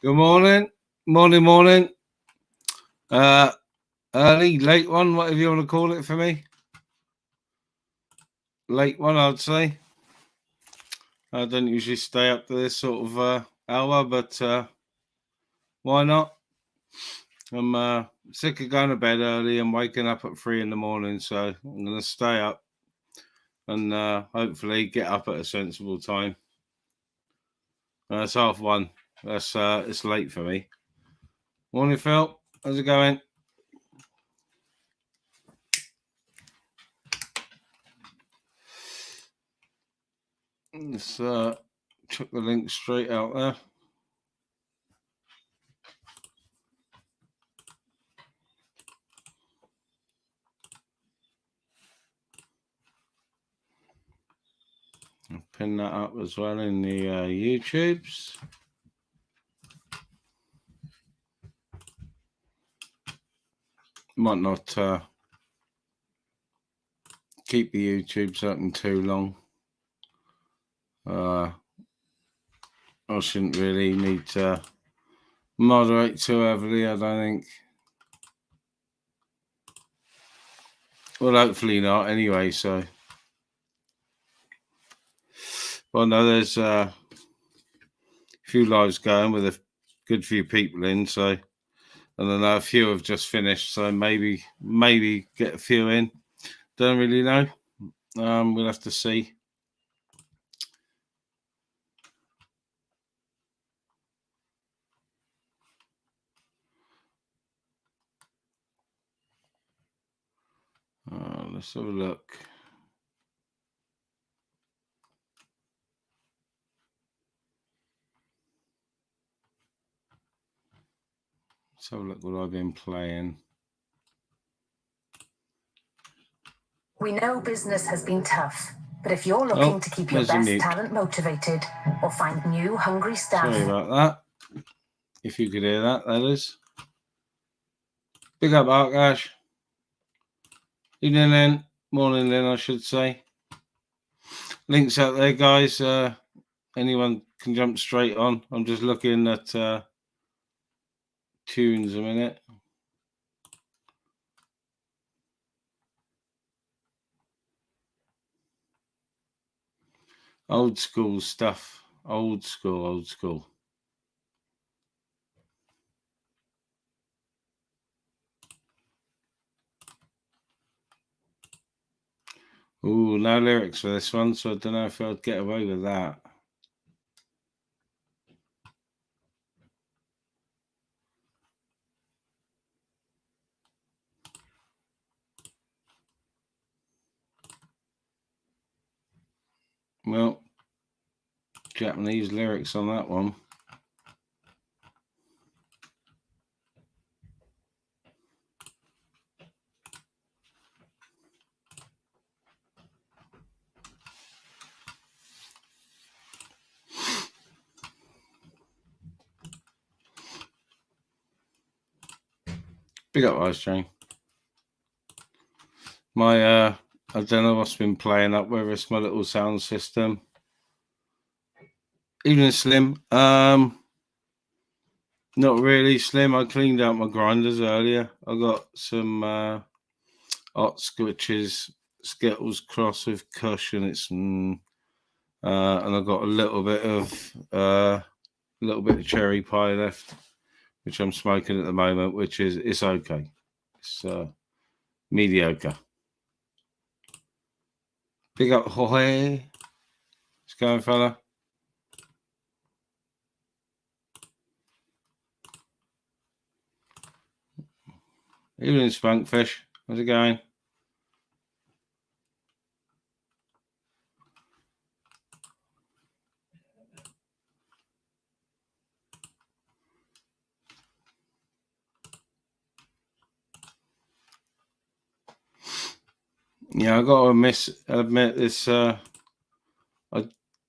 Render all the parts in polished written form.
Good morning. Morning. Uh, Early, late one, whatever you want to call it for me. Late one, I'd say. I don't usually stay up to this sort of hour, but why not? I'm sick of going to bed early and waking up at 3 in the morning, so I'm going to stay up and hopefully get up at a sensible time. It's 1:30. It's late for me. Morning, Phil. How's it going? Let's chuck the link straight out there. I'll pin that up as well in the YouTubes. Might not keep the YouTubes open too long. I shouldn't really need to moderate too heavily, I don't think. Well, hopefully not anyway, so. Well, no, there's a few lives going with a good few people in, so. And I know a few have just finished, so maybe get a few in. Don't really know. We'll have to see. Let's have a look. Let's have a look what I've been playing. We know business has been tough, but if you're looking to keep your best talent motivated or find new hungry staff... Sorry about that. If you could hear that, that is. Big up, Arkash. Evening, Lynn. Morning, Lynn, I should say. Links out there, guys. Anyone can jump straight on. I'm just looking at tunes a minute. Old school stuff. Old school. Ooh, no lyrics for this one, so I don't know if I'd get away with that. Well, Japanese lyrics on that one. Big up, Ice Chain. My I don't know what's been playing up, whether it's my little sound system. Evening, Slim. Not really, Slim. I cleaned out my grinders earlier. I got some Ots, which is Skittles cross with Kush, and it's and I got a little bit of cherry pie left, which I'm smoking at the moment, which is it's okay. It's mediocre. Big up, Jorge. What's going, fella? Evening, Spunkfish. How's it going? Yeah, I got to admit this. I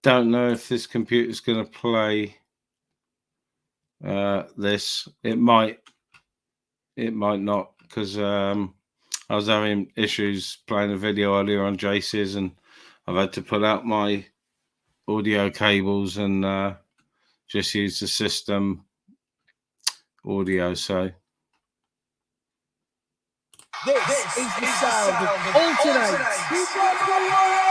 don't know if this computer's going to play this. It might not, because I was having issues playing a video earlier on Jace's, and I've had to pull out my audio cables and just use the system audio. So this is the sound of Alternate 2.1.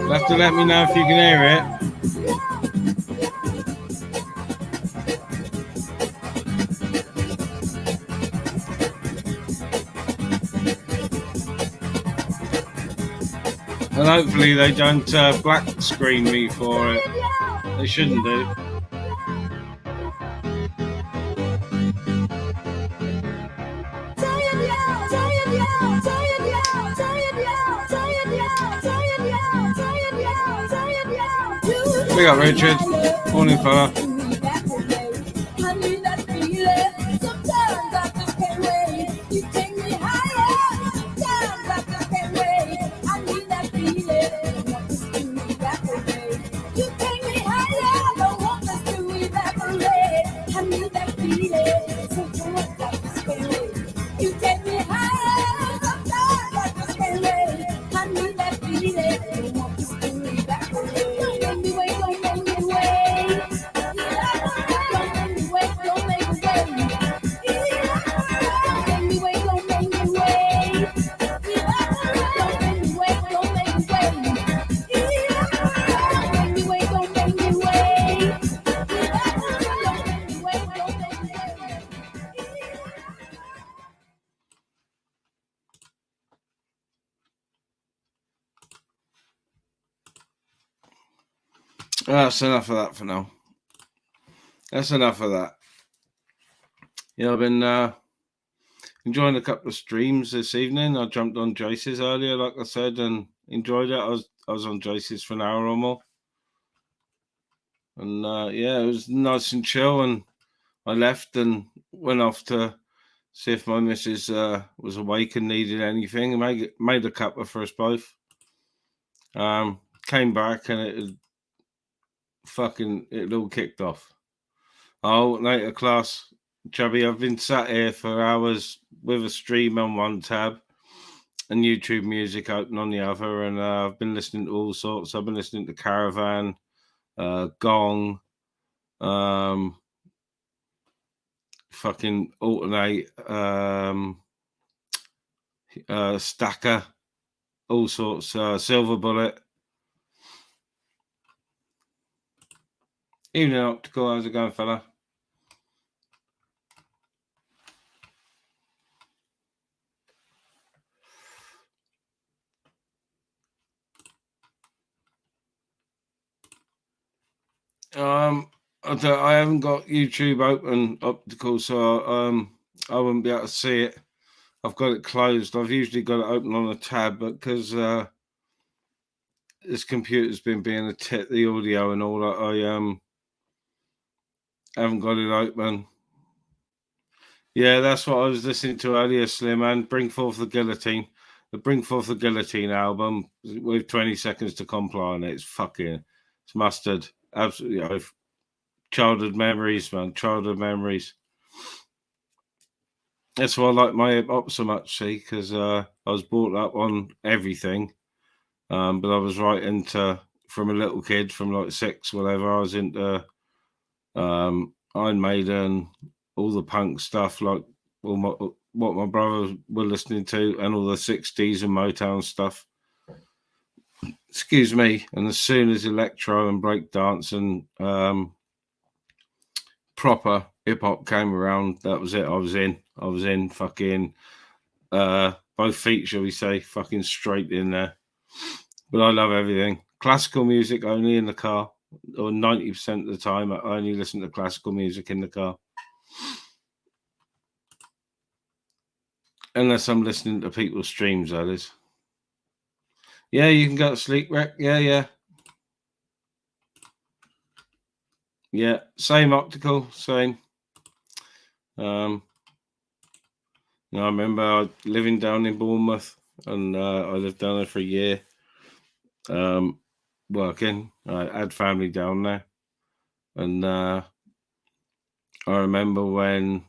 you'll have to let me know if you can hear it. And hopefully they don't black screen me for it. They shouldn't do. We got Richard. Morning, fella. That's enough of that for now. That's enough of that. Yeah, I've been enjoying a couple of streams this evening. I jumped on Jace's earlier, like I said, and enjoyed it. I was on Jace's for an hour or more. And yeah, it was nice and chill. And I left and went off to see if my missus was awake and needed anything. I made a cuppa for us both. Came back and it all kicked off. Oh, later class, Chubby, I've been sat here for hours with a stream on one tab and YouTube music open on the other, and I've been listening to all sorts. I've been listening to Caravan, Gong, fucking Alternate, Stacker, all sorts, Silver Bullet. Evening, Optical. How's it going, fella? I haven't got YouTube open, Optical, so I wouldn't be able to see it. I've got it closed. I've usually got it open on a tab, but because this computer's been being a tit, the audio and all that, I haven't got it open. Yeah, that's what I was listening to earlier, Slim, and Bring Forth the Guillotine. The Bring Forth the Guillotine album with 20 Seconds to Comply on it. It's mustard. Absolutely. Childhood memories, man. Childhood memories. That's why I like my hip hop so much, see, because I was brought up on everything. But I was right into, from a little kid, from like 6, whatever, I was into Iron Maiden, all the punk stuff, like what my brothers were listening to, and all the 60s and Motown stuff. Excuse me. And as soon as electro and breakdance and proper hip hop came around, that was it. I was in fucking both feet, shall we say, fucking straight in there. But I love everything. Classical music only in the car, or 90% of the time I only listen to classical music in the car. Unless I'm listening to people's streams, that is. Yeah, you can go to sleep, Rick. Yeah. Yeah, same, Optical, same. I remember living down in Bournemouth, and I lived down there for a year, working. I had family down there, and I remember when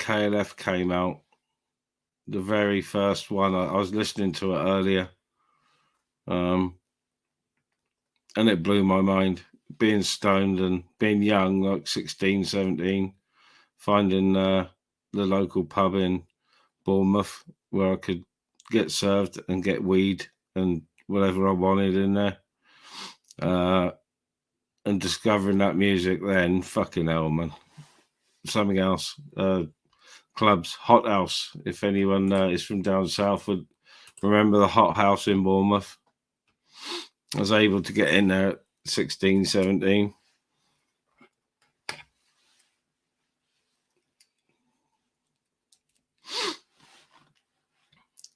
KLF came out, the very first one, I was listening to it earlier, and it blew my mind. Being stoned and being young, like 16, 17, finding the local pub in Bournemouth where I could get served and get weed and whatever I wanted in there. And discovering that music then, fucking hell, man. Something else. Clubs, Hot House. If anyone is from down south would remember the Hot House in Bournemouth. I was able to get in there at 16, 17.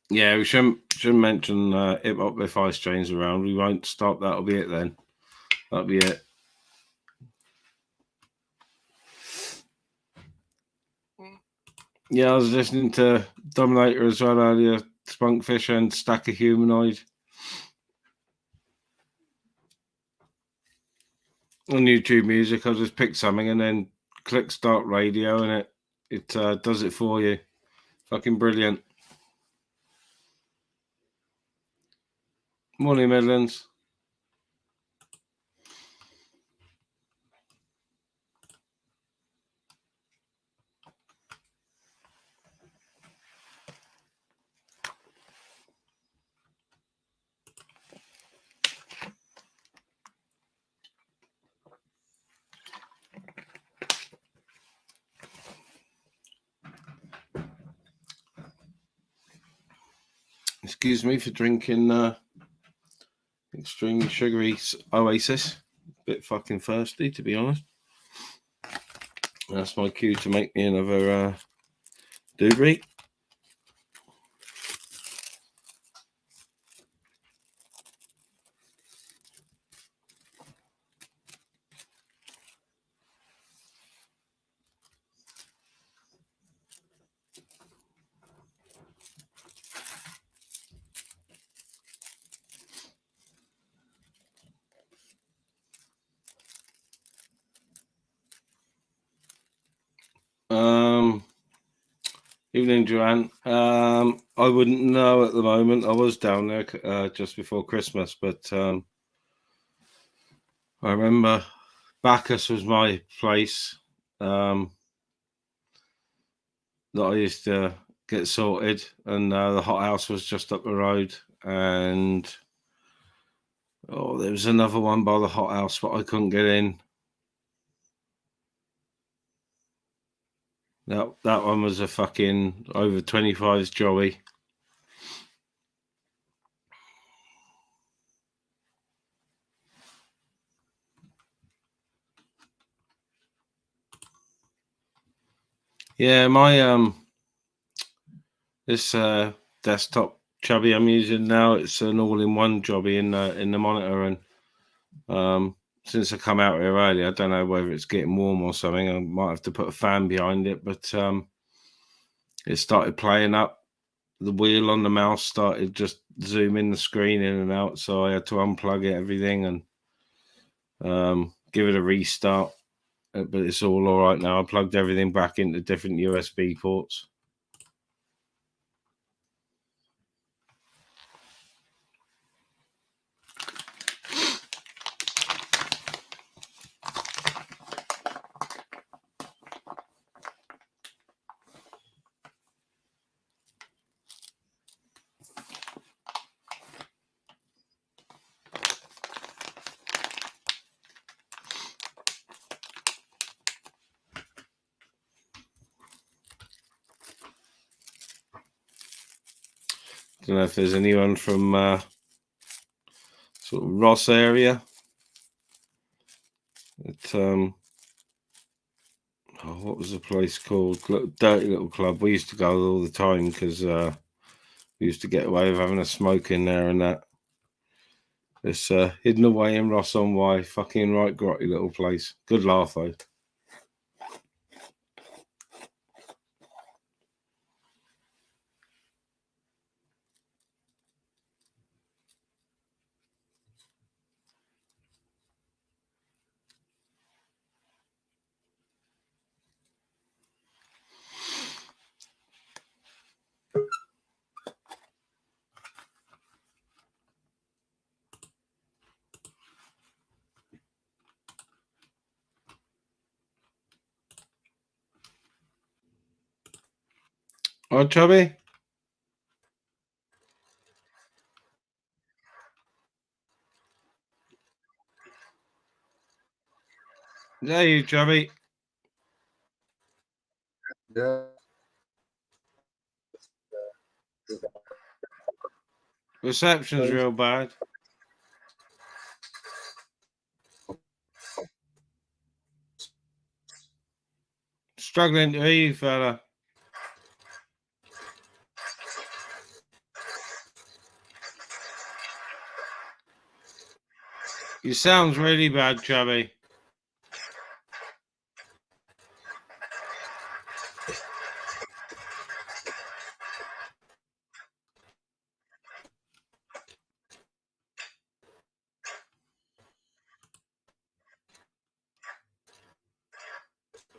Yeah, we shouldn't mention hip hop if Ice Train's around. We won't stop. That'll be it then. That'll be it. Yeah, I was listening to Dominator as well earlier. Spunkfish and Stack of Humanoid. On YouTube Music, I'll just pick something and then click Start Radio, and it does it for you. Fucking brilliant. Morning, Midlands. Excuse me for drinking extremely sugary Oasis. Bit fucking thirsty, to be honest. That's my cue to make me another doobry. Evening, Joanne. I wouldn't know at the moment. I was down there just before Christmas, but I remember Bacchus was my place that I used to get sorted, and the Hot House was just up the road, and there was another one by the Hot House, but I couldn't get in. That one was a fucking over 25s jolly. Yeah, my this desktop chubby I'm using now, it's an all-in-one jobby in the monitor, and since I come out here early, I don't know whether it's getting warm or something. I might have to put a fan behind it, but it started playing up. The wheel on the mouse started just zooming the screen in and out, so I had to unplug it, everything, and give it a restart. But it's all right now. I plugged everything back into different USB ports. Don't know if there's anyone from sort of Ross area. What was the place called? Dirty Little Club. We used to go all the time because we used to get away with having a smoke in there and that. It's hidden away in Ross on Wye. Fucking right grotty little place. Good laugh though. Oh, Chubby? Is that you, Chubby? Yeah. Reception's real bad. Struggling to hear you, fella. Your sound's really bad, Chubby.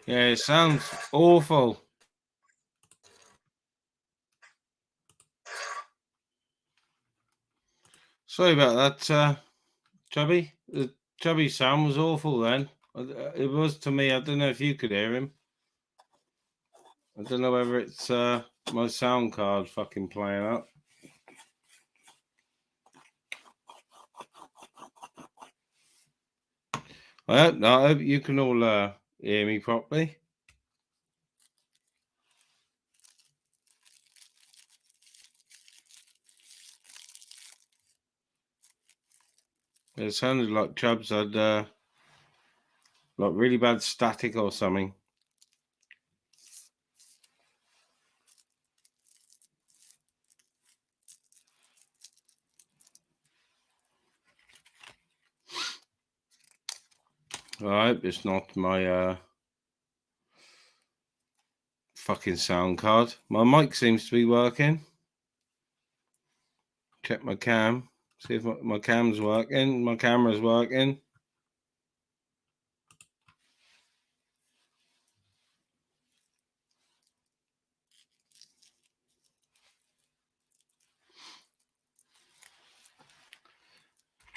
Yeah, it sounds awful. Sorry about that, Chubby. The Chubby sound was awful then. It was to me. I don't know if you could hear him. I don't know whether it's my sound card fucking playing up. I hope not. I hope you can all hear me properly. It sounded like Chubbs had like really bad static or something. I hope it's not my fucking sound card. My mic seems to be working. Check my cam. See if my cam's working. My camera's working.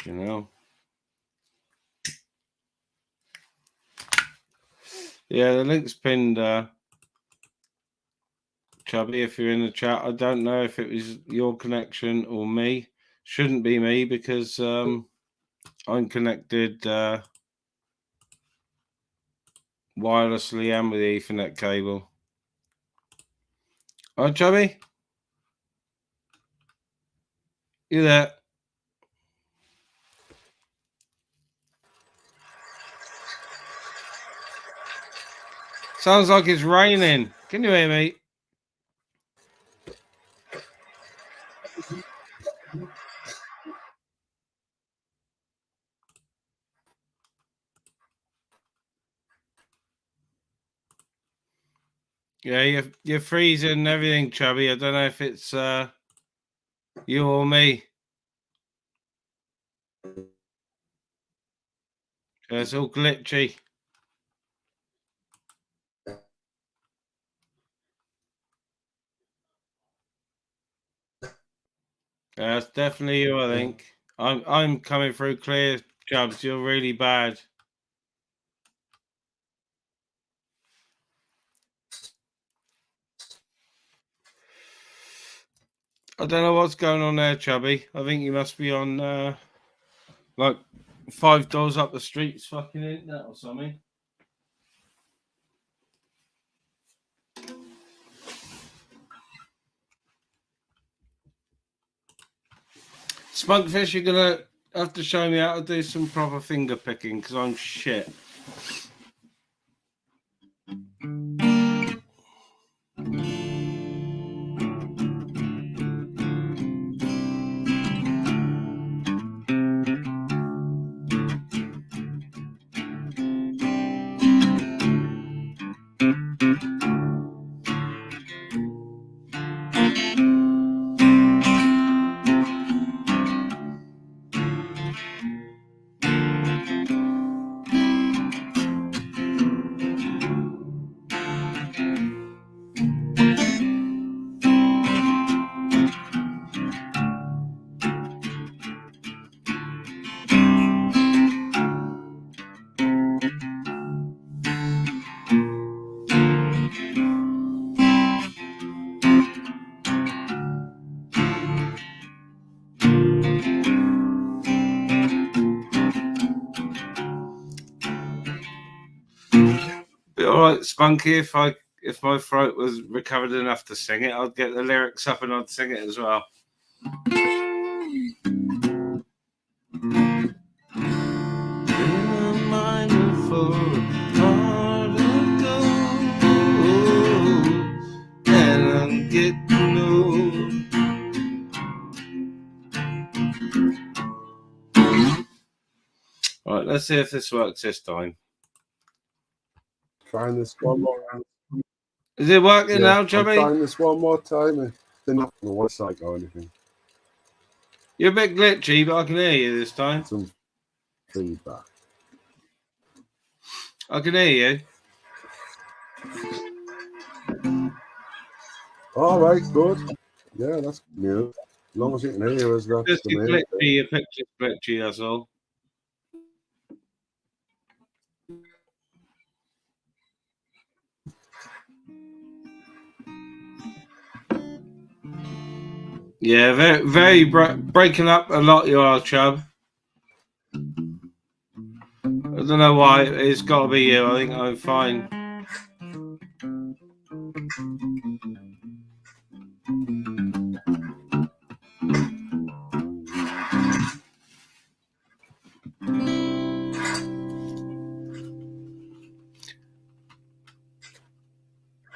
You know. Yeah, the link's pinned, Chubby, if you're in the chat. I don't know if it was your connection or me. Shouldn't be me because I'm connected wirelessly and with the Ethernet cable. All right, Chubby? You there? Sounds like it's raining. Can you hear me? Yeah, you're freezing and everything, Chubby. I don't know if it's you or me. It's all glitchy. It's definitely you, I think. I'm coming through clear, Chubbs. You're really bad. I don't know what's going on there, Chubby. I think you must be on like 5 doors up the street's fucking internet or something. Spunkfish, you're gonna have to show me how to do some proper finger picking because I'm shit. like Spunky. If my throat was recovered enough to sing it, I'd get the lyrics up and I'd sing it as well. And I'm getting old. Right, let's see if this works this time. Trying this one more round. Is it working now, Chubby? I'm trying this one more time. They're not on the website or anything. You're a bit glitchy, but I can hear you this time. Some feedback. I can hear you. All right, good. Yeah, that's new. As long as you can hear us, that's Just the main glitchy, thing. your picture's glitchy, that's all. Yeah, very breaking up a lot, you are, Chub. I don't know why. It's got to be you. I think I'm fine.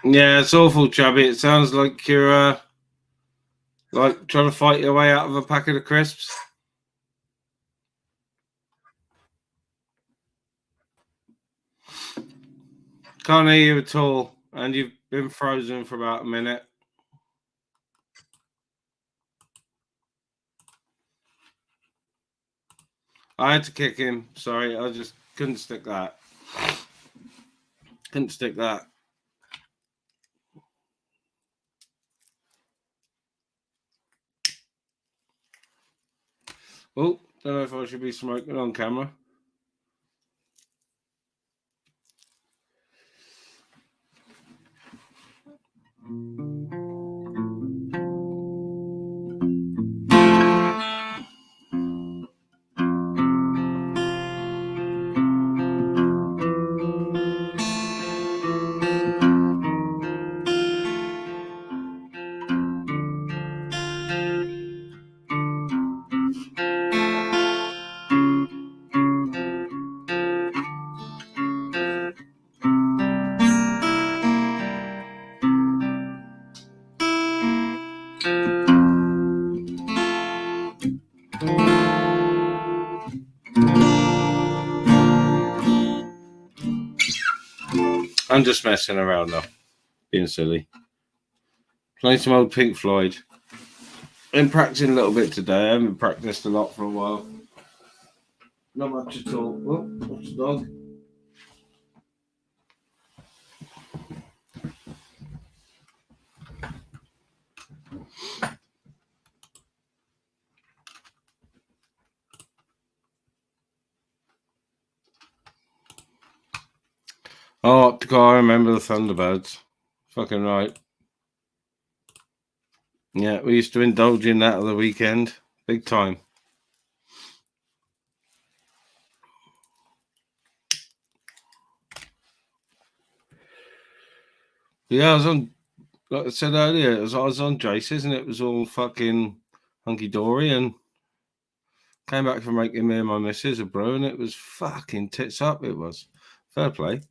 Yeah, it's awful, Chubby. It sounds like you're like trying to fight your way out of a packet of crisps. Can't hear you at all, and you've been frozen for about a minute. I had to kick him. Sorry, I just couldn't stick that. Couldn't stick that. Oh, don't know if I should be smoking on camera. I'm just messing around now, being silly. Playing some old Pink Floyd. Been practicing a little bit today. I haven't practiced a lot for a while. Not much at all. Oh, what's the dog? Oh, optical, I remember the Thunderbirds. Fucking right. Yeah, we used to indulge in that at the weekend. Big time. Yeah, I was on, like I said earlier, I was on Jace's and it was all fucking hunky-dory, and came back from making me and my missus a brew and it was fucking tits up, it was. Fair play.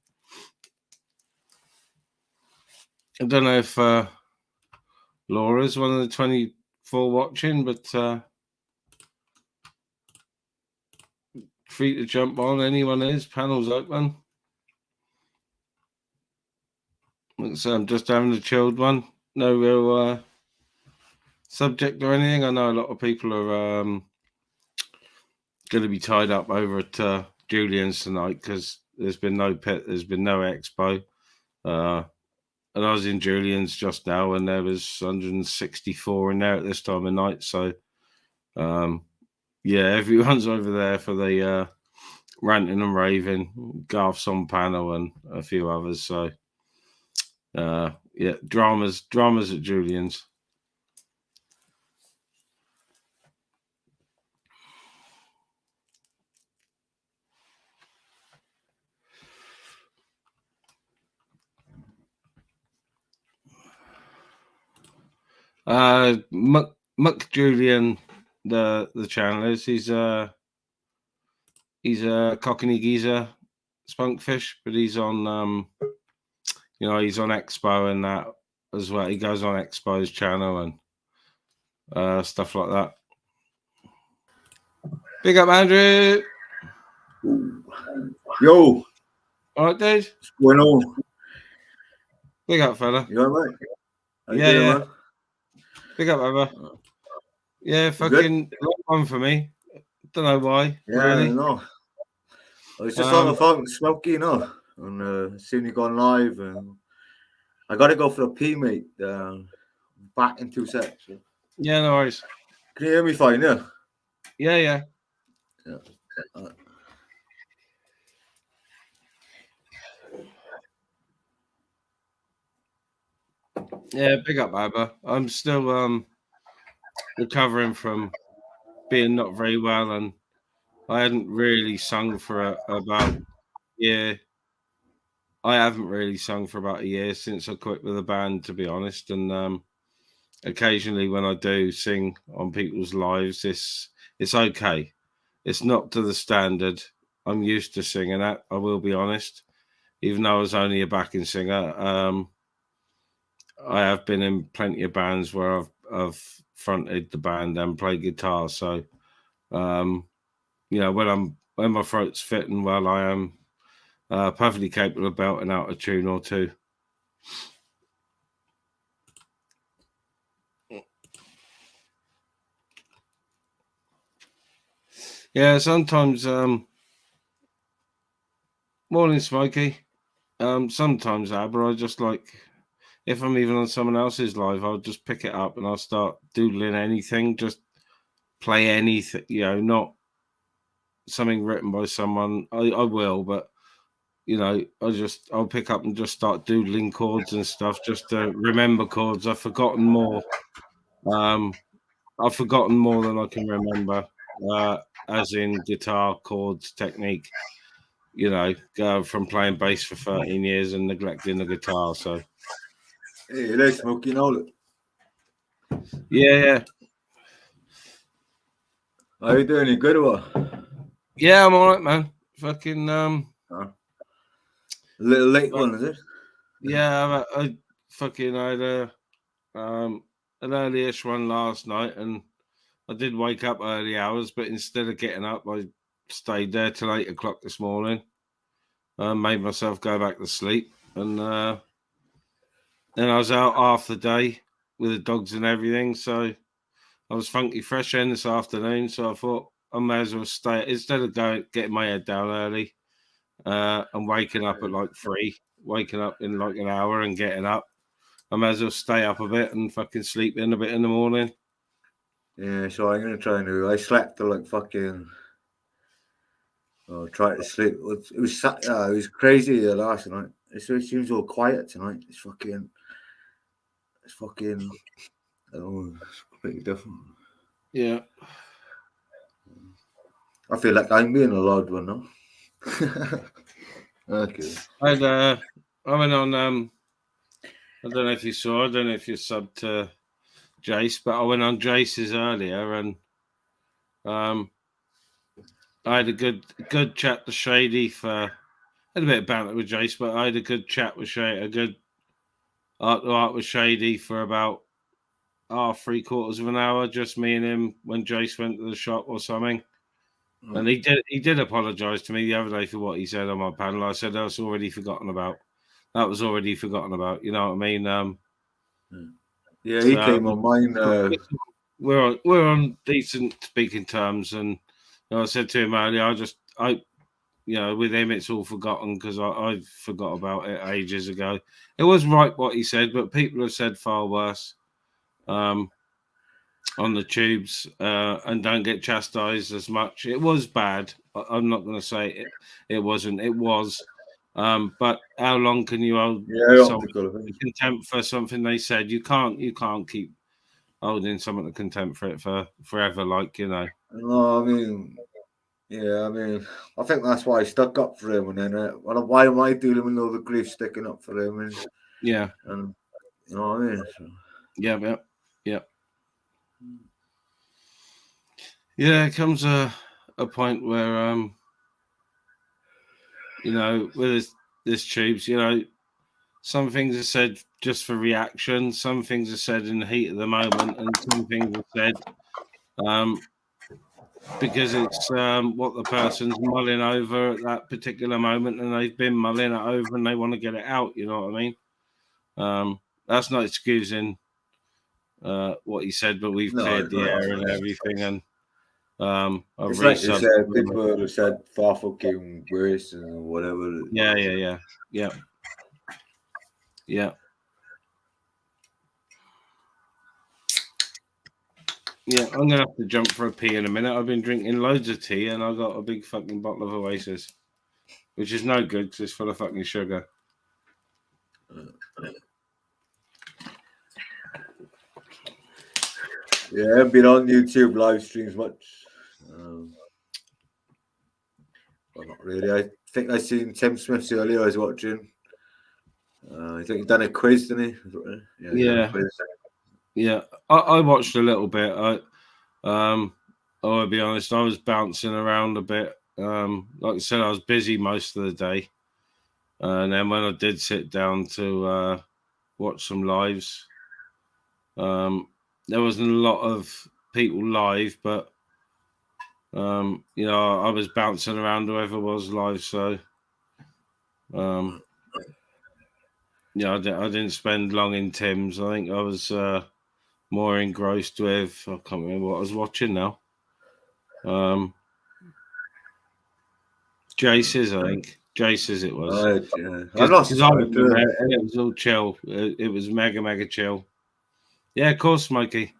I don't know if Laura's one of the 24 watching, but free to jump on. Anyone is. Panel's open. So I'm just having a chilled one. No real subject or anything. I know a lot of people are going to be tied up over at Julian's tonight because there's been no pit. There's been no expo. And I was in Julian's just now, and there was 164 in there at this time of night. So, yeah, everyone's over there for the ranting and raving. Garth's on panel and a few others. So, yeah, dramas at Julian's. Muck Julian, the channel is. He's a Cockney geezer, spunkfish, but he's on he's on Expo and that as well. He goes on Expo's channel and stuff like that. Big up, Andrew. Yo. All right, dude. What's going on? Big up, fella. You all right? Yeah. Big up, brother. Yeah, fucking long one for me. Don't know why. Yeah, really. no. I was just on the phone with Smokey, you know, and seeing you gone live, and I got to go for a pee, mate. Back in 2 seconds. Yeah, no worries. Can you hear me fine? Yeah. Yeah. Yeah, big up, Abba. I'm still recovering from being not very well, and I hadn't really sung for about a year. I haven't really sung for about a year since I quit with the band, to be honest. And occasionally, when I do sing on people's lives, it's okay. It's not to the standard I'm used to singing at. I will be honest, even though I was only a backing singer. I have been in plenty of bands where I've fronted the band and played guitar. So, when my throat's fitting well, I am perfectly capable of belting out a tune or two. Yeah, sometimes morning Smokey. Sometimes but I just like, if I'm even on someone else's live, I'll just pick it up and I'll start doodling anything, just play anything, not something written by someone. I will, but I'll pick up and just start doodling chords and stuff just to remember chords. I've forgotten more. I've forgotten more than I can remember, as in guitar chords, technique. Go from playing bass for 13 years and neglecting the guitar. So, hey, let's smoke, you know. Yeah. Are you doing any good or what? Yeah, I'm all right, man. Fucking A little late one, is it? Yeah, I fucking had an early-ish one last night, and I did wake up early hours, but instead of getting up, I stayed there till 8 o'clock this morning. Made myself go back to sleep, and then I was out half the day with the dogs and everything, so I was funky fresh in this afternoon. So I thought I may as well stay instead of getting my head down early and waking up at like 3, waking up in like an hour and getting up. I may as well stay up a bit and fucking sleep in a bit in the morning. Yeah, so I'm gonna try and do. I slept till like fucking. Try to sleep. It was crazy last night. It seems all quiet tonight. It's fucking. I don't know. It's completely different. Yeah. I feel like I'm being a loud one now. Okay. I went on. I don't know if you saw. I don't know if you subbed to Jace, but I went on Jace's earlier, and I had a good chat to Shady for. I had a bit of banter with Jace, but I had a good chat with Shady. A good art with Shady for about 3/4 of an hour, just me and him when Jace went to the shop or something. And he did apologise to me the other day for what he said on my panel. I said that was already forgotten about. That was already forgotten about. You know what I mean? Yeah, he came on mine. We're on decent speaking terms, and I said to him earlier, with him it's all forgotten because I forgot about it ages ago. It was right what he said, but people have said far worse. On the tubes and don't get chastised as much. It was bad. I'm not going to say it wasn't. It was. But how long can you hold someone contempt for something they said? You can't keep holding someone to contempt for it for forever, like, No, I mean, I think that's why I stuck up for him. And then, why am I dealing with all the grief sticking up for him? And, yeah. And you know what I mean? So. Yeah. Yeah. Yeah, it comes a point where you know, with this tubes, you know, some things are said just for reaction, some things are said in the heat of the moment, and some things are said because it's what the person's mulling over at that particular moment, and they've been mulling it over and they want to get it out. You know what I mean? That's not excusing what he said, but we've cleared the air and everything, and I've it's like you resubbed. said, people have said far fucking worse and whatever. Yeah. Yeah, I'm gonna have to jump for a pee in a minute. I've been drinking loads of tea and I got a big fucking bottle of Oasis, which is no good because it's full of fucking sugar. Yeah, I've been on YouTube live streams much. Well, not really. I think I seen Tim Smith's earlier. I was watching. I think he done a quiz, didn't he? Yeah. I watched a little bit. I'll be honest, I was bouncing around a bit. Like I said, I was busy most of the day. And then when I did sit down to watch some lives, there wasn't a lot of people live, but you know, I was bouncing around whoever was live, so yeah, I didn't spend long in Tim's. I think I was more engrossed with, I can't remember what I was watching now. Jace's, I think. Jace's it was. Right, yeah. Because it was all chill. It was mega chill. Yeah, of course, Smokey.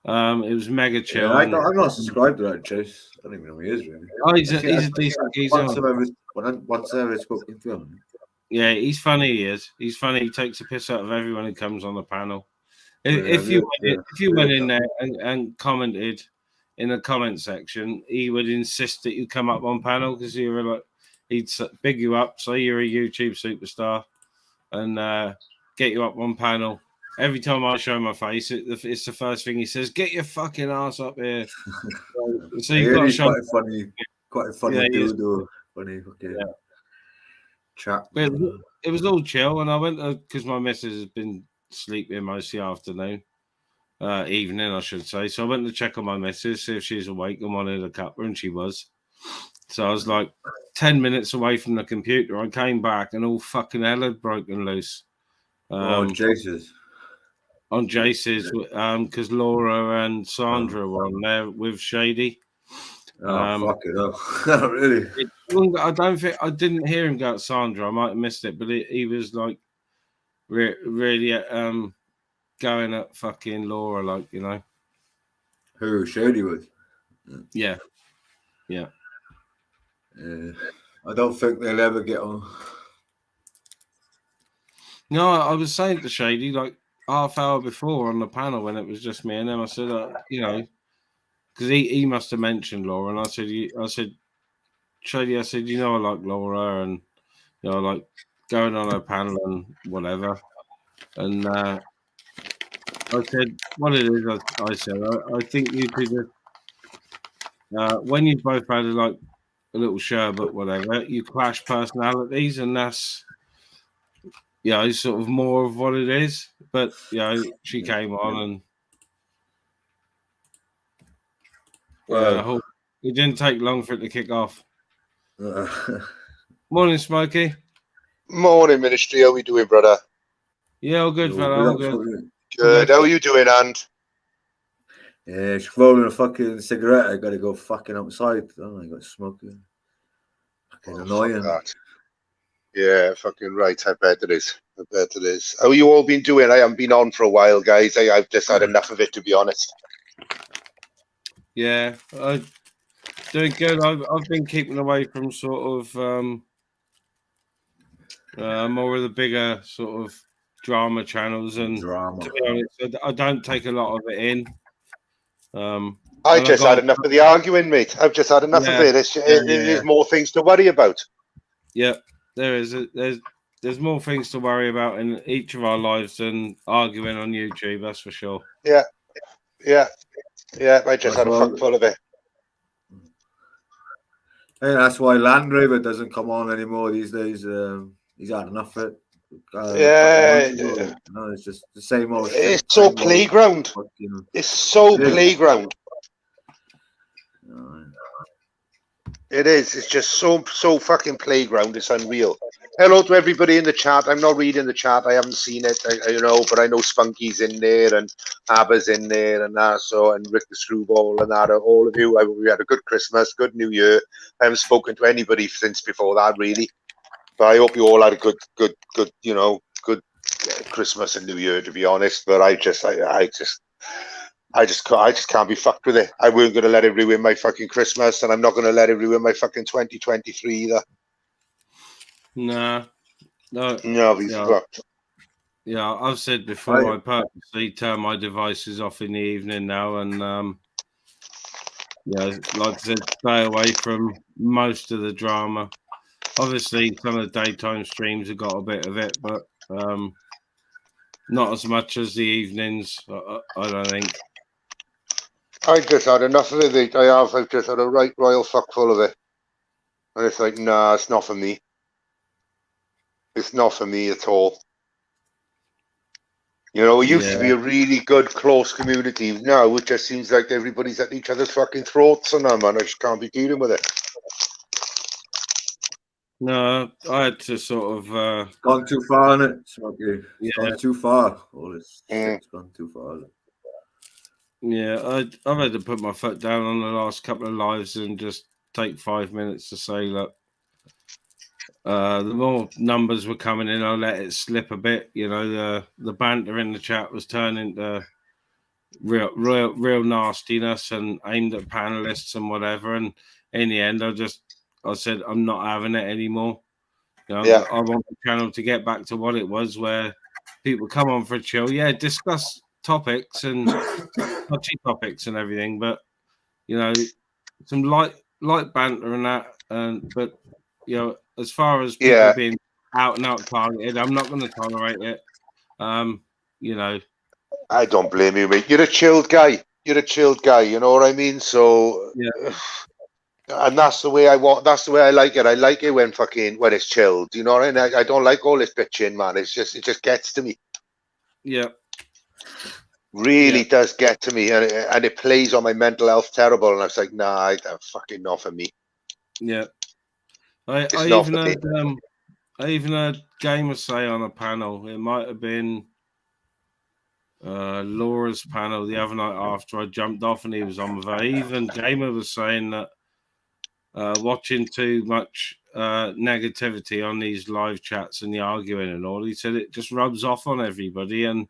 It was mega chill. Yeah, I'm not subscribed to that Chase. I don't even know who he is really. Oh, he's a decent geezer. Once I ever spoken to him. Yeah, he's funny. He is. He's funny. He takes a piss out of everyone who comes on the panel. If you went in there and commented in the comment section, he would insist that you come up on panel because you were like, he'd big you up, say you're a YouTube superstar, and get you up on panel. Every time I show my face, it's the first thing he says: "Get your fucking ass up here." So you've got to show. Quite a funny dude, though. Funny, okay. Yeah. Chat. It was all chill, and I went because my missus has been sleeping most of the afternoon, evening, I should say. So I went to check on my missus, see if she's awake, and wanted a cuppa, and she was. So I was like 10 minutes away from the computer. I came back, and all fucking hell had broken loose. Jesus. On Jace's, because Laura and Sandra were on there with Shady. Fuck it up. Really? I didn't hear him go at Sandra. I might have missed it, but he was like really going at fucking Laura, like, you know. Who Shady was? Yeah. I don't think they'll ever get on. No, I was saying to Shady like half hour before on the panel when it was just me and him. I said, you know, because he must have mentioned Laura, and I said, Shady, I said, you know, I like Laura, and you know, I like going on her panel and whatever. And I said, what it is, I said, I think you could just, when you both had like a little sherbet, whatever, you clash personalities, and that's, you know, sort of more of what it is. But, you know, she came on and it didn't take long for it to kick off. Morning, Smokey. Morning, Ministry. How are we doing, brother? Yeah, all good, fella. All good. Good. How are you doing, And? Yeah, she's rolling a fucking cigarette. I gotta go fucking outside. Oh, I got smoking. Fucking annoying. Yeah, fucking right. I bet it is. How you all been doing? I haven't been on for a while, guys. I've just had enough of it, to be honest. Yeah, doing good. I've been keeping away from sort of more of the bigger sort of drama channels, and to be honest, I don't take a lot of it in. I just had enough of the arguing, mate. I've just had enough of it. There's more things to worry about. Yeah, there is. There's more things to worry about in each of our lives than arguing on YouTube. That's for sure. Yeah, Yeah. I just had a fuck full of it. Hey, that's why Land Rover doesn't come on anymore these days. He's had enough of it. No, it's just the same old shit. It's so playground. It's so playground. It is. It's just so fucking playground. It's unreal. Hello to everybody in the chat. I'm not reading the chat. I haven't seen it. But I know Spunky's in there and Abba's in there and that. So and Rick the Screwball and that. All of you. We had a good Christmas, good New Year. I haven't spoken to anybody since before that, really. But I hope you all had a good Christmas and New Year, to be honest. But I just can't be fucked with it. I weren't going to let it ruin my fucking Christmas, and I'm not going to let it ruin my fucking 2023 either. No, he's fucked. Yeah, I've said before, I purposely turn my devices off in the evening now, and like I said, stay away from most of the drama. Obviously, some of the daytime streams have got a bit of it, but not as much as the evenings, I don't think. I just had enough of it. I've just had a right royal fuck full of it. And it's like, nah, it's not for me. It's not for me at all. It used to be a really good, close community. Now it just seems like everybody's at each other's fucking throats and that, man. I just can't be dealing with it. No, I had to sort of... gone too far, on it? It's gone too far. All this shit's gone too far. Yeah, I've had to put my foot down on the last couple of lives and just take 5 minutes to say, look, the more numbers were coming in, I let it slip a bit. The banter in the chat was turning to real nastiness and aimed at panelists and whatever. And in the end, I said, I'm not having it anymore. I want the channel to get back to what it was, where people come on for a chill. Yeah, discuss topics and touchy topics and everything, but some light banter and that. But as far as people being out and out targeted, I'm not going to tolerate it. I don't blame you, mate. You're a chilled guy. You know what I mean? So and that's the way I want. That's the way I like it. I like it when it's chilled. You know what I mean? I don't like all this bitching, man. It just gets to me. Yeah. Really does get to me, and it plays on my mental health terrible. And I was like, nah, that's fucking not for me. Yeah. I even heard Gamer say on a panel, it might have been Laura's panel the other night after I jumped off and he was on with her. Even Gamer was saying that watching too much negativity on these live chats and the arguing and all, he said it just rubs off on everybody. And,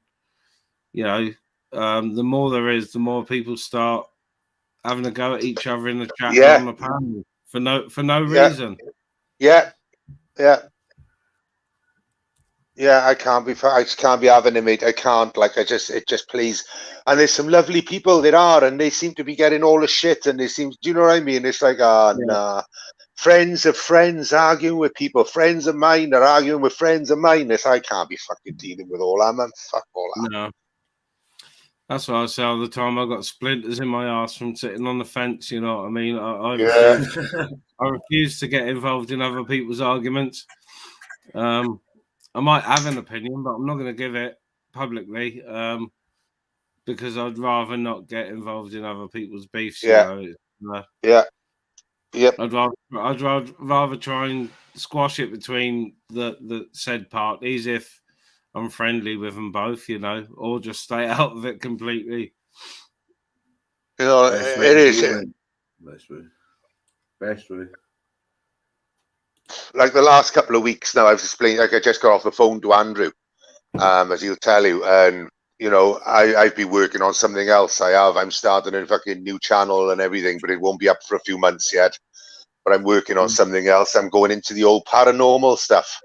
the more there is, the more people start having a go at each other in the chat and on the panel for no reason. Yeah. I just can't be having it, mate. I can't. It just plays. And there's some lovely people there are, and they seem to be getting all the shit. And do you know what I mean? It's like, nah. Friends of friends arguing with people. Friends of mine are arguing with friends of mine. I can't be fucking dealing with all that, man. Fuck all that. No. That's what I say all the time. I got splinters in my ass from sitting on the fence. You know what I mean? I refuse to get involved in other people's arguments. I might have an opinion, but I'm not going to give it publicly because I'd rather not get involved in other people's beefs. I'd rather try and squash it between the said parties if I'm friendly with them both, or just stay out of it completely. It is. Best way. Like the last couple of weeks now, I just got off the phone to Andrew, as he'll tell you, and I've been working on something else. I'm starting a fucking new channel and everything, but it won't be up for a few months yet. But I'm working on something else. I'm going into the old paranormal stuff.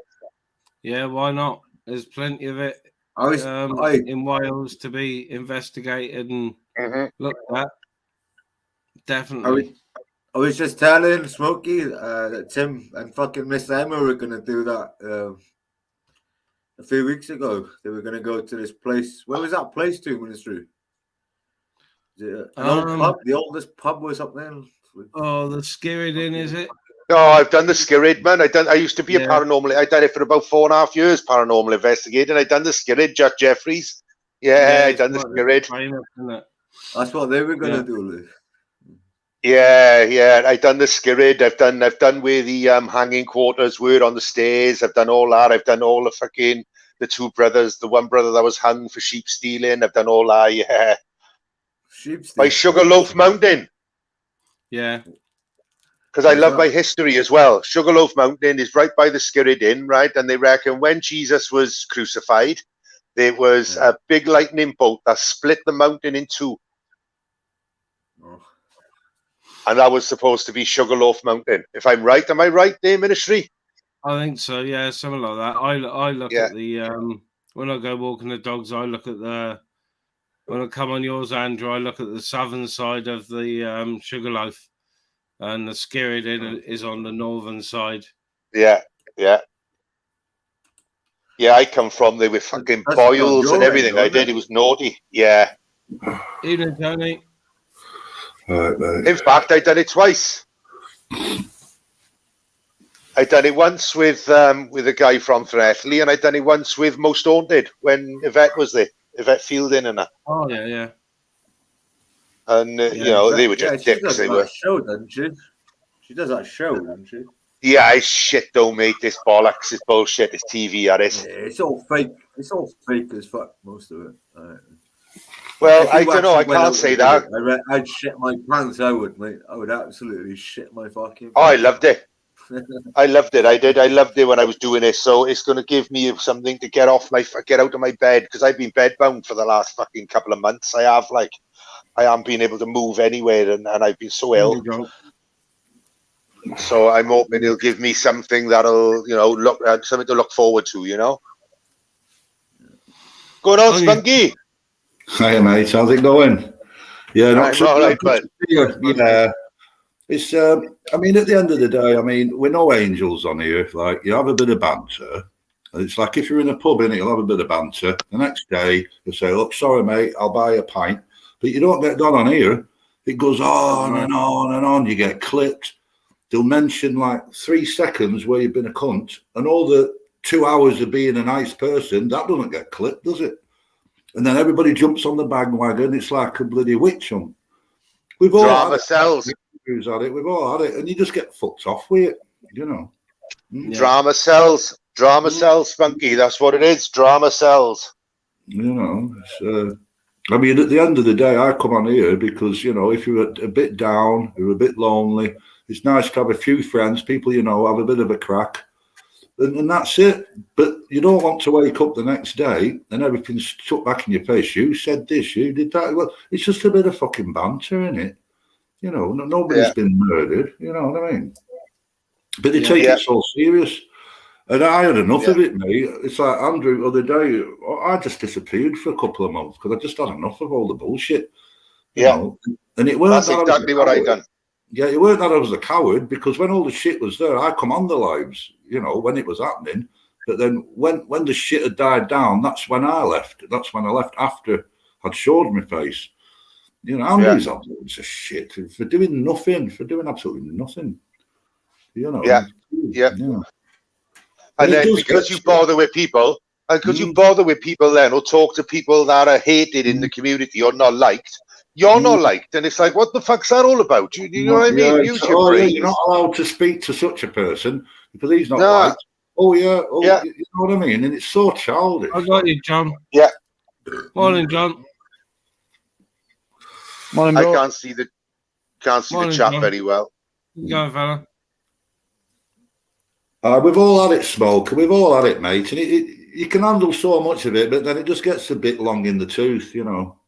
Yeah, why not? There's plenty of it in Wales to be investigated and looked at. Definitely. I was just telling Smokey that Tim and fucking Miss Emma were going to do that a few weeks ago. They were going to go to this place. Where was that place to, Ministry? An old pub. The oldest pub was up there. Oh, the CHILLIN, is it? No, I've done the Skirrid, man. I used to be a paranormal. I done it for about 4.5 years, paranormal investigating. I done the Skirrid, Jack Jeffries. Yeah, I done the Skirrid. That's what they were gonna do, Luke. Yeah. I done the Skirrid. I've done where the hanging quarters were on the stairs. I've done all that. I've done all the two brothers, the one brother that was hung for sheep stealing. I've done all that. Yeah. Sheep stealing. By Sugarloaf Mountain. Yeah. Because I love my history as well. Sugarloaf Mountain is right by the Skirrid Inn, right? And they reckon when Jesus was crucified, there was a big lightning bolt that split the mountain in two. Oh. And that was supposed to be Sugarloaf Mountain. If I'm right, am I right there, Ministry? I think so, yeah, something like that. I look at the, when I go walking the dogs, I look at when I come on yours, Andrew, I look at the southern side of the Sugarloaf. And the Skirrid Inn is on the northern side. Yeah, I come from there with fucking boils and everything. I did. It was naughty. Yeah. Evening, Tony. All right, mate. In fact, I done it twice. I done it once with a guy from Threatley, and I done it once with Most Haunted when Yvette was there. Yvette Fielding and that. Oh yeah. And they were just dicks. They were. Show, doesn't she? She does that show, doesn't she? Yeah, it's shit though, mate. This bollocks, it's bullshit. It's TV, that is. Yeah, it's all fake. It's all fake as fuck, most of it. Well, I don't know. I can't say that. I'd shit my pants. I would, mate. I would absolutely shit my fucking pants. Oh, I loved it. I loved it. I did. I loved it when I was doing it. So it's going to give me something to get out of my bed, because I've been bedbound for the last fucking couple of months. I haven't been able to move anywhere, and I've been so ill. So I'm hoping it'll give me something that'll, something to look forward to, Going on, Spunky? Hi, mate. How's it going? Yeah, not so all right, but yeah. It's, I mean, at the end of the day, I mean, we're no angels on here. Like, you have a bit of banter. It's like if you're in a pub, innit, you'll have a bit of banter. The next day, you'll say, look, sorry, mate, I'll buy you a pint. But you don't get done on here. It goes on and on and on. You get clipped. They'll mention like 3 seconds where you've been a cunt, and all the 2 hours of being a nice person, that doesn't get clipped, does it? And then everybody jumps on the bandwagon. It's like a bloody witch hunt. We've all drama sells. We've all had it, and you just get fucked off with it, Drama sells. Drama sells, Spunky. That's what it is. Drama sells. It's, I mean, at the end of the day, I come on here because, if you're a bit down, you're a bit lonely, it's nice to have a few friends, people have a bit of a crack, and that's it. But you don't want to wake up the next day and everything's stuck back in your face. You said this, you did that. Well, it's just a bit of fucking banter, innit? Nobody's been murdered, you know what I mean? But they take it so serious. And I had enough of it, mate. It's like Andrew, the other day, I just disappeared for a couple of months because I just had enough of all the bullshit. And it weren't that's exactly what I done. Yeah, it weren't that I was a coward, because when all the shit was there, I come on the lives, when it was happening. But then when the shit had died down, that's when I left. That's when I left after I'd showed my face. Andrew's absolutely a shit for doing nothing, for doing absolutely nothing. And then because you bother with people, then, or talk to people that are hated in the community or not liked, you're not liked. And it's like, what the fuck's that all about? You know what I mean? Use your brain. You're not allowed to speak to such a person because he's not liked. You know what I mean? And it's so childish. I got you, John. Yeah. Morning, John. Morning, bro. I can't see the chat John. very well. Go, fella. We've all had it, Smoke. We've all had it, mate. And you can handle so much of it, but then it just gets a bit long in the tooth, Well,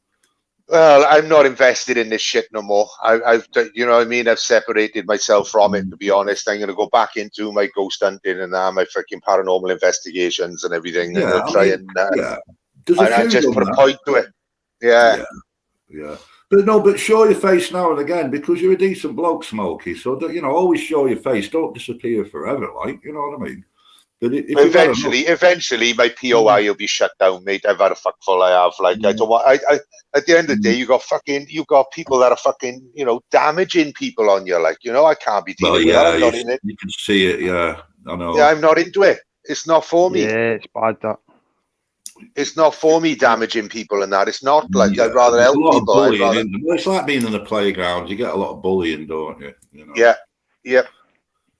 I'm not invested in this shit no more. I've you know what I mean? I've separated myself from it, to be honest. I'm going to go back into my ghost hunting and my freaking paranormal investigations and everything. And I'll try and I just put a point to it. Yeah. But show your face now and again, because you're a decent bloke, Smokey. So, always show your face. Don't disappear forever, you know what I mean? But if eventually, my POI will be shut down, mate. I've had a fuckful. I have. Like, I don't want. I at the end of the day, you got people that are fucking, damaging people on you. Like, I can't be dealing with that. I'm not in it. You can see it. Yeah, I know. Yeah, I'm not into it. It's not for me. Yeah, it's bad that. It's not for me damaging people and that. It's not like I'd rather There's help a lot people. of bullying, it's like being in the playground. You get a lot of bullying, don't you? Yeah. Yep.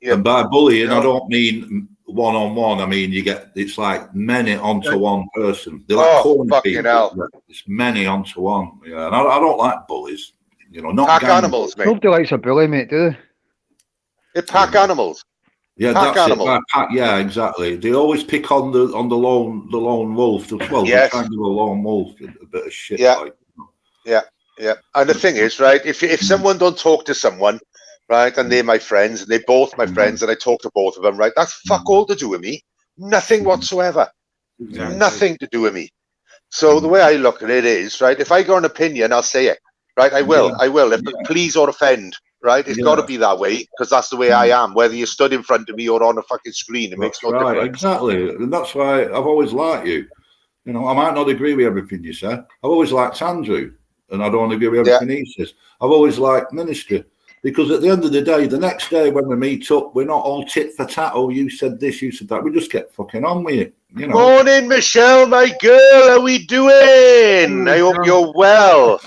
And by bullying, I don't mean one-on-one. I mean it's like many onto one person. They're like fucking people. hell. It's many onto one. Yeah, and I don't like bullies. Not pack animals, mate. Nobody likes a bully, mate, do they? They pack animals. Yeah, pack that's animals. it. Yeah, exactly. They always pick on the lone wolf. Well, they try and give a lone wolf a bit of shit. Yeah. Yeah. And the thing is, right, if someone don't talk to someone, right, and they're my friends, and they're both my friends, and I talk to both of them, right, that's fuck all to do with me. Nothing whatsoever. Exactly. Nothing to do with me. So the way I look at it is, right, if I got an opinion, I'll say it. Right, I will. If please or offend, right? It's got to be that way because that's the way I am. Whether you stood in front of me or on a fucking screen, it makes no difference. Exactly, and that's why I've always liked you. I might not agree with everything you say. I've always liked Andrew, and I don't agree with everything he says. I've always liked Ministry because at the end of the day, the next day when we meet up, we're not all tit for tat. Oh, you said this, you said that. We just get fucking on with it. Morning, Michelle, my girl. How we doing? I hope you're well.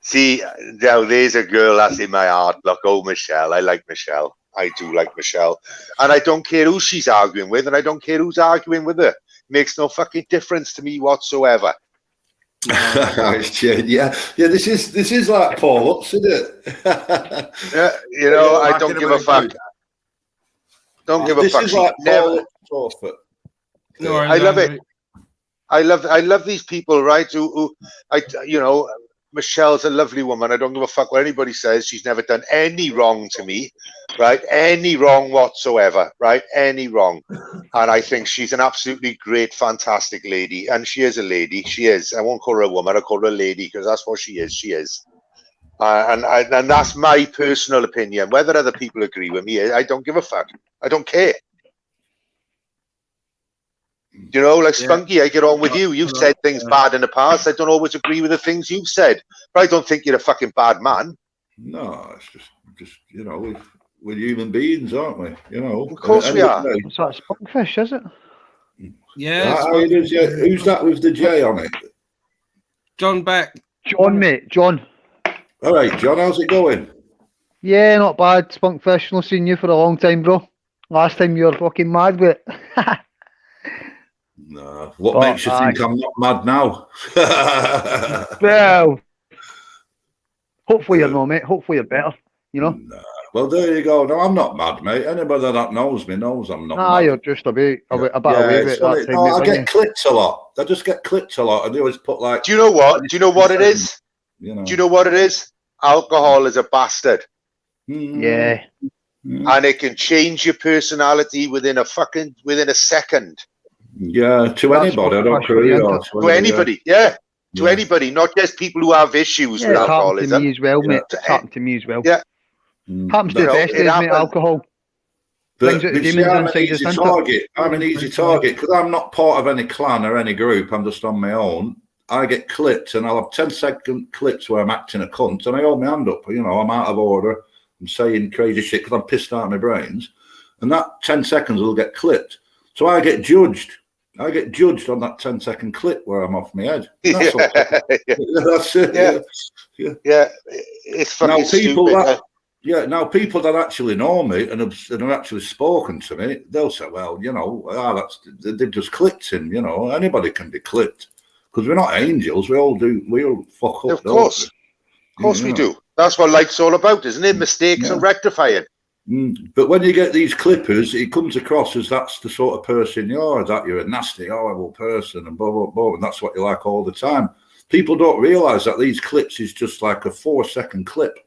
See, now there's a girl that's in my heart. Look, Michelle. I like Michelle. I do like Michelle. And I don't care who she's arguing with, and I don't care who's arguing with her. Makes no fucking difference to me whatsoever. Yeah. This is like Paul, isn't it? I don't give a fuck. Don't give a fuck. This is like Paul. No, I love it. I love these people, right? Who Michelle's a lovely woman. I don't give a fuck what anybody says. She's never done any wrong to me, right? Any wrong whatsoever, right? Any wrong. And I think she's an absolutely great, fantastic lady. And she is a lady. She is. I won't call her a woman. I'll call her a lady because that's what she is. She is. And that's my personal opinion. Whether other people agree with me, I don't give a fuck. I don't care. Like Spunky, I get on with you. You've said things bad in the past. I don't always agree with the things you've said, but I don't think you're a fucking bad man. No, it's just we're human beings, aren't we? Of course we are. It's like Spunkfish, is it? Yeah. Who's that with the J on it? John Beck. John, mate. John. All right, John. How's it going? Yeah, not bad. Spunkfish. Not seen you for a long time, bro. Last time you were fucking mad with it. No. What makes you think I'm not mad now? Well, hopefully you're not, mate. Hopefully you're better, Nah. Well, there you go. No, I'm not mad, mate. Anybody that knows me knows I'm not mad. You're just a bit away with it that time. I get clipped a lot. I just get clipped a lot. And they always put like... Do you know what? Do you know what it is? Do you know what it is? Alcohol is a bastard. Yeah. And it can change your personality within a second. Yeah, to anybody. I don't care. To anybody, to anybody, not just people who have issues with alcoholism. It's happened to me as well, mate. It's happened to me as well. Yeah. Happens to the best days, mate, alcohol. But I'm an easy target because I'm not part of any clan or any group. I'm just on my own. I get clipped and I'll have 10-second clips where I'm acting a cunt and I hold my hand up. I'm out of order. I'm saying crazy shit because I'm pissed out of my brains. And that 10 seconds will get clipped. So I get judged. I get judged on that 10-second clip where I'm off my head. That's that's it. Yeah. It's fucking stupid. Now people that actually know me and have actually spoken to me, they'll say, well, they've just clicked him, anybody can be clipped. Because we're not angels, we all fuck up. Of course we do. That's what life's all about, isn't it? Mistakes and rectifying. But when you get these clippers, it comes across as that's the sort of person you're a nasty, horrible person, and blah, blah, blah, and that's what you like all the time. People don't realise that these clips is just like a 4-second clip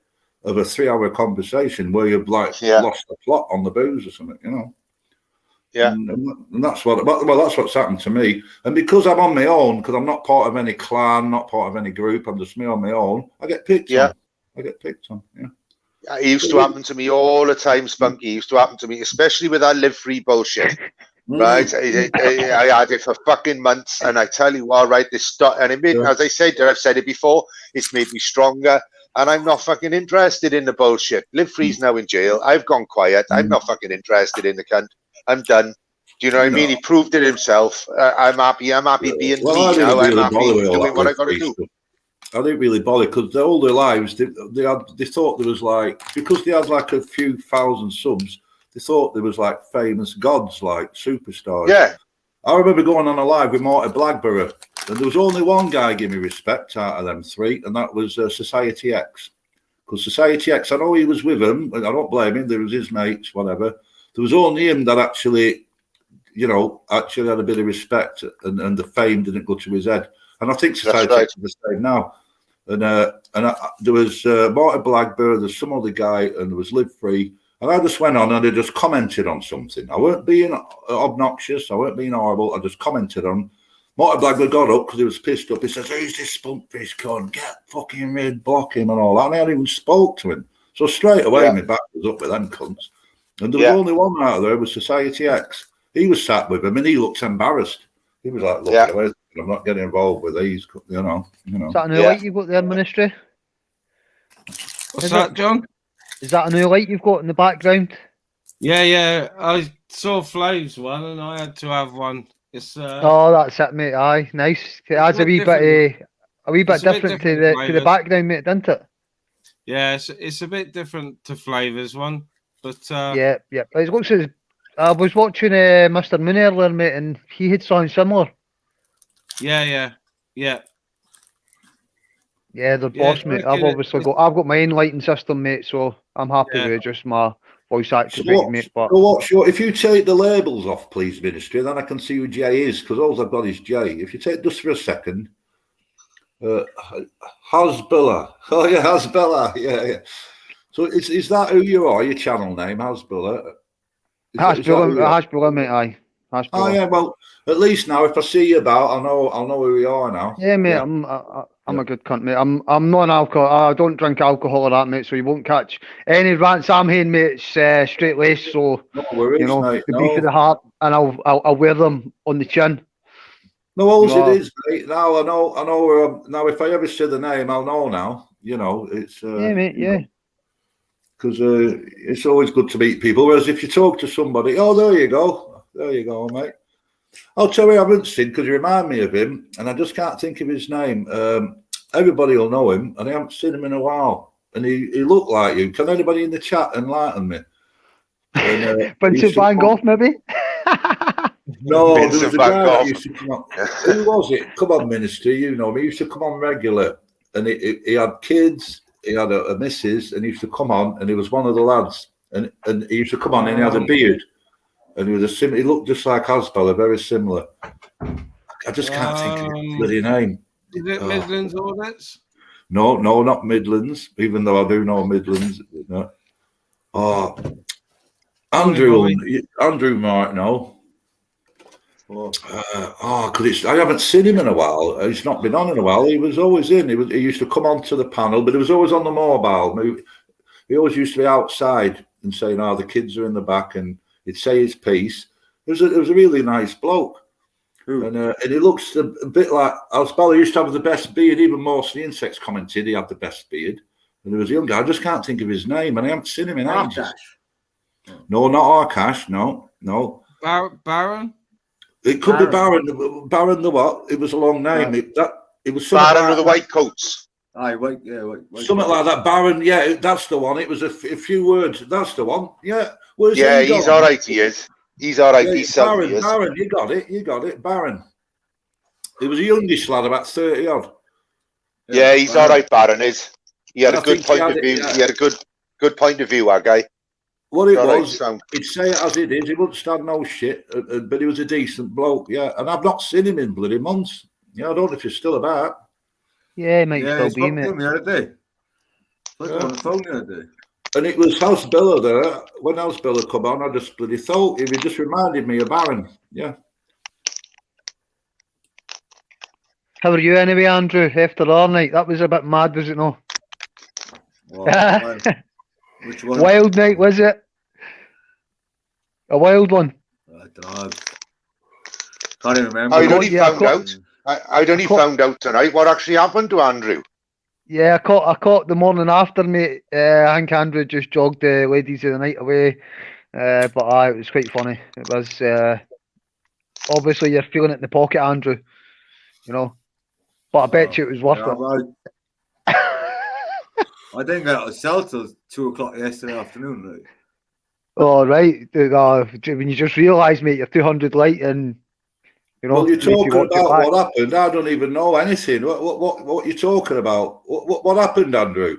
of a 3-hour conversation where you've lost the plot on the booze or something, Yeah. And that's what's happened to me. And because I'm on my own, because I'm not part of any clan, not part of any group, I'm just me on my own, I get picked on. I get picked on, It used to happen to me all the time, Spunky. It used to happen to me, especially with that live free bullshit. Right? I had it for fucking months, and I tell you what, right, this stuff, and it made, as I said, I've said it before, it's made me stronger, and I'm not fucking interested in the bullshit. Live free's now in jail. I've gone quiet. I'm not fucking interested in the cunt. I'm done. Do you know what I mean? He proved it himself. I'm happy. I'm happy being me now. I'm happy doing what I got to do. I didn't really bother because all their lives they thought there was like, because they had like a few thousand subs, they thought there was like famous gods, like superstars. Yeah. I remember going on a live with Marty Blackburn, and there was only one guy give me respect out of them three, and that was Society X. Because Society X, I know he was with him, I don't blame him, there was his mates, whatever. There was only him that actually, you know, actually had a bit of respect, and the fame didn't go to his head. And I think Society X is the same now. And there was Marty Blackburn, there's some other guy, and there was Live Free. And I just went on and I just commented on something. I weren't being obnoxious. I weren't being horrible. I just commented on. Marty Blackburn got up because he was pissed up. He says, "Who's this spunkfish cunt? Get fucking rid, block him," and all that. And I hadn't even spoke to him. So straight away, my back was up with them cunts. And there was only one out there, was Society X. He was sat with him and he looked embarrassed. He was like, "Look, I'm not getting involved with these, you know." Is that a new light you've got there, Ministry? What's that, John? Is that a new light you've got in the background? Yeah. I saw Flave's one, and I had to have one. It's oh, that's it, mate. Aye, nice. It adds a wee bit different to the background, mate, doesn't it? Yeah, it's a bit different to Flavor's one, but yeah. It looks as I was watching Mr. Moon earlier, mate, and he had something similar. Yeah. Yeah, the boss, mate. I've got my own lighting system, mate, so I'm happy with just my voice activated, mate. But if you take the labels off, please, Ministry, then I can see who Jay is, because all I've got is Jay. If you take just for a second, Hasbullah. Oh yeah, Hasbullah. Yeah. So is that who you are? Your channel name, Hasbullah? Hasbullah, mate. Aye. Hasbullah. Oh yeah. Well, at least now, if I see you about, I'll know who we are now. Yeah, mate. Yeah. I'm a good cunt, mate. I'm not an alcohol. I don't drink alcohol or that, mate. So you won't catch any rants I'm hearing, mate. It's straight laced. So no worries, you know, mate, the beef of the heart, and I'll wear them on the chin. No, all it is, mate. Now I know. Now, if I ever say the name, I'll know now. You know, it's yeah, mate. Yeah. Because it's always good to meet people. Whereas if you talk to somebody, oh, there you go, mate. I'll tell you, I haven't seen, because you remind me of him, and I just can't think of his name. Everybody will know him, and I haven't seen him in a while. And he looked like you. Can anybody in the chat enlighten me? Vincent Van Gogh, maybe? No, there was a guy that used to come on. Who was it? Come on, Minister, you know him. He used to come on regular, and he had kids, he had a missus, and he used to come on, and he was one of the lads. And he used to come on, and he had a beard. And he was he looked just like Hasbullah, very similar. I just can't think of his bloody name. Is it Midlands Audits? No, not Midlands, even though I do know Midlands. No. Oh, Andrew might know. Because I haven't seen him in a while. He's not been on in a while. He was always in. He used to come onto the panel, but he was always on the mobile. He always used to be outside and saying, "Oh, the kids are in the back," and he'd say his piece. It was a really nice bloke. And he looks a bit like Hasbullah. He used to have the best beard. Even most of the insects commented he had the best beard. And he was a young guy. I just can't think of his name, and I haven't seen him in ages. No, not Arkash. No. Baron? It could be Baron. Baron the what? It was a long name. It was Baron of the White Coats. Aye, white. Something like that. Baron. Yeah, that's the one. It was a few words. That's the one. Yeah. He's all right. He is. He's all right. He's Baron, you got it. Baron. He was a youngish lad, about 30 odd. Yeah, he's all right. Baron is. He had a good point of view. He had a good point of view, our guy. What it was, he'd say it as it is. He wouldn't stand no shit, but he was a decent bloke. Yeah, and I've not seen him in bloody months. Yeah, I don't know if he's still about. Yeah, he might still be, mate. On the phone the other day. And it was Hasbullah there. When Hasbullah come on, I just bloody thought he just reminded me of Baron. Yeah. How are you anyway, Andrew? After our night, that was a bit mad, was it not? Which one? Wild night, was it? A wild one. I don't know. Can't even remember. I'd only Yeah, I found caught- out. I'd only found out tonight what actually happened to Andrew. Yeah, I caught the morning after, mate. I think Andrew just jogged the ladies of the night away. But it was quite funny. It was obviously you're feeling it in the pocket, Andrew. You know. But I bet you it was worth it. I didn't get out of cell till 2 o'clock yesterday afternoon. Like. Oh right. When you just realise, mate, you're 200 light and you know. Well, you're you need to talking watch your about back. what happened. I don't even know anything. What you talking about? What happened, Andrew?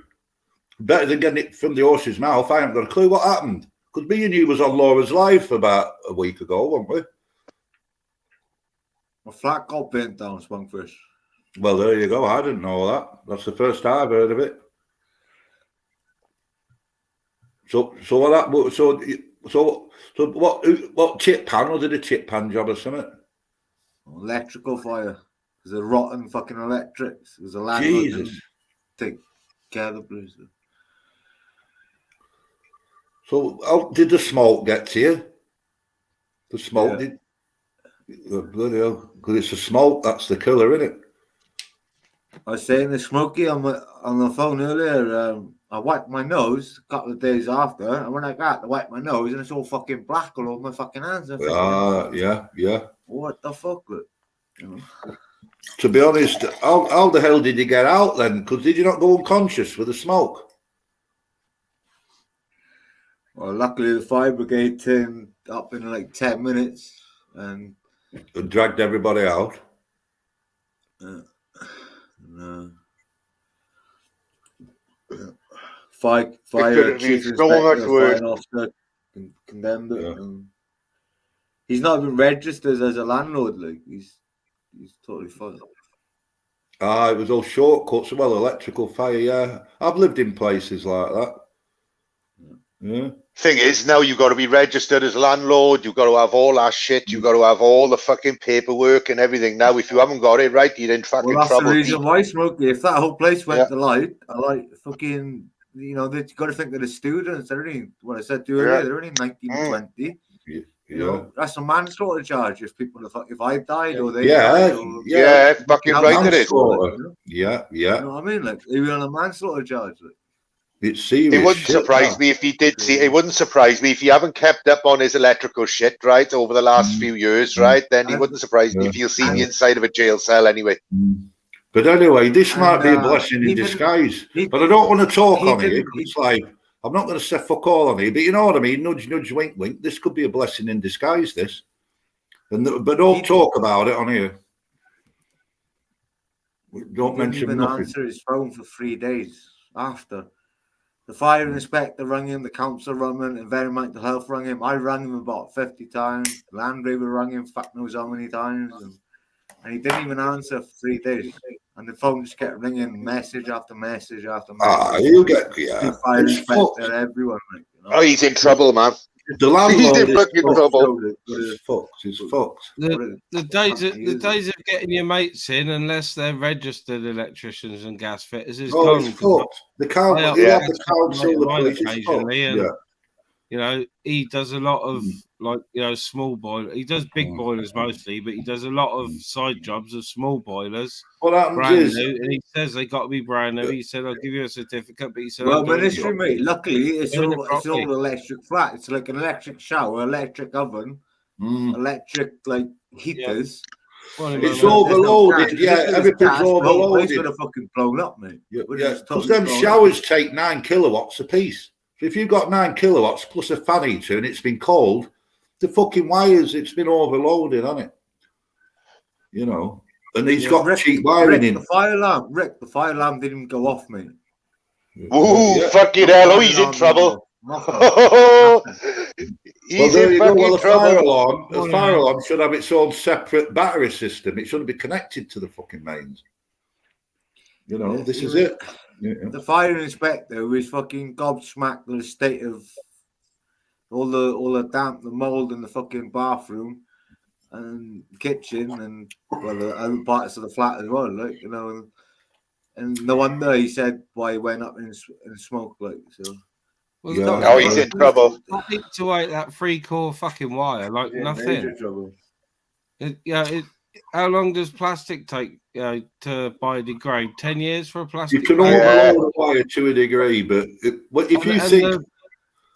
Better than getting it from the horse's mouth. I haven't got a clue what happened. Because me and you was on Laura's live for about a week ago, weren't we? My flat got burnt down, Spunkfish. Well, there you go. I didn't know that. That's the first I've heard of it. So what chip pan? Was it a chip pan job or something? Electrical fire. There's a rotten fucking electrics. There's a landlord didn't take care of the place. So how did the smoke get to you? The smoke did. Bloody hell! Because it's the smoke that's the killer, isn't it? I was saying to Smokey on the phone earlier. I wiped my nose a couple of days after, and when I got to wipe my nose, and it's all fucking black all over my fucking hands. Yeah. What the fuck? Look, you know? To be honest, how the hell did you get out then? Because did you not go unconscious with the smoke? Well, luckily the fire brigade turned up in like 10 minutes and dragged everybody out. Fire chief inspector, fire officer condemned it. And he's not even registered as a landlord. Like he's totally fine. It was all shortcuts. Well, electrical fire. Yeah, I've lived in places like that. Yeah. Thing is, now you've got to be registered as a landlord. You've got to have all that shit. You've got to have all the fucking paperwork and everything. Now, if you haven't got it right, you're in fucking trouble. That's the reason why, Smokey. If that whole place went to light, I like fucking. You know, they've got to think of the students. They're only what I said to you earlier. They're only 19, 20. You know, that's a manslaughter charge if people if I died or they died. Or, fucking right it is. Yeah. You know what I mean? Like even on a manslaughter charge. Like. It's serious. It wouldn't surprise me if he did see. It wouldn't surprise me if he haven't kept up on his electrical shit, right, over the last few years, right? Then it wouldn't surprise me if you'll see the inside of a jail cell anyway. But anyway, this might be a blessing in disguise. But I don't want to talk on it. It's like I'm not going to say fuck all on it. But you know what I mean? Nudge, nudge, wink, wink. This could be a blessing in disguise. This, but don't talk about it on here. Don't mention nothing. He didn't even answer his phone for 3 days after. The fire inspector rang him, the council rang him, environmental health rang him. I rang him about 50 times. The Land Rover rang him, fuck knows how many times. And he didn't even answer for 3 days. And the phone just kept ringing, message after message after message. He'll get, fire inspector, everyone. Like, you know? Oh, he's in trouble, man. The landlord he's in fucking trouble. It's fucked. It's fucked. The days of getting your mates in, unless they're registered electricians and gas fitters, is gone. It's fucked. The council, occasionally, and you know he does a lot of small boiler. He does big boilers mostly, but he does a lot of side jobs of small boilers. What happens new, and he says they got to be brand new. He said I'll give you a certificate, but he said ministry, mate. Luckily, it's all electric flat. It's like an electric shower, electric oven, electric like heaters. It's overloaded. Everything's overloaded. It's gonna fucking blow up, mate. Because them showers take 9 kilowatts a piece. So if you've got 9 kilowatts plus a fan heater and it's been cold, the fucking wires, it's been overloaded, hasn't it? You know. And he's got cheap wiring in. The fire alarm didn't go off, mate. Ooh, fucking hell! Oh, he's in trouble. He's in fucking trouble. The fire alarm should have its own separate battery system. It shouldn't be connected to the fucking mains. You know, this is it. The fire inspector was fucking gobsmacked with the state of all the damp, the mold in the fucking bathroom and kitchen and the other parts of the flat as well, like, you know, and no wonder he said why he went up in smoke, like, so Well, Yeah. Oh, he's in trouble. Nothing to wait that 3-core fucking wire, like Yeah, nothing. major trouble. How long does plastic take to biodegrade? 10 years for a plastic? You can bag? overload a wire to a degree, but if you think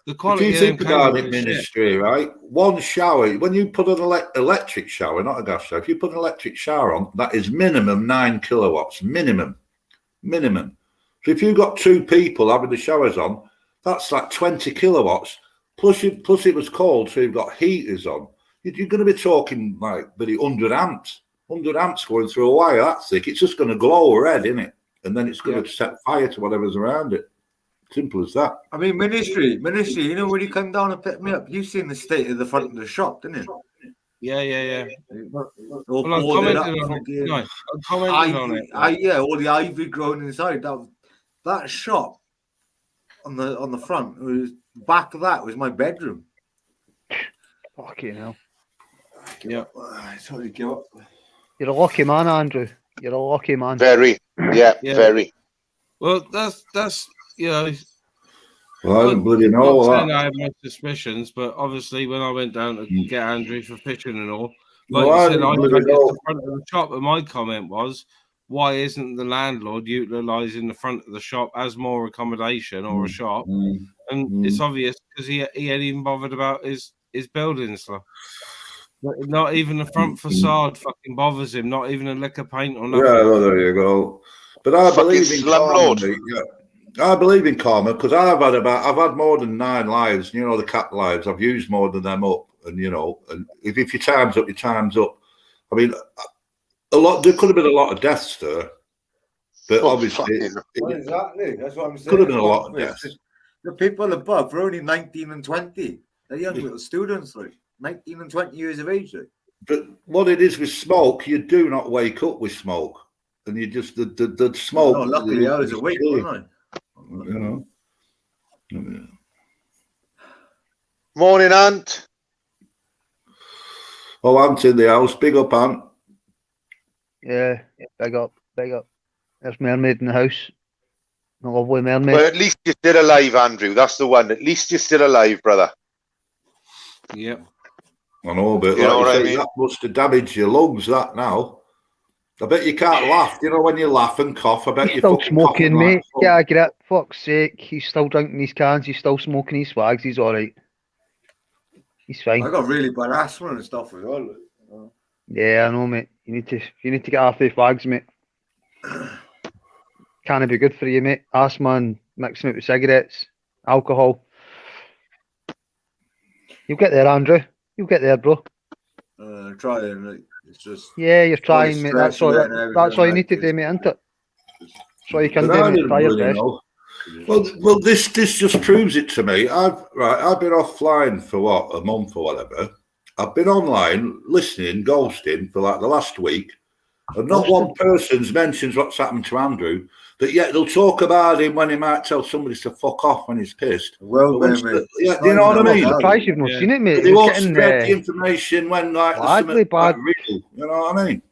the if quality you of think them about cables it, is shit. ministry, right? One shower, when you put an electric shower, not a gas shower, if you put an electric shower on, that is minimum 9 kilowatts, minimum. So if you've got 2 people having the showers on, that's like 20 kilowatts. Plus it was cold, so you've got heaters on. You're going to be talking like 100 amps. 100 amps going through a wire that thick. It's just going to glow red, isn't it? And then it's going to set fire to whatever's around it. Simple as that. I mean, ministry. You know, when you come down and pick me up, you've seen the state of the front of the shop, didn't you? Yeah. All Well, I boarded up, commented on it. fucking No, I commented on it. yeah, all the ivy growing inside. That shop on the front was back of that was my bedroom. Fucking hell. Yeah. Sorry, give up. You're a lucky man, Andrew. You're a lucky man. Very. Yeah. Very. Well, that's you know. Well, I don't bloody know not saying that. I had my suspicions, but obviously when I went down to get Andrew for fishing and all, Well, like I you said, didn't I bloody dug know. the front of the shop, and my comment was, why isn't the landlord utilising the front of the shop as more accommodation or a shop? And it's obvious because he ain't even bothered about his building stuff. Not even the front facade fucking bothers him. Not even a lick of paint or nothing. Yeah, well, there you go. But I Fucking believe in slumlord. karma, mate. Yeah. I believe in karma because I've had more than 9 lives. You know, the cat lives. I've used more than them up, and you know, and if your time's up, your time's up. I mean, there could have been a lot of deaths there, but obviously, Exactly. That's what I'm saying. could have been a lot of deaths. The people above were only 19 and 20. They're young little students, like 19 and 20 years of age. Like. But what it is with smoke, you do not wake up with smoke, and you just the smoke. Oh, luckily I was awake, wasn't I? You know. Morning, Ant. Oh, Ant's in the house. Big up, Ant. Yeah, big up. There's Mermaid in the house. A lovely mermaid. Well, at least you're still alive, Andrew. That's the one. At least you're still alive, brother. Yep. I know, but You know what I say, mean? that must have damaged your lungs, that now. I bet you can't laugh. You know, when you laugh and cough, I bet He's you're still smoking, mate. Like, Yeah, I get it. Fuck's sake. He's still drinking his cans. He's still smoking his swags. He's all right. He's fine. I got really bad asthma and stuff as well. Yeah, I know, mate. You need to get off the swags, mate. Can't be good for you, mate. Asthma and mixing it with cigarettes, alcohol. You'll get there, Andrew. You'll get there, bro. Trying, like, it's just. Yeah, you're trying, mate. That's all. stress and That's all you everything, need to like, do, mate, isn't it? That's all you can but do, I mate. didn't Try your really best. know. Well, this just proves it to me. I've been offline for what, a month or whatever. I've been online listening, ghosting for like the last week, and not one person's mentioned what's happened to Andrew. But yet they'll talk about him when he might tell somebody to fuck off when he's pissed. Well, But mate. yeah, do you know what I mean? I'm surprised you've not seen it, mate. They He was won't getting, spread the information when like there's something bad. like real. You know what I mean?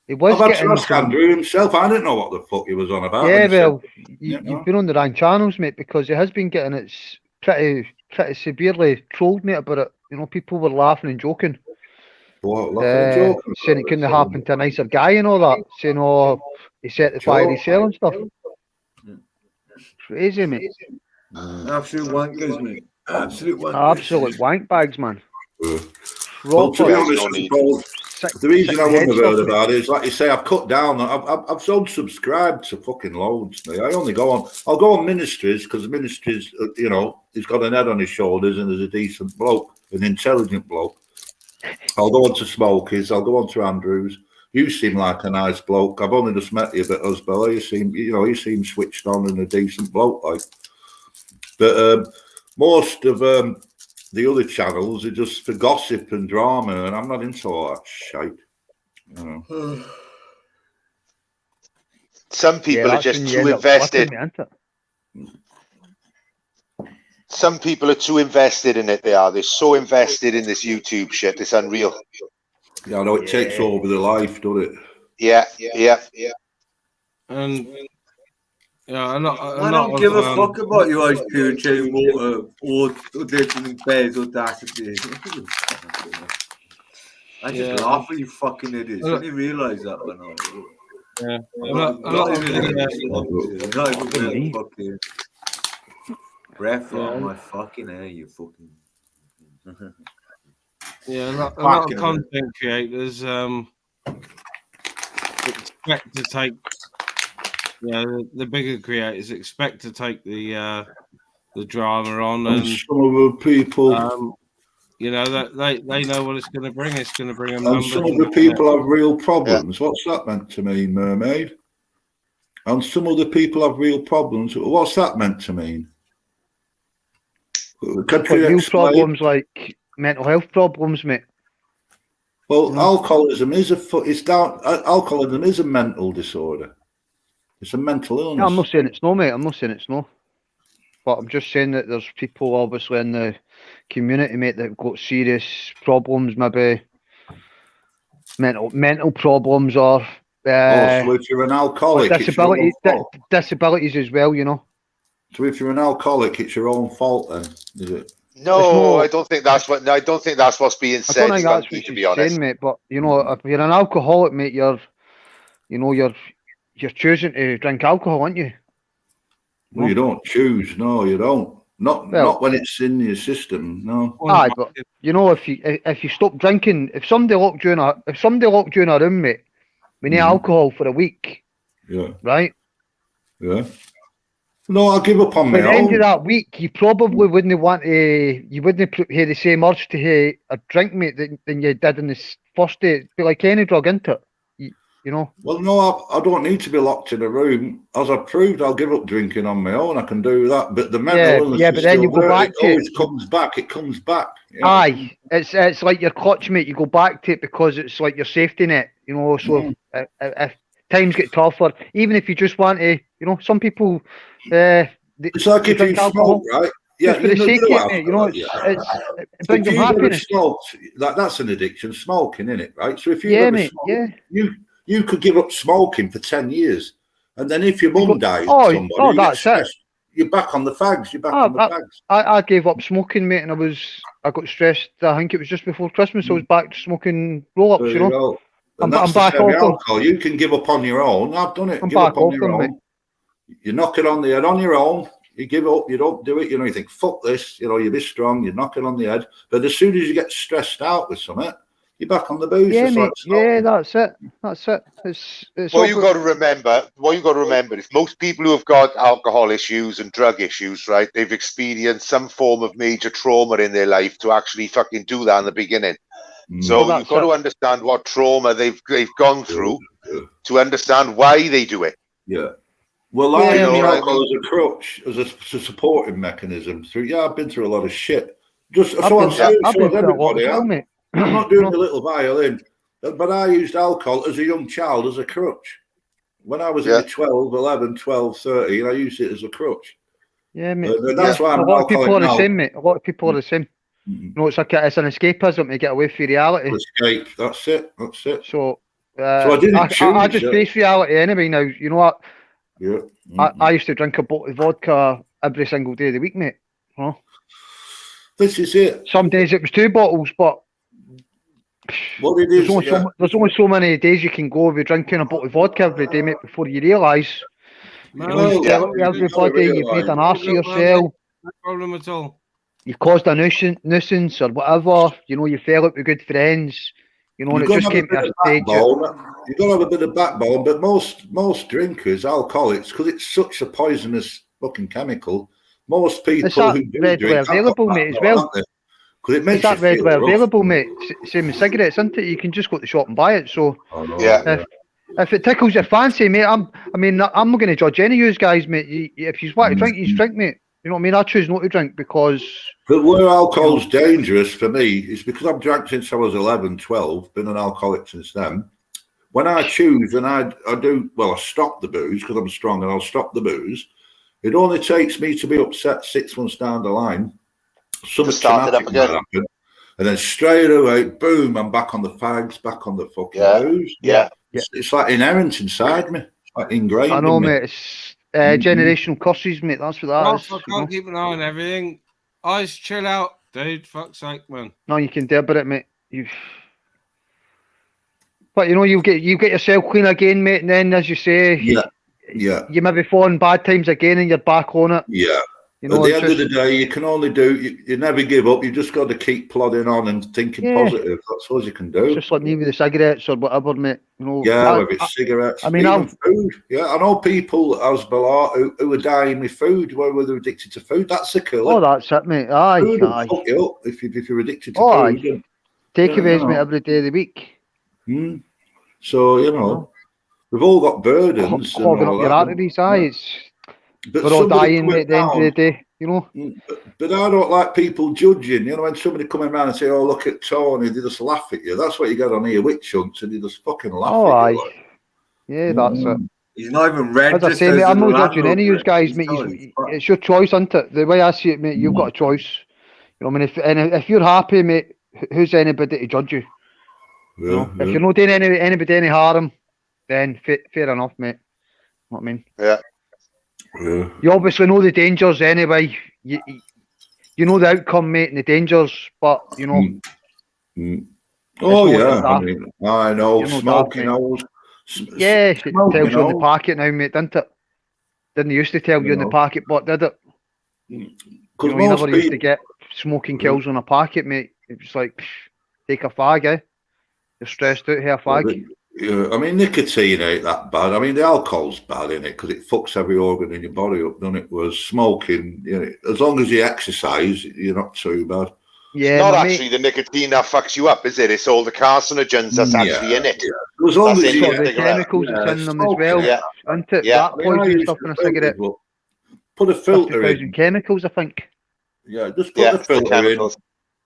He was I've had getting to ask Andrew himself. I didn't know what the fuck he was on about. Yeah, when he said, well, you've been on the wrong channels, mate, because he has been getting it pretty severely trolled, mate, about it. You know, people were laughing and joking. What, laughing and joking? Saying it couldn't have happened to a nicer guy and all that. Saying, oh, he set the fire his cell and stuff. Crazy, mate. Absolute wankers, mate. Absolute wankers. Absolute wank bags, man. Well, to be Proper honest, Paul, the reason I wouldn't have heard about it is, like you say, I've cut down. I've unsubscribed to fucking loads. Mate. I'll go on ministries because ministries, you know, he's got an head on his shoulders and there's a decent bloke, an intelligent bloke. I'll go on to Smokies. I'll go on to Andrews. You seem like a nice bloke. I've only just met you, but Husbella, you seem switched on and a decent bloke, like. But most of the other channels are just for gossip and drama, and I'm not into all that shite. You know. Some people are just too invested. Some people are too invested in it. They're so invested in this YouTube shit. It's unreal. Yeah, I know it takes over their life, doesn't it? Yeah. And Yeah, I don't give a fuck about you ice cream chain water or living in bed audacity. I just laugh at you fucking idiots. Don't you realise that by now? Yeah, Not even really fucking breath on my fucking hair, you fucking. Yeah, a lot of content creators expect to take, the bigger creators expect to take the drama on, and some of the people, that they know what it's going to bring. It's going to bring them and numbers. some of the people have real problems. What's that meant to mean, Mermaid? And some of the people have real problems. What's that meant to mean? Could you real explain? Problems like mental health problems, mate. Well, alcoholism is alcoholism is a mental disorder. It's a mental illness. Yeah, I'm not saying it's no, mate. I'm not saying it's no. But I'm just saying that there's people obviously in the community, mate, that have got serious problems, maybe mental problems or so if you're an alcoholic, disability, disabilities as well, you know. So if you're an alcoholic, it's your own fault, then, is it? No, I don't think that's what's being said. I don't think that's what to be honest, saying, mate. But you know, if you're an alcoholic, mate, you're choosing to drink alcohol, aren't you? Well, you don't choose. No, you don't. Not when it's in your system. No. Aye, but you know, if you stop drinking, if somebody locked you in a room, mate, we need alcohol for a week. Yeah. Right. Yeah. No, I'll give up on my own. By the end of that week, you probably wouldn't want to. You wouldn't have the same urge to have a drink, mate, than you did in the first day. It'd be like any drug, isn't it? You know. Well, no, I don't need to be locked in a room. As I've proved, I'll give up drinking on my own. I can do that. But the mental illness, but then you go back to it. Always comes back. It comes back. You know? Aye, it's like your clutch, mate. You go back to it because it's like your safety net. You know, so if times get tougher, even if you just want to, you know, some people. It's like if you smoke, right? Yeah, for the sake of it, mate. You know, it brings them happiness. That's an addiction, smoking, isn't it? Right. So if you you could give up smoking for 10 years, and then if your mum dies, you're back on the fags. You're back on the fags. I gave up smoking, mate, and I got stressed. I think it was just before Christmas. I was back to smoking roll-ups. You know, and I'm back off alcohol. You can give up on your own. I've done it. I'm back off them, mate. You knock it on the head on your own. You give up. You don't do it. You know, you think, fuck this. You know, you be strong. You knock it on the head. But as soon as you get stressed out with something, you're back on the booze. Yeah, mate. Yeah, that's it. That's it. It's what you got to remember is most people who have got alcohol issues and drug issues, right? They've experienced some form of major trauma in their life to actually fucking do that in the beginning. So you've got to understand what trauma they've gone through to understand why they do it. Yeah. Well, I use alcohol as a crutch, as a supporting mechanism. I've been through a lot of shit. Everybody. I'm not doing the little violin, but I used alcohol as a young child as a crutch. When I was in 12, 11, 12, 13, I used it as a crutch. Yeah, mate. That's why I'm a lot of people are now. The same, mate. A lot of people are the same. You know, it's an escapism to get away from reality. Escape. That's it. So I didn't choose. I just face reality anyway now. You know what? Yeah. I used to drink a bottle of vodka every single day of the week, mate. Huh? This is it. Some days it was 2 bottles, but there's only so many days you can go if you're drinking a bottle of vodka every day, mate, before you realise. Everybody, you've made an arse of yourself. No problem at all. You've caused a nuisance or whatever. You know, you fell out with good friends. You know, and it just came to a stage. You've got to have a bit of backbone, but most drinkers, alcoholics, because it's such a poisonous fucking chemical, most people who do readily available, mate, as well. Because it makes that readily available, mate. Same as cigarettes, isn't it? You can just go to the shop and buy it. So, if it tickles your fancy, mate, I'm not going to judge any of you guys, mate. If you want to drink, you drink, mate. You know what I mean? I choose not to drink because... But where alcohol's dangerous for me is because I've drank since I was 11, 12, been an alcoholic since then. When I choose and I stop the booze because I'm strong and I'll stop the booze, it only takes me to be upset 6 months down the line. Something traumatic might happen. And then straight away, boom, I'm back on the fags, back on the fucking booze. Yeah. It's like inherent inside me. It's like ingrained. I know, in me. mate. generational curses, mate. That's what that Oh, is. I can't keep an eye on everything. Eyes, chill out, dude. Fuck's sake, man. No, you can do about it, mate. But you know, you get yourself clean again, mate, and then, as you say, you maybe fall in bad times again, and you're back on it. Yeah. You know, at the end of the day, you can only do. You never give up. You just got to keep plodding on and thinking positive. That's all you can do. It's just like me with the cigarettes or whatever, mate. You know. Yeah, whether it's cigarettes. I mean, even food. Yeah, I know people as Ballard who are dying with food, where they're addicted to food. That's a killer. Oh, that's it, mate. Aye, food will fuck you up if you're addicted to food. Aye. Takeaways, mate, every day of the week. So you know, we've all got burdens. Clogging up your arteries, aye. But we're all dying, mate, at the end of the day, you know. But I don't like people judging. You know, when somebody coming around and say, "Oh, look at Tony," they just laugh at you. That's what you get on here, witch hunts, and they just fucking laugh at you. Like. Yeah, that's it. He's not even registered. As I say, mate, I'm not judging any of you guys, mate. It's your choice, isn't it? The way I see it, mate, you've got a choice. You know, I mean, if you're happy, mate, who's anybody to judge you? You know? If you're not doing anybody any harm, then fair enough, mate. You know what I mean? Yeah. You obviously know the dangers anyway. You know the outcome, mate, and the dangers, but you know. Oh yeah, I mean, I know smoking holes. Yeah, it tells you in the packet now, mate, didn't it? Didn't they used to tell you in the packet, but did it? You know, you never used to get smoking kills on a packet, mate. It was like, take a fag, eh? You're stressed out, here, fag. Yeah, I mean, nicotine ain't that bad. I mean, the alcohol's bad, innit? Because it fucks every organ in your body up, doesn't it? Whereas smoking, you know, as long as you exercise, you're not too bad. Yeah, it's not actually the nicotine that fucks you up, is it? It's all the carcinogens that's actually in it. As long as you've got the chemicals that's in them as well, isn't it? That poison stuff in a cigarette. Put a filter in. 50,000 chemicals, I think. Yeah, just put the filter in.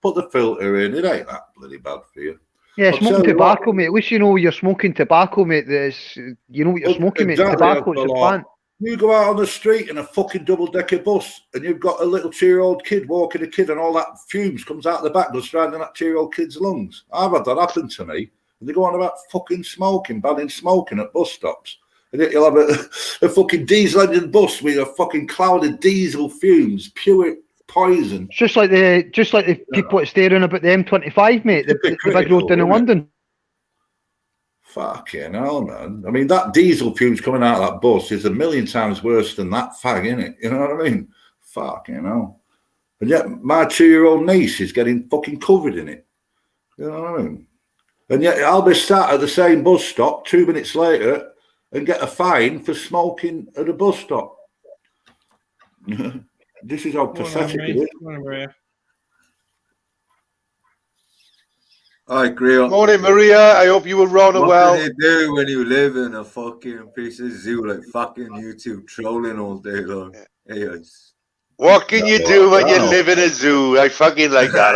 Put the filter in. It ain't that bloody bad for you. Yeah, smoking tobacco, mate. At least you know you're smoking tobacco, mate. You know what you're smoking, mate. Tobacco, it's a plant. You go out on the street in a fucking double-decker bus and you've got a little 2-year-old kid walking a kid and all that fumes comes out the back, goes straight in that 2-year-old kid's lungs. I've had that happen to me. And they go on about fucking smoking, banning smoking at bus stops. And you'll have a fucking diesel engine bus with a fucking cloud of diesel fumes, pure poison. Just like the people that stay around about the M25, mate, the big road down in London. Fucking hell, man. I mean, that diesel fumes coming out of that bus is a million times worse than that fag, innit? You know what I mean? Fucking hell. And yet my 2-year-old niece is getting fucking covered in it. You know what I mean? And yet I'll be sat at the same bus stop 2 minutes later and get a fine for smoking at a bus stop. This is how pathetic it is. I agree. Morning, Maria. I hope you were running well. What can you do when you live in a fucking piece of zoo like fucking YouTube trolling all day long? Hey, what can you do when you live in a zoo? I fucking like that.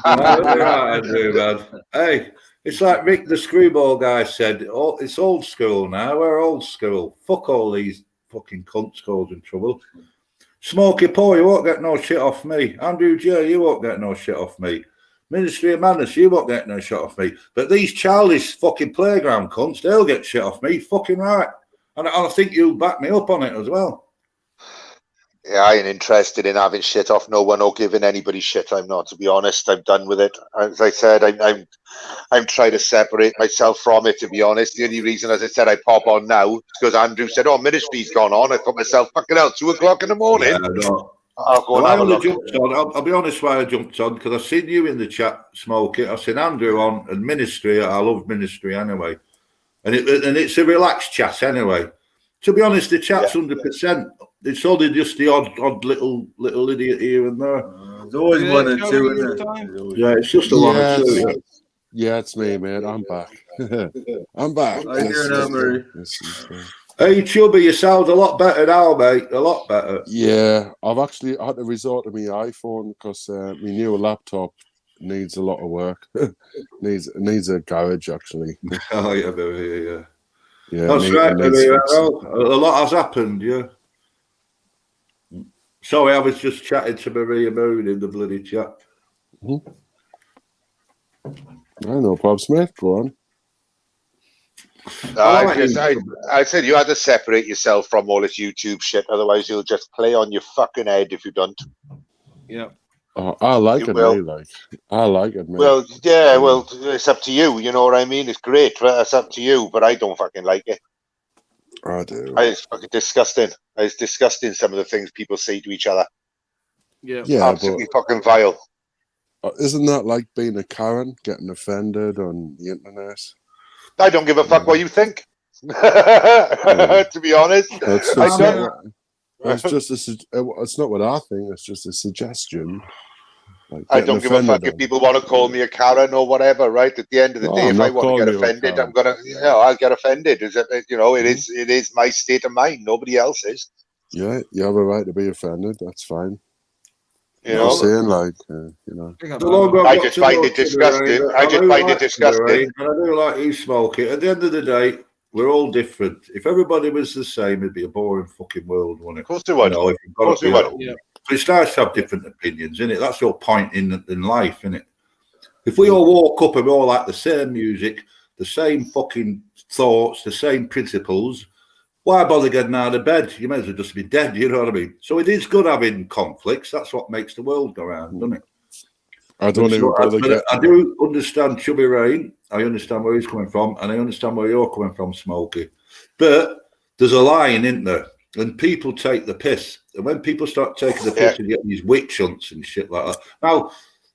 I do, man. Hey, it's like Rick the Screwball guy said. It's old school now. We're old school. Fuck all these fucking cunts causing trouble. Smokey Paul, you won't get no shit off me. Andrew J, you won't get no shit off me. Ministry of Madness, you won't get no shit off me. But these childish fucking playground cunts, they'll get shit off me. Fucking right. And I think you'll back me up on it as well. Yeah, I ain't interested in having shit off no one or giving anybody shit. I'm not, to be honest. I'm done with it. As I said, I'm trying to separate myself from it, to be honest. The only reason, as I said, I pop on now is because Andrew said, oh, Ministry's gone on. I thought myself, fucking hell, 2 o'clock in the morning. Yeah, no. I'll go and have a look. I'll be honest why I jumped on, because I've seen you in the chat, Smokey. I've seen Andrew on, and Ministry. I love Ministry anyway. And it's a relaxed chat anyway. To be honest, the chat's 100%. It's only just the odd little idiot here and there. There's always one or two, isn't there? Yeah, it's just a one or two. Yeah, it's me, man. I'm back. I'm back. How you doing now, Murray? Hey, Chubby, you sound a lot better now, mate. A lot better. Yeah, I've actually had to resort to my iPhone because my new laptop needs a lot of work. needs a garage, actually. Oh, yeah, baby, yeah. Yeah, that's right, baby. A lot has happened, yeah. Sorry, I was just chatting to Maria Moon in the bloody chat. I know, Pops, mate. Go on. I said you had to separate yourself from all this YouTube shit, otherwise you'll just play on your fucking head if you don't. Yeah. Oh, I like You it, will. mate. Like, I like it, mate. Well, yeah, well, it's up to you. You know what I mean? It's great, but it's up to you. But I don't fucking like it. I do. It's fucking disgusting. It's disgusting, some of the things people say to each other. Yeah. Yeah, Absolutely fucking vile. but isn't that like being a Karen, getting offended on the internet? I don't give a fuck what you think. To be honest, It's I just don't. not, it's just it's not what I think. It's just a suggestion. Like I don't give a fuck if people want to call me a Karen or whatever. Right at the end of the day, I'm if I not want to calling get you a offended, I'm Karen. gonna, I'll get offended. Is it? It is my state of mind. Nobody else's. Yeah, you have a right to be offended. That's fine. You I'm know, saying, like, I just find it disgusting. I just find it disgusting. And I do like you, Smokey. At the end of the day, we're all different. If everybody was the same, it'd be a boring fucking world, wouldn't it? Of course they would. Of course they would. Yeah. So it's nice to have different opinions, isn't it? That's your point in life, isn't it? If we all walk up and we all like the same music, the same fucking thoughts, the same principles, why bother getting out of bed? You may as well just be dead, you know what I mean? So it is good having conflicts. That's what makes the world go round, doesn't it? I don't even bother I do understand Chubby Rain. I understand where he's coming from, and I understand where you're coming from, Smokey. But there's a line, isn't there? And people take the piss. And when people start taking the piss and get these witch hunts and shit like that. Now,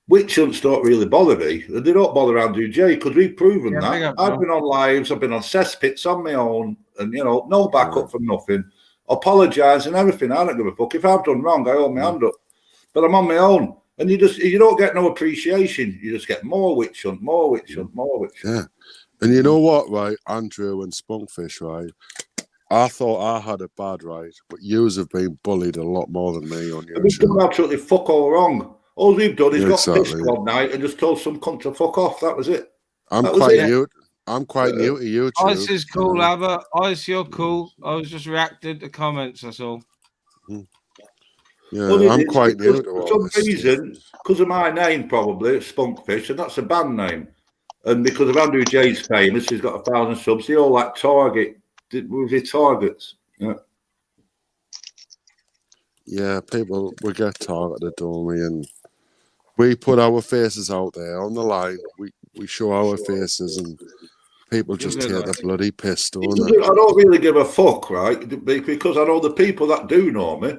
witch hunts don't really bother me. They don't bother Andrew J because we've proven that. I've been on lives, I've been on cesspits on my own, and, no backup from nothing. Apologise and everything. I don't give a fuck. If I've done wrong, I hold my hand up. But I'm on my own. And you don't get no appreciation. You just get more witch hunt, more witch hunt, more witch hunt. Yeah. And you know what, right? Andrew and Spunkfish, right? I thought I had it bad, right? But yous have been bullied a lot more than me on your We've done absolutely fuck all wrong. All we've done is got pissed one night and just told some cunt to fuck off. That was it. I'm quite new to YouTube. Ice is cool, Abba. Ice, you're cool. I was just reacting to comments, that's all. Yeah, well, I'm quite new to all this. For some reason, because of my name, probably, it's Spunkfish, and that's a band name. And because of Andrew J's famous, he's got 1,000 subs. They all like target with their targets. Yeah. Yeah, people we get targeted, don't we? And we put our faces out there on the line. We show our faces, and people just take the bloody piss, don't they? I don't really give a fuck, right? Because I know the people that do know me,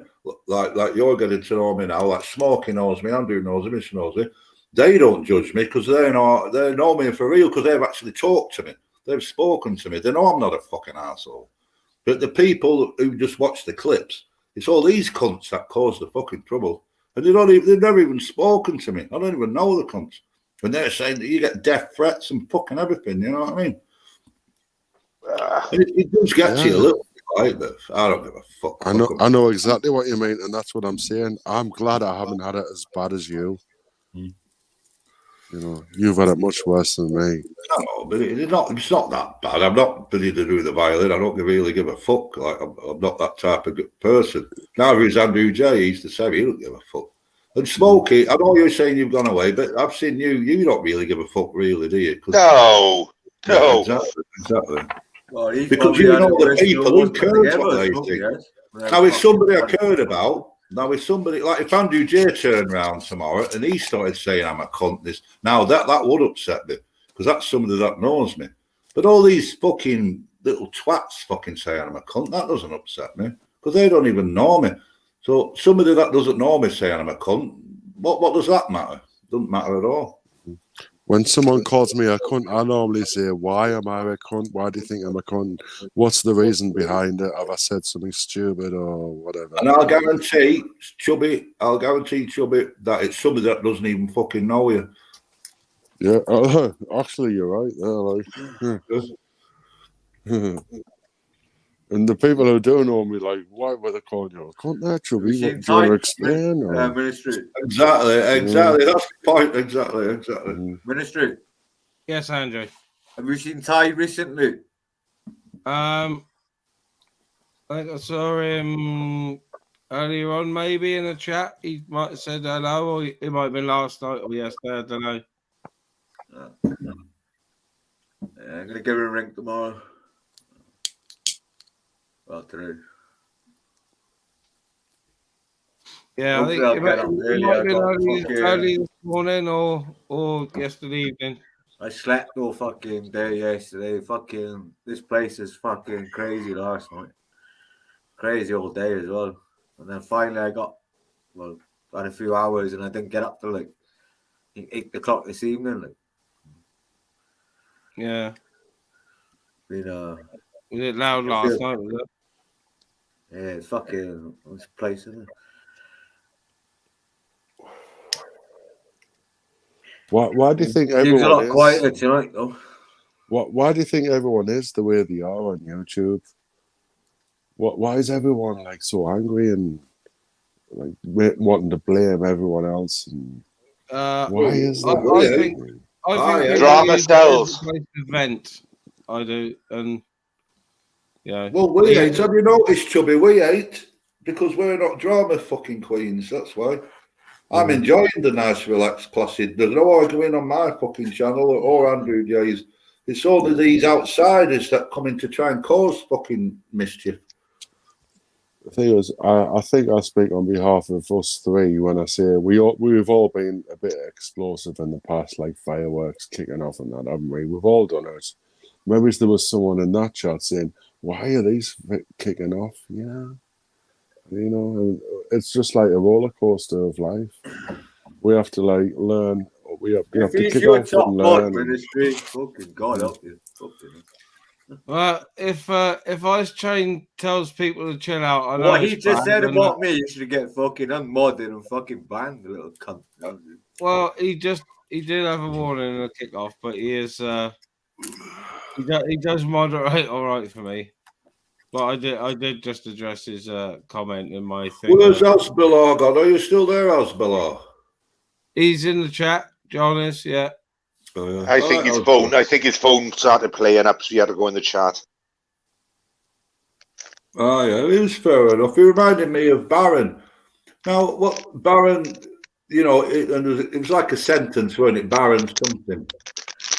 like you're getting to know me now, like Smokey knows me, Andrew knows me, Miss knows me. They don't judge me because they know me for real because they've actually talked to me. They've spoken to me. They know I'm not a fucking asshole. But the people who just watch the clips, it's all these cunts that cause the fucking trouble. And they've never even spoken to me. I don't even know the cunts. And they're saying that you get death threats and fucking everything, you know what I mean? It does get to you a little bit like that. I don't give a fuck. I know exactly what you mean, and that's what I'm saying. I'm glad I haven't had it as bad as you. You know, you've had it much worse than me. No, but it's not that bad. I'm not busy to do the violin. I don't really give a fuck. Like I'm not that type of person. Now he's Andrew J. He's the same. He don't give a fuck. And Smokey, I know you're saying you've gone away, but I've seen you. You don't really give a fuck, really, do you? No. Yeah, exactly. Well, because you know the people who cares what they think. Now, if somebody I cared about. Now, if somebody, like if Andrew J turned around tomorrow and he started saying I'm a cunt, now that would upset me because that's somebody that knows me. But all these fucking little twats fucking saying I'm a cunt, that doesn't upset me because they don't even know me. So somebody that doesn't know me saying I'm a cunt, what does that matter? Doesn't matter at all. When someone calls me a cunt, I normally say, why am I a cunt? Why do you think I'm a cunt? What's the reason behind it? Have I said something stupid or whatever? And I'll guarantee, Chubby, that it's somebody that doesn't even fucking know you. Yeah, actually, you're right. And the people who do know me, like, why were they calling you a cunt there, Chubby? Do you want to explain? Ministry. Exactly. That's the point. Exactly. Ministry. Yes, Andrew. Have you seen Ty recently? I think I saw him earlier on, maybe in the chat. He might have said hello, or it might have been last night or yesterday. I don't know. Yeah, I'm gonna give him a ring tomorrow. afternoon. Yeah, I think I'll get up early. might I have been got early this morning or yesterday evening. I slept all fucking day yesterday. Fucking this place is fucking crazy last night. Crazy all day as well. And then finally I had a few hours and I didn't get up till like 8 o'clock this evening. Like, Yeah. been Was it loud last night, was it? Yeah, it's fucking this place, isn't it? Why do you think Seems everyone a lot is quieter tonight, though. Why do you think everyone is the way they are on YouTube? Why is everyone like so angry and like wanting to blame everyone else? And why is that? I think drama sells. Event. I do, and yeah. Well, we ain't. Have you noticed, Chubby? We ain't because we're not drama fucking queens. That's why. I'm enjoying the nice, relaxed, placid. There's no arguing on my fucking channel or Andrew J's. It's only these outsiders that come in to try and cause fucking mischief. The thing is, I think I speak on behalf of us three when I say we've all been a bit explosive in the past, like fireworks kicking off and that, haven't we? We've all done it. Maybe there was someone in that chat saying, "Why are these kicking off?" Yeah, you know, it's just like a roller coaster of life. We have to like learn. We have to kick off and learn. Fucking God help you. Well, if Ice Chain tells people to chill out, I know what he just said about me, you should get fucking unmodded and fucking banned, little cunt. Well, he did have a warning and a kickoff, but he is he does moderate all right for me. But I did just address his comment in my thing. Where's Asbillah gone? Are you still there, Asbillah? He's in the chat. John is, yeah. Oh, yeah. I think his phone started playing up, so he had to go in the chat. Oh yeah, it was fair enough. He reminded me of Baron. Now, what Baron? You know, it was like a sentence, wasn't it? Baron something.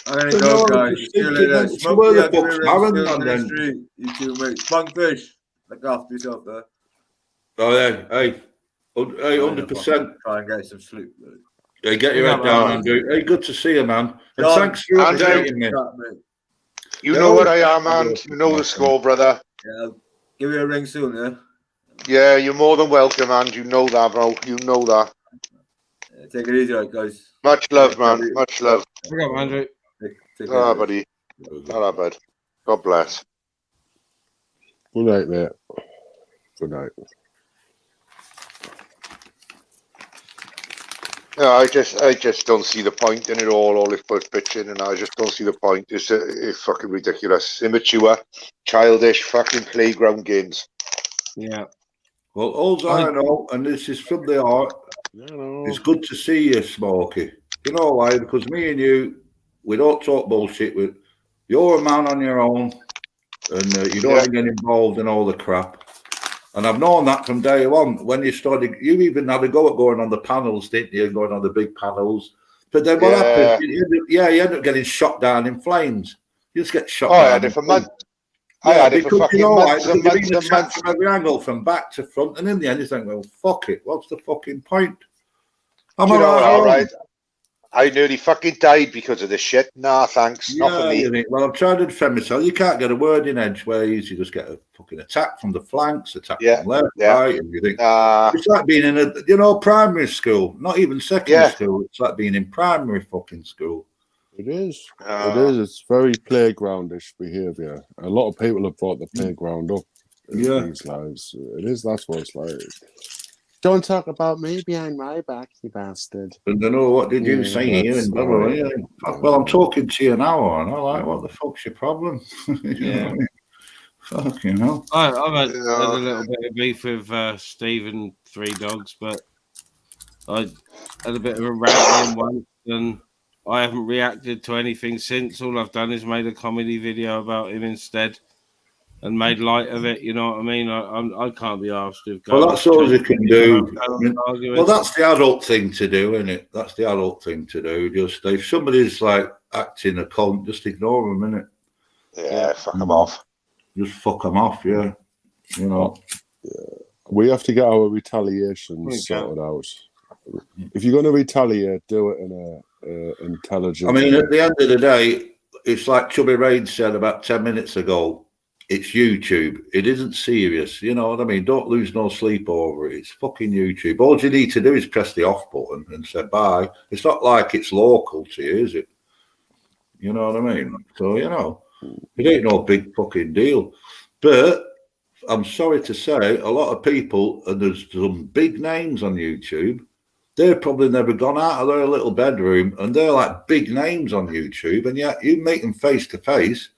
I don't know, guys. So where the fuck's Baron? And then you two mate, Spunkfish. Look after yourself there. Oh yeah, hey, 100%. Try and get some sleep. Hey, get your head down, Andrew. Hey, good to see you, man. And John, thanks for updating me. You know what I am, man. You know the score, brother. Yeah, I'll give you a ring soon, yeah? Yeah, you're more than welcome, and you know that, bro. You know that. Yeah, take it easy, right, guys. Much love, man. Much love. Pick up, Andrew. Ah, buddy. All right, bud. God bless. Good night, mate. Good night. No, I just don't see the point in it all this bitching, and I just don't see the point. It's fucking ridiculous. Immature, childish, fucking playground games. Yeah. Well, all I know, and this is from the heart, it's good to see you, Smokey. You know why? Because me and you, we don't talk bullshit. You're a man on your own, and you don't get involved in all the crap. And I've known that from day one. When you started, you even had a go at going on the panels, didn't you? Going on the big panels. But then what happened? You end up getting shot down in flames. You just get shot down. I had it for months. I had it for fucking months and months and months. From every angle, from back to front. And in the end, you think, well, fuck it. What's the fucking point? I'm all right. I nearly fucking died because of this shit. Nah, thanks. Not for me. Well, I'm trying to defend myself. You can't get a word in edgeways. You just get a fucking attack from the flanks, attack from left, right. And you think, it's like being in a, primary school, not even secondary school. It's like being in primary fucking school. It is. It is. It's very playgroundish behaviour. A lot of people have brought the playground up in these lives. It is. That's what it's like. Don't talk about me behind my back, you bastard. I don't know, what did you say here? Well, I'm talking to you now, and I'm like, what the fuck's your problem? Yeah. Fucking hell. I've had a little bit of beef with Steve and Three Dogs, but I had a bit of a rant in once, and I haven't reacted to anything since. All I've done is made a comedy video about him instead. And made light of it, you know what I mean? I can't be asked to go. Well, that's all you can do. Well, that's the adult thing to do, isn't it? That's the adult thing to do. Just if somebody's like acting a cunt, just ignore them, innit? Yeah, fuck them off. Just fuck them off, yeah. You know. We have to get our retaliation sorted out. If you're going to retaliate, do it in a intelligent I mean, way. at the end of the day, it's like Chubby Rain said about 10 minutes ago. It's YouTube. It isn't serious. You know what I mean? Don't lose no sleep over it. It's fucking YouTube. All you need to do is press the off button and say bye. It's not like it's local to you, is it? You know what I mean? So, you know, it ain't no big fucking deal. But I'm sorry to say, a lot of people, and there's some big names on YouTube, they've probably never gone out of their little bedroom, and they're like big names on YouTube, and yet you meet them face to face.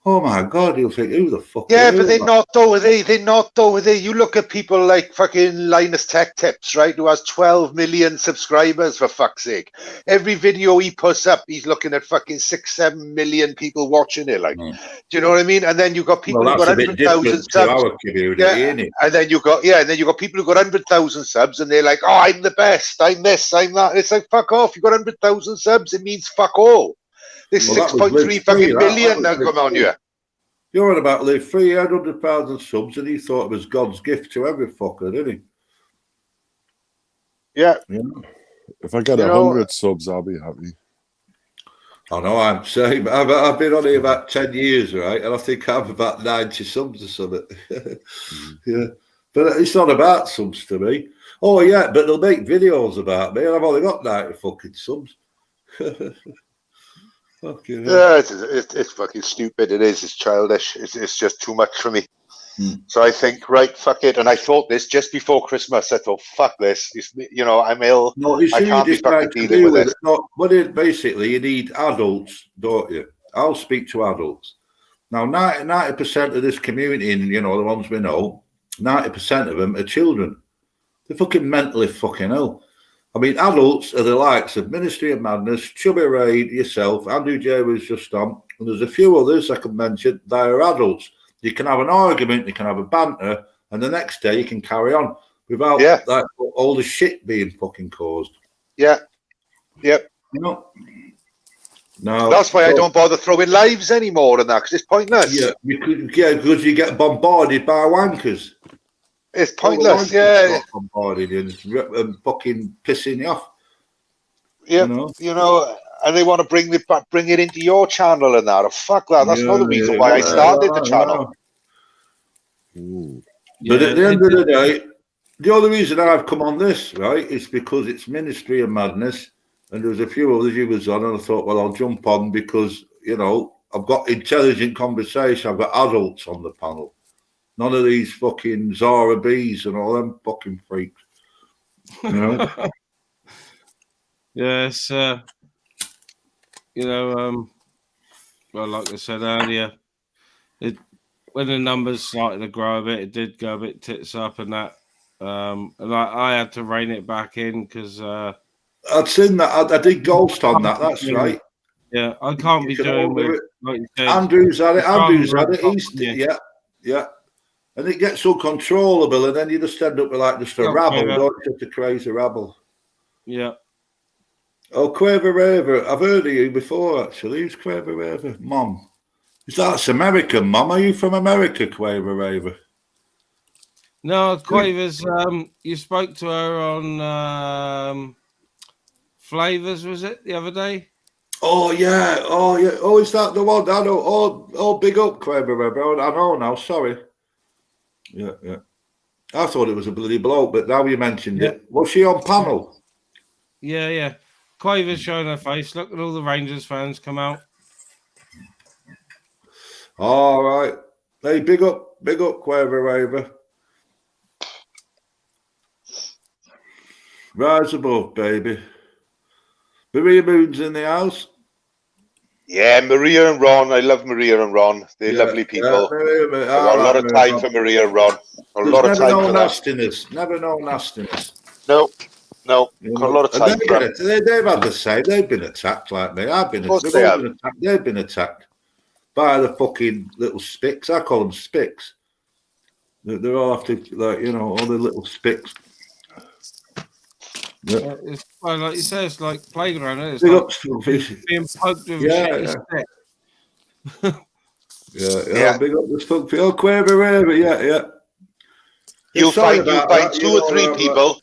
Oh my God, you'll think, who the fuck? Yeah, but they're not though, are they? They're not though, are they? You look at people like fucking Linus Tech Tips, right? Who has 12 million subscribers, for fuck's sake. Every video he puts up, he's looking at fucking 6-7 million people watching it. Like, do you know what I mean? And then you've got people who've got 100,000 subs. Our community, yeah, and then you got people who've got 100,000 subs, and they're like, "Oh, I'm the best. I'm this. I'm that." It's like, fuck off. You got 100,000 subs. It means fuck all. There's 6.3 fucking billion now come on you. You're on about Live 300,000 subs, and he thought it was God's gift to every fucker, didn't he? Yeah. If I get 100 subs, I'll be happy. I know, I'm saying, I've been on here about 10 years, right? And I think I'm about 90 subs or something. Yeah. But it's not about subs to me. Oh, yeah, but they'll make videos about me, and I've only got 90 fucking subs. Yeah, it's fucking stupid. It is. It's childish. It's just too much for me. So I think, right, fuck it. And I thought this just before Christmas. I thought, fuck this. You know, I'm ill. No, I can't be fucking dealing with this. Basically, you need adults, don't you? I'll speak to adults. Now, 90% of this community, and you know, the ones we know, 90% of them are children. They're fucking mentally fucking ill. I mean, adults are the likes of Ministry of Madness, Chubby Raid, yourself, Andrew J was just on, and there's a few others I can mention. They are adults. You can have an argument, you can have a banter, and the next day you can carry on without like all the shit being fucking caused. Yeah. Yep. You know? No. That's why I don't bother throwing lives anymore and that, because it's pointless. Yeah, because you get bombarded by wankers. It's pointless, yeah. Bombarded and fucking pissing you off. Yeah, you know, and they want to bring it into your channel and that. Oh, fuck that. That's not the reason why I started the channel. But at the end of the day, the only reason I've come on this, right, is because it's Ministry of Madness, and there was a few others you was on, and I thought, well, I'll jump on because, you know, I've got intelligent conversation. I've got adults on the panel. None of these fucking Zara B's and all them fucking freaks. You know? Yes, you know, well, like I said earlier, when the numbers started to grow a bit, it did go a bit tits up and that. And I had to rein it back in because I'd seen that. I did ghost on that. That's right. Yeah, I can't be doing with, like you said, Andrew's had it. Yeah. And it gets uncontrollable, and then you just end up with like just a rabble, don't you? Just a crazy rabble. Yeah. Oh, Quaver Raver. I've heard of you before, actually. Who's Quaver Raver? Mom. That's American, Mom. Are you from America, Quaver Raver? No, Quavers, you spoke to her on Flavors, was it, the other day? Oh, yeah. Oh, is that the one? I know. Oh, big up, Quaver Raver. I know now. Sorry. Yeah. I thought it was a bloody bloke, but now you mentioned it. Was she on panel? Yeah. Quaver's showing her face. Look at all the Rangers fans come out. All right. Hey, big up, Quaver Raver. Rise above, baby. Maria Moon's in the house. Yeah, Maria and Ron. I love Maria and Ron. They're lovely people. I've got a lot of time for Maria and Ron. Never no nastiness. No. Got a lot of time for them. They've had the same. They've been attacked like me. They've been attacked by the fucking little spicks. I call them spicks. They're all after, like, you know, all the little spicks. Yeah. It's like you say, it's like playground. It's like being poked with a stick. Yeah. Big up the Stumpy. Oh, Quaver Raver, yeah. You'll Sorry find about that, two or three people.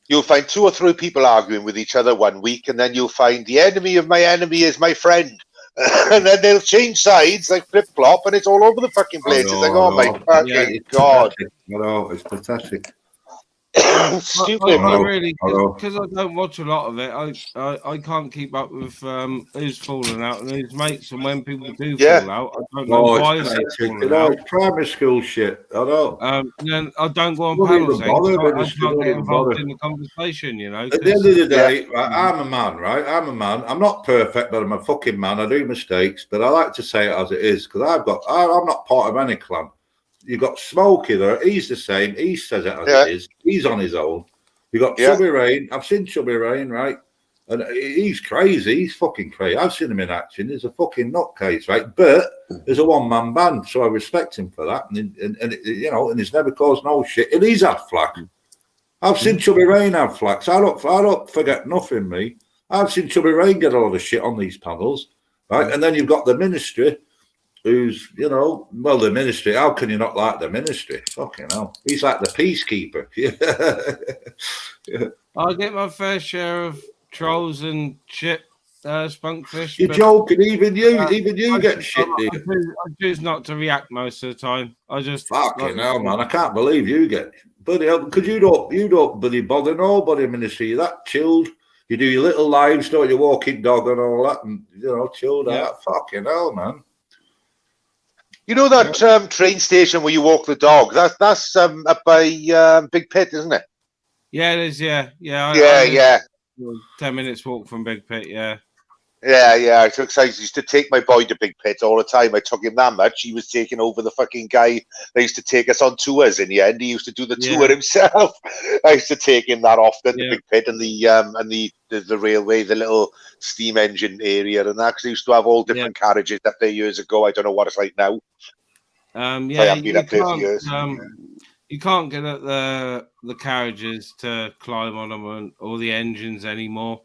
You'll find 2 or 3 people arguing with each other one week, and then you'll find the enemy of my enemy is my friend. And then they'll change sides like flip flop, and it's all over the fucking place. It's like, oh my fucking god! It's pathetic. Stupid. I really, because I don't watch a lot of it. I can't keep up with who's falling out and who's mates, and when people do fall out, I don't know why they're falling out. It's primary school shit. I know. Then I don't go on Don't panels. even bother, I just can't don't get even involved bother. in the conversation. You know. At the end of the day, right, I'm a man, right? I'm a man. I'm not perfect, but I'm a fucking man. I do mistakes, but I like to say it as it is because I'm not part of any clan. You got Smokey there. He's the same. He says it as it is. He's on his own. You got Chubby Rain. I've seen Chubby Rain, right? And he's crazy. He's fucking crazy. I've seen him in action. He's a fucking nutcase, right? But there's a one-man band, so I respect him for that. And you know, and he's never caused no shit. And he's had flack. I've seen Chubby Rain have flack. So I don't forget nothing, me. I've seen Chubby Rain get a lot of shit on these panels, right? And then you've got the ministry, who's, you know, well, the ministry. How can you not like the ministry? Fucking hell. He's like the peacekeeper. I get my fair share of trolls and shit, Spunkfish. You're joking. Even you get shit, do you? I choose not to react most of the time. I just fucking hell, man. I can't believe you get bloody hell, because you don't bloody bother nobody, ministry. You're that chilled. You do your little lives, don't you? Walking dog and all that, and you know, chilled out. Fucking hell, man. You know that train station where you walk the dog? That's up by Big Pit, isn't it? Yeah, it is. Yeah. 10 minutes walk from Big Pit. Yeah. I used to take my boy to Big Pit all the time. I took him that much. He was taking over the fucking guy that used to take us on tours. In the end, he used to do the tour himself. I used to take him that often to Big Pit and the railway, the little steam engine area, and that. Cause they used to have all different carriages up there years ago. I don't know what it's like now. You can't get at the carriages to climb on them or the engines anymore,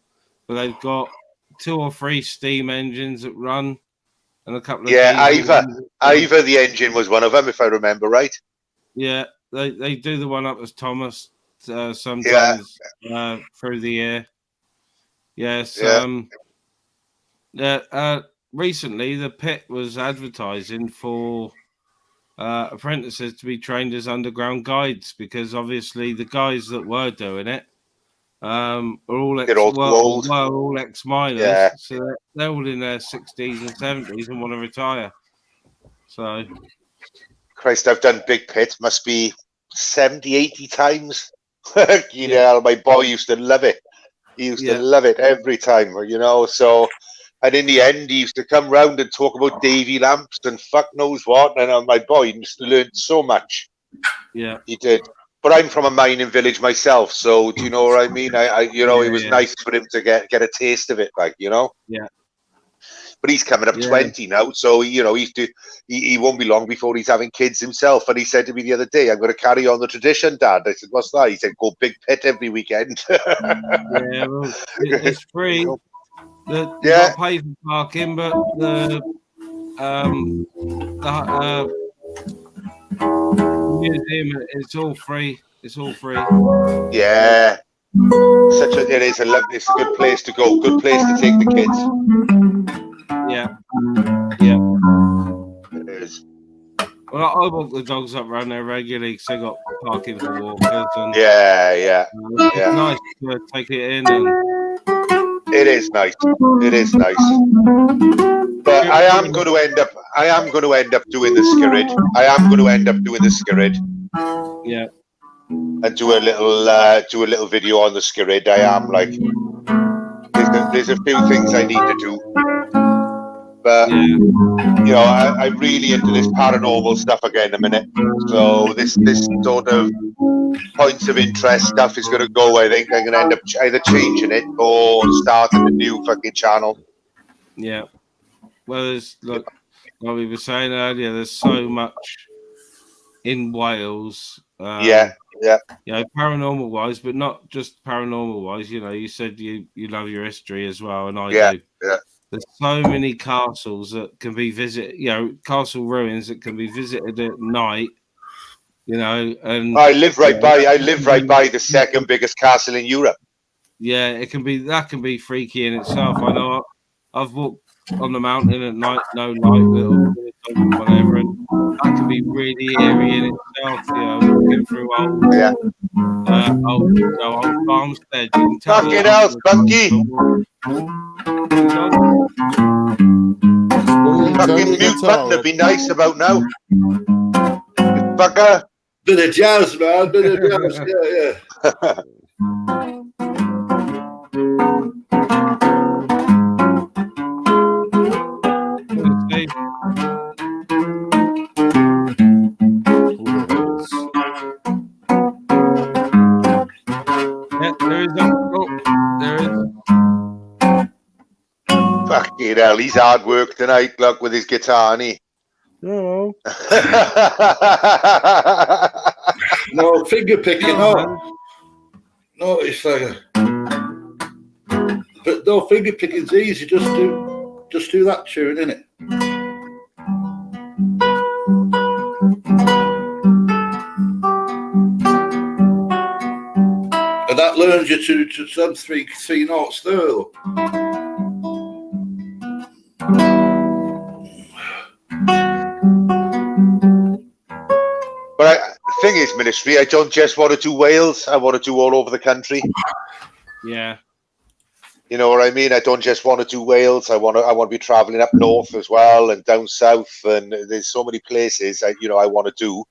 but they've got 2 or 3 steam engines that run, and a couple of Ivor the engine was one of them, if I remember right. Yeah, they do the one up as Thomas sometimes through the year. Yes. Recently, the pit was advertising for apprentices to be trained as underground guides, because obviously the guys that were doing it are all ex-miners, so they're all in their 60s and 70s and want to retire. So, Christ, I've done Big Pit, must be 70, 80 times. You know, my boy used to love it. He used to love it every time, you know. So, and in the end, he used to come round and talk about Davy lamps and fuck knows what. And my boy learned so much. Yeah, he did. But I'm from a mining village myself, so do you know what I mean? It was nice for him to get a taste of it, like, you know. Yeah. But he's coming up 20 now, so you know he won't be long before he's having kids himself. And he said to me the other day, "I'm going to carry on the tradition, Dad." I said, "What's that?" He said, "Go Big Pit every weekend." Well, it's free. You got to pay for parking, but the museum, it's all free. It's all free. Yeah, it's a good place to go. Good place to take the kids. Yeah. It is. Well, I walk the dogs up around there regularly because they got parking for walkers. And, it's nice to take it in. And it is nice. It is nice. But I am going to end up doing the Skirrid. Yeah. And do a little video on the Skirrid. I am like, there's a few things I need to do. But you know, I'm really into this paranormal stuff again in a minute. So this sort of points of interest stuff is going to go. I think I'm going to end up either changing it or starting a new fucking channel. Yeah. Well, like we were saying earlier, there's so much in Wales. You know, paranormal wise, but not just paranormal wise. You know, you said you love your history as well, and I do. Yeah. There's so many castles that can be visited, you know, castle ruins that can be visited at night you know. And I live right by the second biggest castle in Europe. Yeah, it can be, that can be freaky in itself. I know I've walked on the mountain at night, no light, little whatever, and that can be really eerie in itself. You know, looking through old farmsteads, you can tell. Fucking hell, Spunky! Fucking mute button would be nice about now. Fucker. Bit of jazz, man. Bit of jazz. Yeah. Fucking hell, he's hard work tonight, look, with his guitar, ain't he? No. No, finger picking, no. No, it's like but no, finger picking's easy, just do that tune, innit? And that learns you to some three notes there, though. But the thing is, Ministry, I don't just want to do Wales, I want to do all over the country. Yeah. You know what I mean? I don't just want to do Wales. I want to be traveling up north as well and down south. And there's so many places I want to do.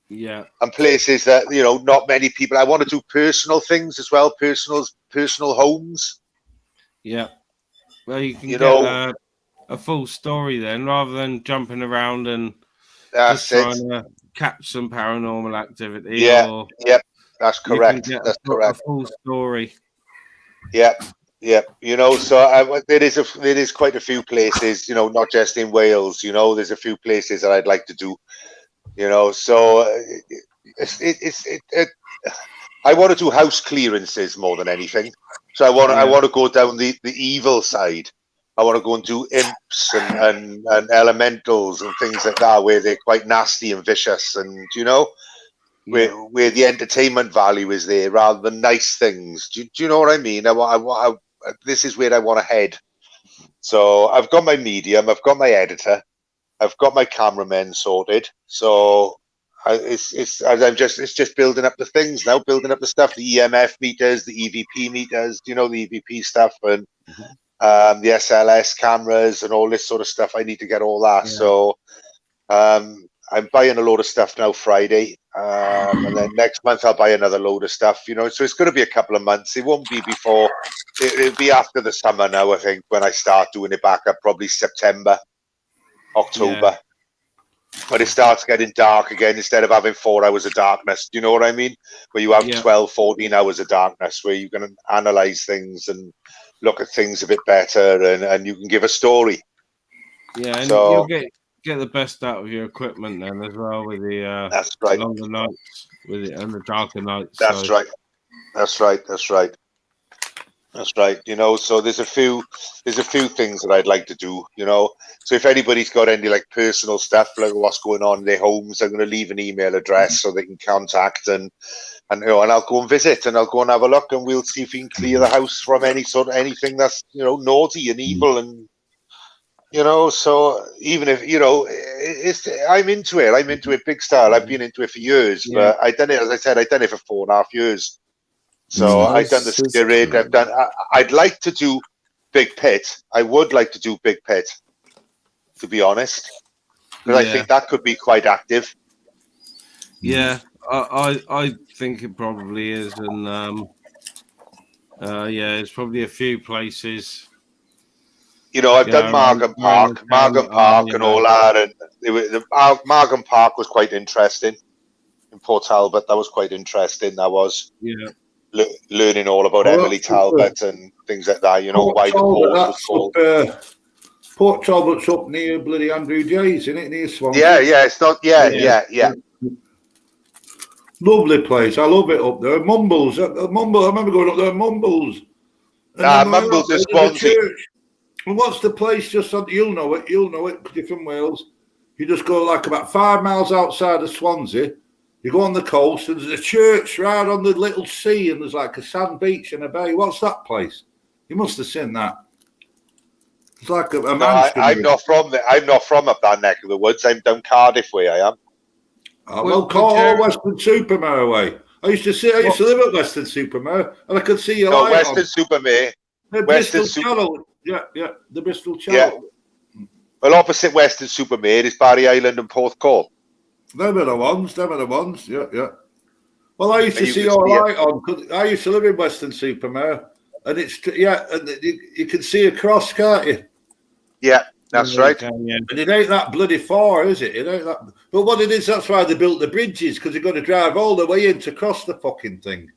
Yeah. And places that, not many people. I want to do personal things as well. Personal homes. Yeah. Well, you can get a full story then, rather than jumping around and just trying to catch some paranormal activity. Yeah. That's correct. That's correct. A full story. Yeah. Yeah, so there is quite a few places, not just in Wales, there's a few places that I'd like to do, so I want to do house clearances more than anything. So I want to go down the evil side. I want to go and do imps and elementals and things like that, where they're quite nasty and vicious, and where the entertainment value is there rather than nice things. Do you know what I mean? This is where I want to head. So I've got my medium, I've got my editor, I've got my cameramen sorted. So it's just building up the things now, building up the stuff, the EMF meters, the EVP meters, the EVP stuff, and the SLS cameras and all this sort of stuff. I need to get all that. Yeah. So I'm buying a load of stuff now Friday, and then next month I'll buy another load of stuff, so it's going to be a couple of months. It won't be before, it'll be after the summer now, I think, when I start doing it back up, probably September, October. Yeah. But it starts getting dark again instead of having 4 hours of darkness. Do you know what I mean? Where you have 12, 14 hours of darkness, where you can analyze things and look at things a bit better, and you can give a story. Yeah, and you'll get the best out of your equipment then as well, with the that's right, longer nights with it and the darker nights. That's right. So there's a few things that I'd like to do, so if anybody's got any like personal stuff, like what's going on in their homes, I'm going to leave an email address so they can contact, and I'll go and visit, and I'll go and have a look, and we'll see if we can clear the house from anything that's naughty and evil, and so even if I'm into it big style. I've been into it for years, but I done it, as I said, I've done it for 4.5 years. So I've done the Spirit. I'd like to do Big Pit. I would like to do Big Pit, to be honest, because I think that could be quite active. Yeah, I think it probably is, and it's probably a few places. I've done Margam Park, and all that, and Margam Park was quite interesting in Port Talbot. That was quite interesting. That was learning all about Emily Talbot and things like that. Why the port was called. Port Talbot's up near bloody Andrew Jay's, isn't it? Near Swansea. Yeah. It's not. Yeah. Lovely place. I love it up there. Mumbles. I remember going up there. Mumbles. Mumbles is Swansea. And what's the place just on? You'll know it because you're from Wales. You just go like about 5 miles outside of Swansea. You go on the coast and there's a church right on the little sea and there's like a sand beach and a bay. What's that place? You must have seen that. It's like a mansion. I'm not from up that neck of the woods. I'm down Cardiff way. I am. Well, Western-super-Mare way. I used to live at Western-super-Mare, and I could see your light Western-super-Mare. The Bristol Channel. Yeah, the Bristol Channel. Yeah. Well, opposite Western-super-Mare is Barry Island and Porthcawl. Them are the ones. Yeah. Well, I used to see your light on because I used to live in Western-super-Mare, and and you can see across, can't you? Yeah. That's right. And it ain't that bloody far, is it? It ain't that. But what it is, that's why they built the bridges, because you've got to drive all the way in to cross the fucking thing.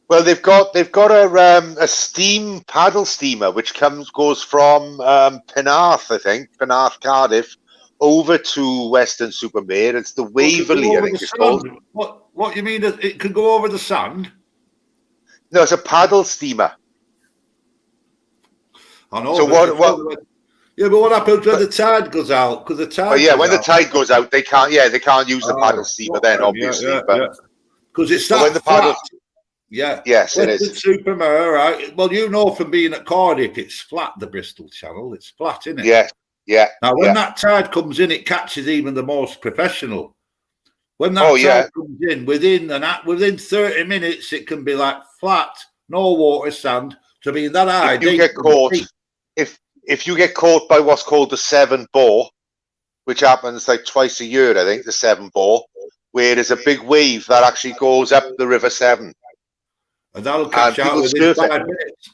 Well, they've got a steam paddle steamer which goes from Penarth, I think, Penarth, Cardiff, over to Western-super-Mare. It's the Waverley, I think it's called. What you mean? It could go over the sand? No, it's a paddle steamer. I know. So what? Yeah, but what happens when the tide goes out? Because the tide. When the tide goes out, they can't. Yeah, they can't use the paddle steamer then, obviously. Because it's that when the paddle. Yeah. Yes, it is. Super-Mare, right? Well, you know from being at Cardiff, it's flat. The Bristol Channel, it's flat, isn't it? Yeah. Now, when that tide comes in, it catches even the most professional. When that tide comes in, within 30 minutes, it can be like flat, no water, sand. To be that high. If you get caught, if you get caught by what's called the Severn Bore, which happens like twice a year, I think, the Severn Bore, where there's a big wave that actually goes up the River Severn. And that'll catch out within 5 minutes.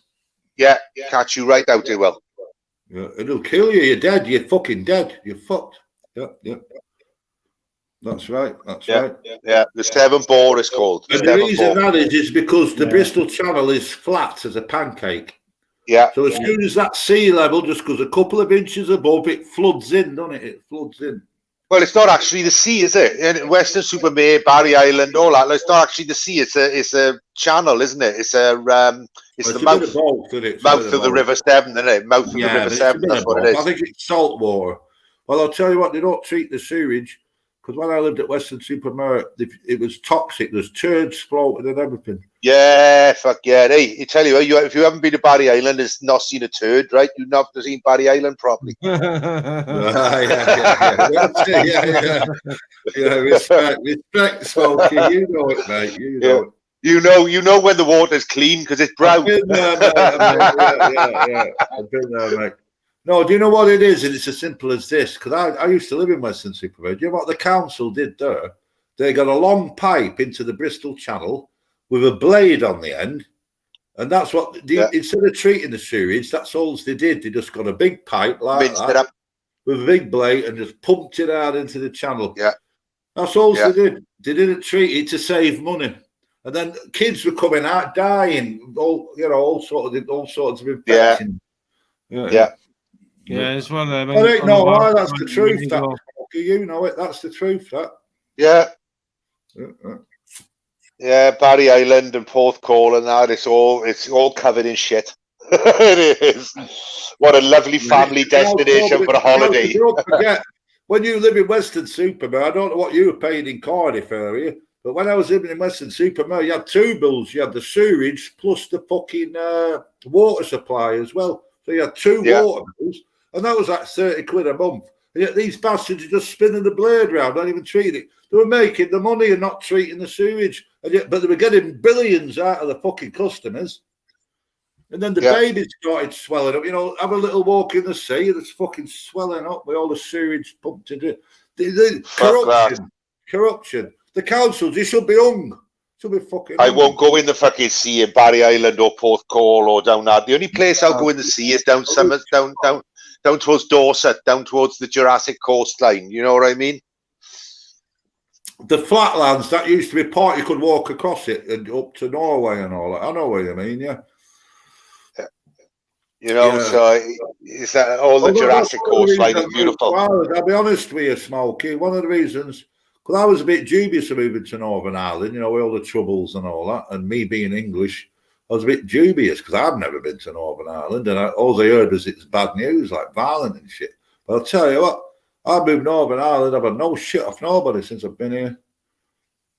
Yeah, catch you right out, it will. Yeah, it'll kill you. You're dead. You're fucking dead. You're fucked. Yeah. That's right. Yeah, the Severn Bore is called. And the reason that is because the Bristol Channel is flat as a pancake. Yeah. So as soon as that sea level just goes a couple of inches above, it floods in, doesn't it? It floods in. Well, it's not actually the sea, is it? In Western-super-Mare, Barry Island, all that. It's not actually the sea. It's a channel, isn't it? It's the mouth of the River Severn, isn't it? Mouth of the River Severn. That's what it is. I think it's salt water. Well, I'll tell you what, they don't treat the sewage, because when I lived at Western-super-Mare, it was toxic. There's turds floating and everything. Yeah, fuck yeah. Hey, I tell you, if you haven't been to Barry Island and not seen a turd, right? You've not seen Barry Island properly. Yeah. Respect, Smokey. You know it, mate. You know it. You know when the water's clean because it's brown. I've been there, mate. I've been there, mate. No, do you know what it is? And it's as simple as this, because I used to live in Western-super-Mare. Do you know what the council did there? They got a long pipe into the Bristol Channel with a blade on the end, and that's what instead of treating the sewage, that's all they did. They just got a big pipe like that with a big blade and just pumped it out into the channel. Yeah, that's all they did. They didn't treat it to save money, and then kids were coming out dying, all sorts of infections. Yeah, it's one of them. I don't know why. That's the truth. You know it. That's the truth. That. Yeah. Yeah, Barry Island and Porthcawl and that. It's all covered in shit. It is. What a lovely family destination for a holiday. Don't forget, when you live in Western-super-Mare, I don't know what you were paying in Cardiff area, but when I was living in Western-super-Mare, you had two bills. You had the sewage plus the fucking water supply as well. So you had two water bills. And that was like 30 quid a month. And yet these bastards are just spinning the blade round, not even treating it. They were making the money and not treating the sewage. But they were getting billions out of the fucking customers. And then the babies started swelling up. Have a little walk in the sea and it's fucking swelling up with all the sewage pumped into it. Corruption. The councils, they should be hung. I won't go in the fucking sea in Barry Island or Porthcawl or down that. The only place I'll go in the sea is down towards Dorset, down towards the Jurassic coastline. You know what I mean? The flatlands, that used to be part, you could walk across it and up to Norway and all that. I know what you mean, yeah. So is that all the Jurassic coastline is beautiful. I'll be honest with you, Smokey. One of the reasons, because I was a bit dubious of moving to Northern Ireland, with all the troubles and all that, and me being English, I was a bit dubious because I've never been to Northern Ireland, and all I heard was it's bad news, like violent and shit. But I'll tell you what, I moved Northern Ireland, I've had no shit off nobody since I've been here.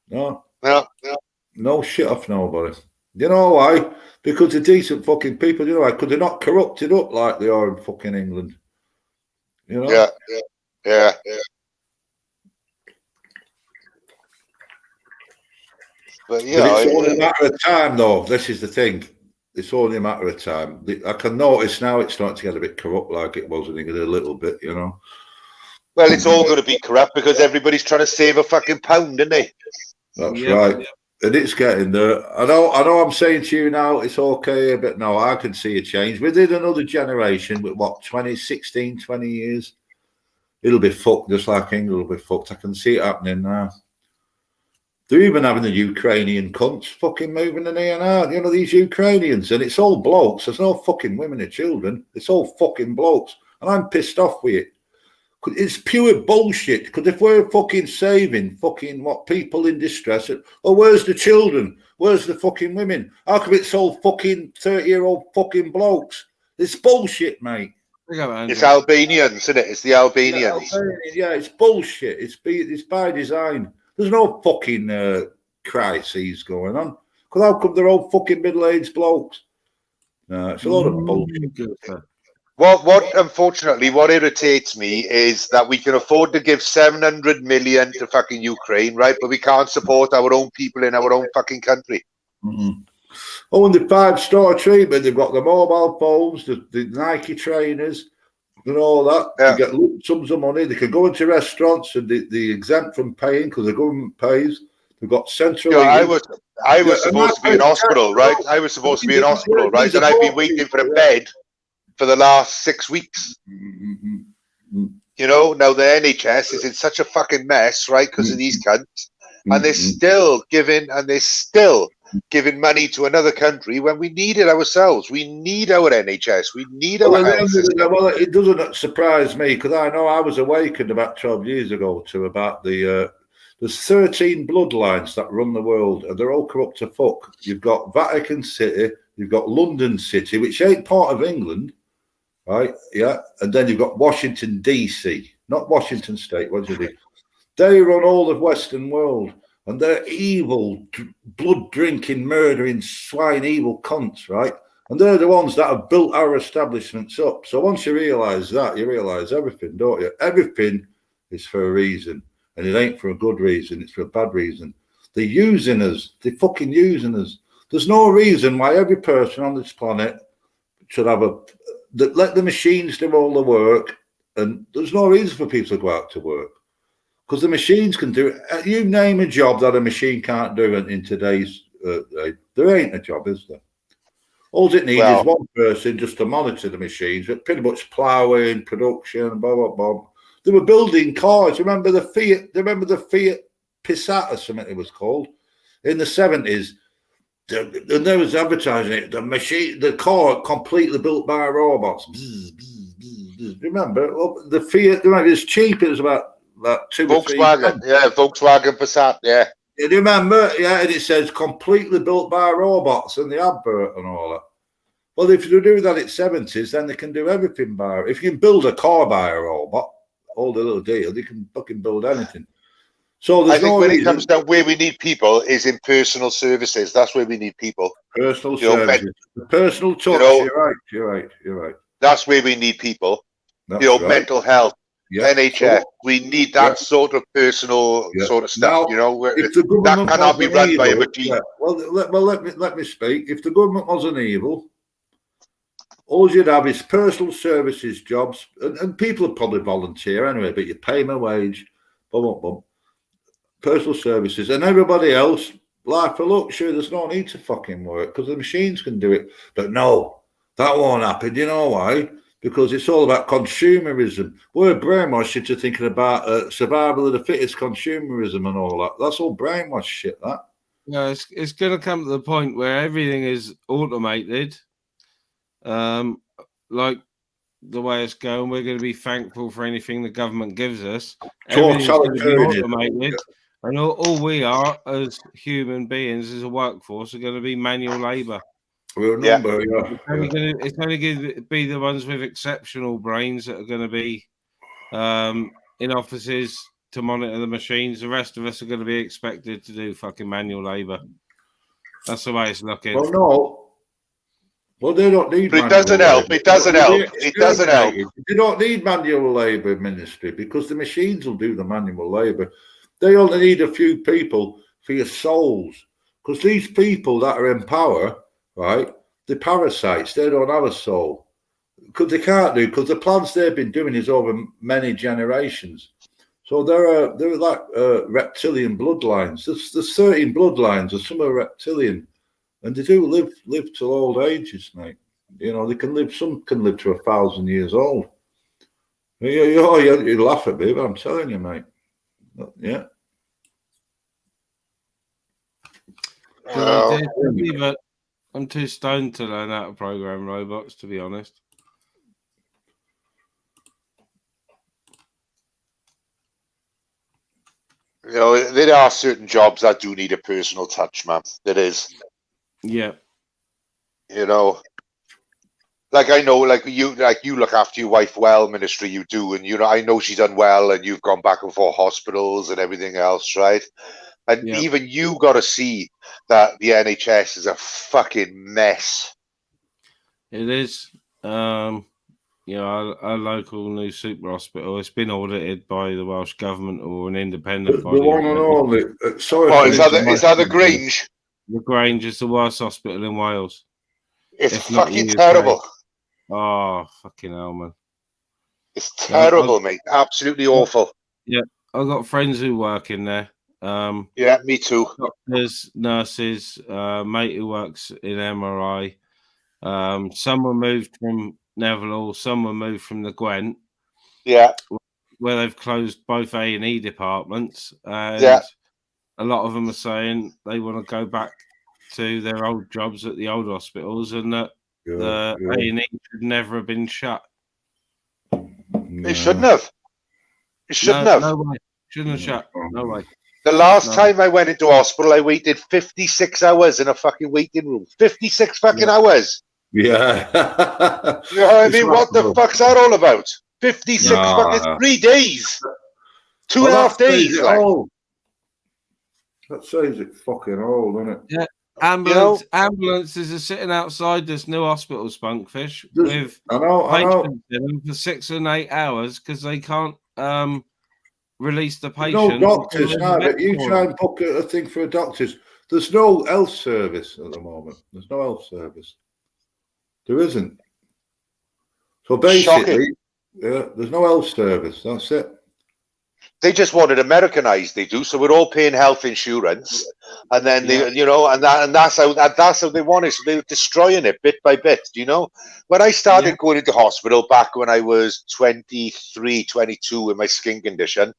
No shit off nobody. You know why? Because they're decent fucking people. You know why? Because they're not corrupted up like they are in fucking England. You know? Yeah. But it's only a matter of time, though. This is the thing. It's only a matter of time. I can notice now it's starting to get a bit corrupt, like it was in England a little bit. You know. Well, it's all going to be corrupt because everybody's trying to save a fucking pound, isn't they? That's right. And it's getting there. I know I'm saying to you now, it's okay, but no, I can see a change. Within another generation, with what, 20 years, it'll be fucked, just like England will be fucked. I can see it happening now. They're even having the Ukrainian cunts fucking moving in here now. You know, these Ukrainians, and it's all blokes. There's no fucking women or children. It's all fucking blokes. And I'm pissed off with it. It's pure bullshit. Because if we're fucking saving fucking people in distress, where's the children? Where's the fucking women? How come it's all fucking 30-year-old fucking blokes? It's bullshit, mate. It's Albanians, isn't it? It's the Albanians. Yeah, it's bullshit. It's by design. There's no fucking crises going on. Because how come they're all fucking middle-aged blokes? No, it's a lot of bullshit. Unfortunately, what irritates me is that we can afford to give 700 million to fucking Ukraine, right? But we can't support our own people in our own fucking country. Oh, and the 5-star treatment, they've got the mobile phones, the Nike trainers, and all that. They get sums of money. They can go into restaurants and they exempt from paying because the government pays. They've got central. I was supposed to be in hospital, right? I was supposed to be in hospital, right? And I've been waiting for a bed for the last 6 weeks. You know, now the NHS is in such a fucking mess, right? Because of these cunts. And they're still giving money to another country when we need it ourselves. We need our NHS. We need our health system. Well, it doesn't surprise me because I know I was awakened about 12 years ago to about there's 13 bloodlines that run the world and they're all corrupt to fuck. You've got Vatican City, you've got London City, which ain't part of England, right? Yeah. And then you've got Washington, D.C., not Washington State. What do you think? They run all the Western world. And they're evil, blood-drinking, murdering, swine, evil cunts, right? And they're the ones that have built our establishments up. So once you realise that, you realise everything, don't you? Everything is for a reason. And it ain't for a good reason. It's for a bad reason. They're using us. They're fucking using us. There's no reason why every person on this planet should have let the machines do all the work. And there's no reason for people to go out to work. Because the machines can do it. You name a job that a machine can't do in today's day. There ain't a job, is there? All it needs is one person just to monitor the machines, but pretty much ploughing, production, blah, blah, blah. They were building cars. Remember the Fiat Passat or something it was called? In the 70s. And there was advertising it. The car completely built by robots. Bzz, bzz, bzz, bzz. Remember? The Fiat, it was cheap. It was about 2 Volkswagen, Volkswagen Passat, yeah. You remember? Yeah, and it says completely built by robots and the advert and all that. Well, if you do that in 70s, then they can do everything by. If you can build a car by a robot, all the little deal, they can fucking build anything. So I think when it comes down where we need people is in personal services. That's where we need people. Personal services, personal touch. You're right. That's where we need people. That's mental health. Yeah. NHS, we need that sort of personal sort of stuff. Now, that cannot be run by a machine. Yeah. Well, let me speak. If the government wasn't evil, all you'd have is personal services jobs, and people would probably volunteer anyway. But you pay them a wage, personal services, and everybody else, life for luxury. There's no need to fucking work because the machines can do it. But no, that won't happen. You know why? Because it's all about consumerism. We're brainwashed into thinking about survival of the fittest, consumerism and all that. That's all brainwashed shit, that. No, it's going to come to the point where everything is automated. Like the way it's going, we're going to be thankful for anything the government gives us. Everything's going to be automated. And all we are as human beings as a workforce are going to be manual labour. It's only going to be the ones with exceptional brains that are going to be in offices to monitor the machines. The rest of us are going to be expected to do fucking manual labour. That's the way it's looking. Well, no. Well, they don't need But it manual doesn't help. labour. It doesn't help. It doesn't help. They don't need manual labour in ministry because the machines will do the manual labour. They only need a few people for your souls. Because these people that are in power, right, the parasites, they don't have a soul. Because they can't do, because the plans they've been doing is over many generations. So they're like reptilian bloodlines. There's 13 bloodlines, and some are reptilian. And they do live till old ages, mate. You know, they can live. Some can live to 1,000 years old. You laugh at me, but I'm telling you, mate. Yeah. I'm too stoned to learn how to program robots, to be honest. You know, there are certain jobs that do need a personal touch, man. There is. Yeah. You know, like I know, like you look after your wife well, ministry you do, and you know, I know she's unwell, and you've gone back and forth hospitals and everything else, right? And even you got to see that the NHS is a fucking mess. It is. You know, our local new super hospital, it's been audited by the Welsh Government or an independent body. The one and only. Is that the Grange? The Grange is the worst hospital in Wales. It's fucking terrible. Oh, fucking hell, man. It's terrible, mate. Absolutely awful. Yeah, I've got friends who work in there. Yeah, me too. Doctors, nurses, mate who works in MRI. Some were moved from Neville, some were moved from the Gwent. Yeah. Where they've closed both A&E departments. And a lot of them are saying they want to go back to their old jobs at the old hospitals and that the A&E should never have been shut. They shouldn't have. It shouldn't have. No way. Shouldn't have shut. No way. The last time I went into hospital, I waited 56 hours in a fucking waiting room. 56 fucking hours. Yeah. You know what I mean? What the fuck's that all about? 56 fucking 3 days. 2.5 days. That says it fucking old, doesn't it? Yeah. Ambulances are sitting outside this new hospital, Spunkfish, with patients in them for 6 and 8 hours because they can't release the patient. No doctors now, but you try and book a thing for a doctor's. There's no health service at the moment. There's no health service. There isn't. So basically, there's no health service. That's it. They just want it Americanized. They do. So we're all paying health insurance, and then they, you know, and that's how they want it. So they're destroying it bit by bit. Do you know? When I started going into hospital back when I was 23, 22 with my skin condition,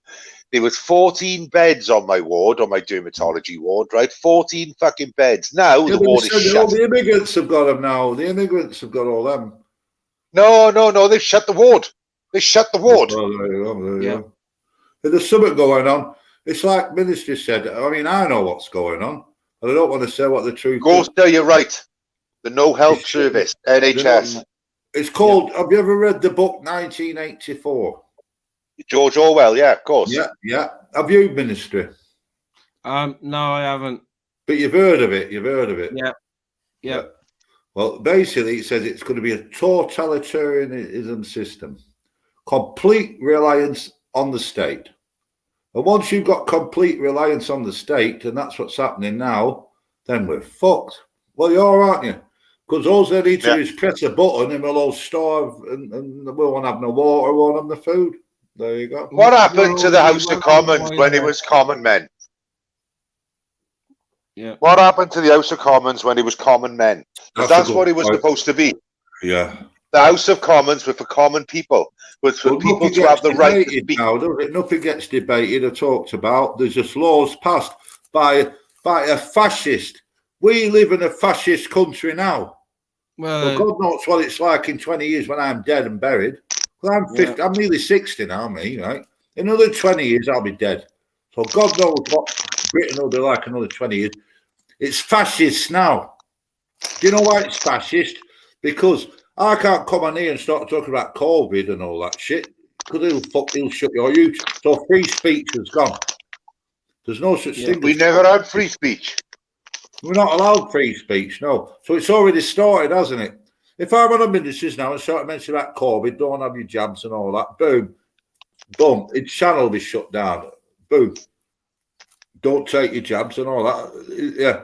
there was 14 beds on my ward, on my dermatology ward, right? 14 fucking beds. Now the ward is shut. All the immigrants have got them now. The immigrants have got all them. No. They've shut the ward. They shut the ward. Oh, there you go. There you go. There's something going on. It's like Ministry said. I mean, I know what's going on, but I don't want to say what the truth is. Go, you're right. The No Health Service, NHS. It's called. Have you ever read the book 1984? George Orwell, yeah, of course. Yeah. Have you, Ministry? No, I haven't. But you've heard of it. Yeah. Well, basically, it says it's going to be a totalitarianism system, complete reliance on the state. And once you've got complete reliance on the state, and that's what's happening now, then we're fucked. Well, you are, aren't you? Because all they need to do is press a button and we'll all starve and we won't have no water, we won't have no food. There you go. What happened to the House of Commons when it was common men? Yeah. What happened to the House of Commons when it was common men? Because that's what it was supposed to be. Yeah. The House of Commons were for common people, was for people to have the right to speak. Now, nothing gets debated or talked about. There's just laws passed by a fascist. We live in a fascist country now. Well, God knows what it's like in 20 years when I'm dead and buried. Well, I'm 50. I'm nearly 60 now, me, right? In another 20 years, I'll be dead. So God knows what Britain will be like another 20 years. It's fascist now. Do you know why it's fascist? Because I can't come on here and start talking about COVID and all that shit. because he'll shut your YouTube. So free speech has gone. There's no such thing. We never had free speech. We're not allowed free speech, no. So it's already started, hasn't it? If I run a ministries now and start to mention about COVID, don't have your jabs and all that, boom, boom, its channel will be shut down. Boom. Don't take your jabs and all that. Yeah.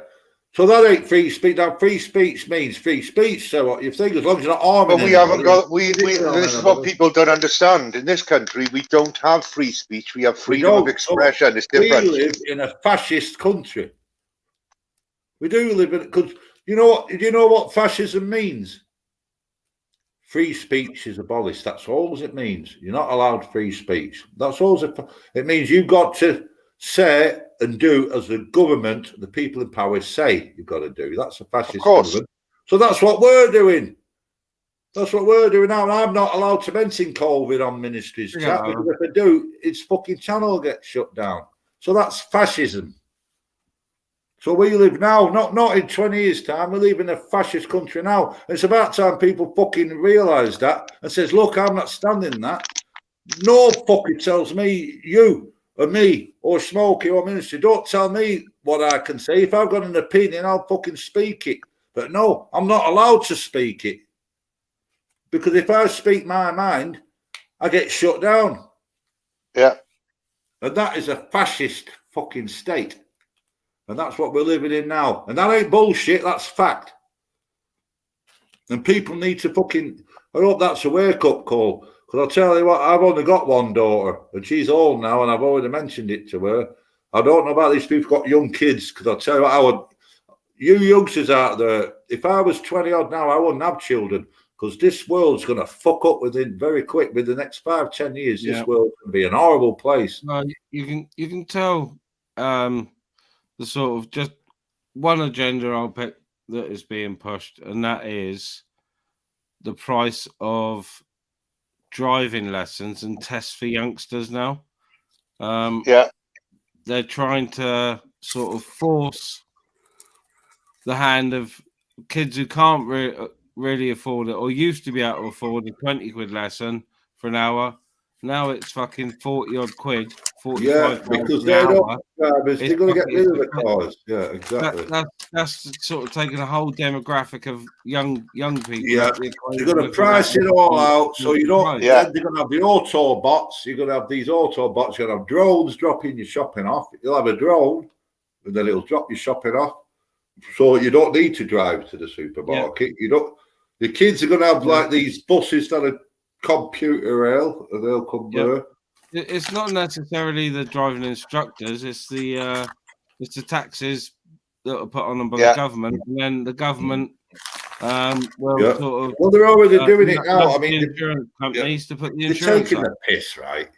So that ain't free speech. Now, free speech means free speech. So what you think, as long as you're not arming. But we haven't got. This is what people don't understand. In this country, we don't have free speech. We have freedom of expression. It's different. We live in a fascist country. We do live in it because you know what? Do you know what fascism means? Free speech is abolished. That's all it means. You're not allowed free speech. That's all it means. You've got to say and do as the government, the people in power say you've got to do. That's a fascist government. So that's what we're doing. That's what we're doing now. And I'm not allowed to mention COVID on ministries chat because if I do, its fucking channel gets shut down. So that's fascism. So we live now, not in 20 years' time. We live in a fascist country now. And it's about time people fucking realise that and says, look, I'm not standing that. No fucking tells me, you or me or Smokey or Ministry, don't tell me what I can say. If I've got an opinion, I'll fucking speak it. But no, I'm not allowed to speak it. Because if I speak my mind, I get shut down. Yeah. And that is a fascist fucking state. And that's what we're living in now. And that ain't bullshit, that's fact. And people need to fucking... I hope that's a wake-up call. Because I'll tell you what, I've only got one daughter. And she's old now, and I've already mentioned it to her. I don't know about these people who've got young kids. Because I'll tell you what, you youngsters out there, if I was 20-odd now, I wouldn't have children. Because this world's going to fuck up within very quick. With the next 5-10 years, this world's going to be an horrible place. No, you can tell... the sort of just one agenda I'll pick that is being pushed, and that is the price of driving lessons and tests for youngsters now. They're trying to sort of force the hand of kids who can't really afford it or used to be able to afford a 20 quid lesson for an hour. Now it's fucking 40 odd quid. 45 because they're not drivers. They're going to get rid of the cars. Yeah, exactly. That's sort of taking a whole demographic of young people. Yeah, they're going to price it all out. So you don't. Yeah, they're going to have the auto bots. You're going to have these auto bots. You're going to have drones dropping your shopping off. You'll have a drone, and then it'll drop your shopping off. So you don't need to drive to the supermarket. Yeah. You don't. The kids are going to have like these buses that are computer rail, and they'll come there. It's not necessarily the driving instructors; it's the taxes that are put on them by the government, and then the government will sort of. Well, they're already doing it now. I mean, the insurance companies to put the insurance. They're taking the piss, right?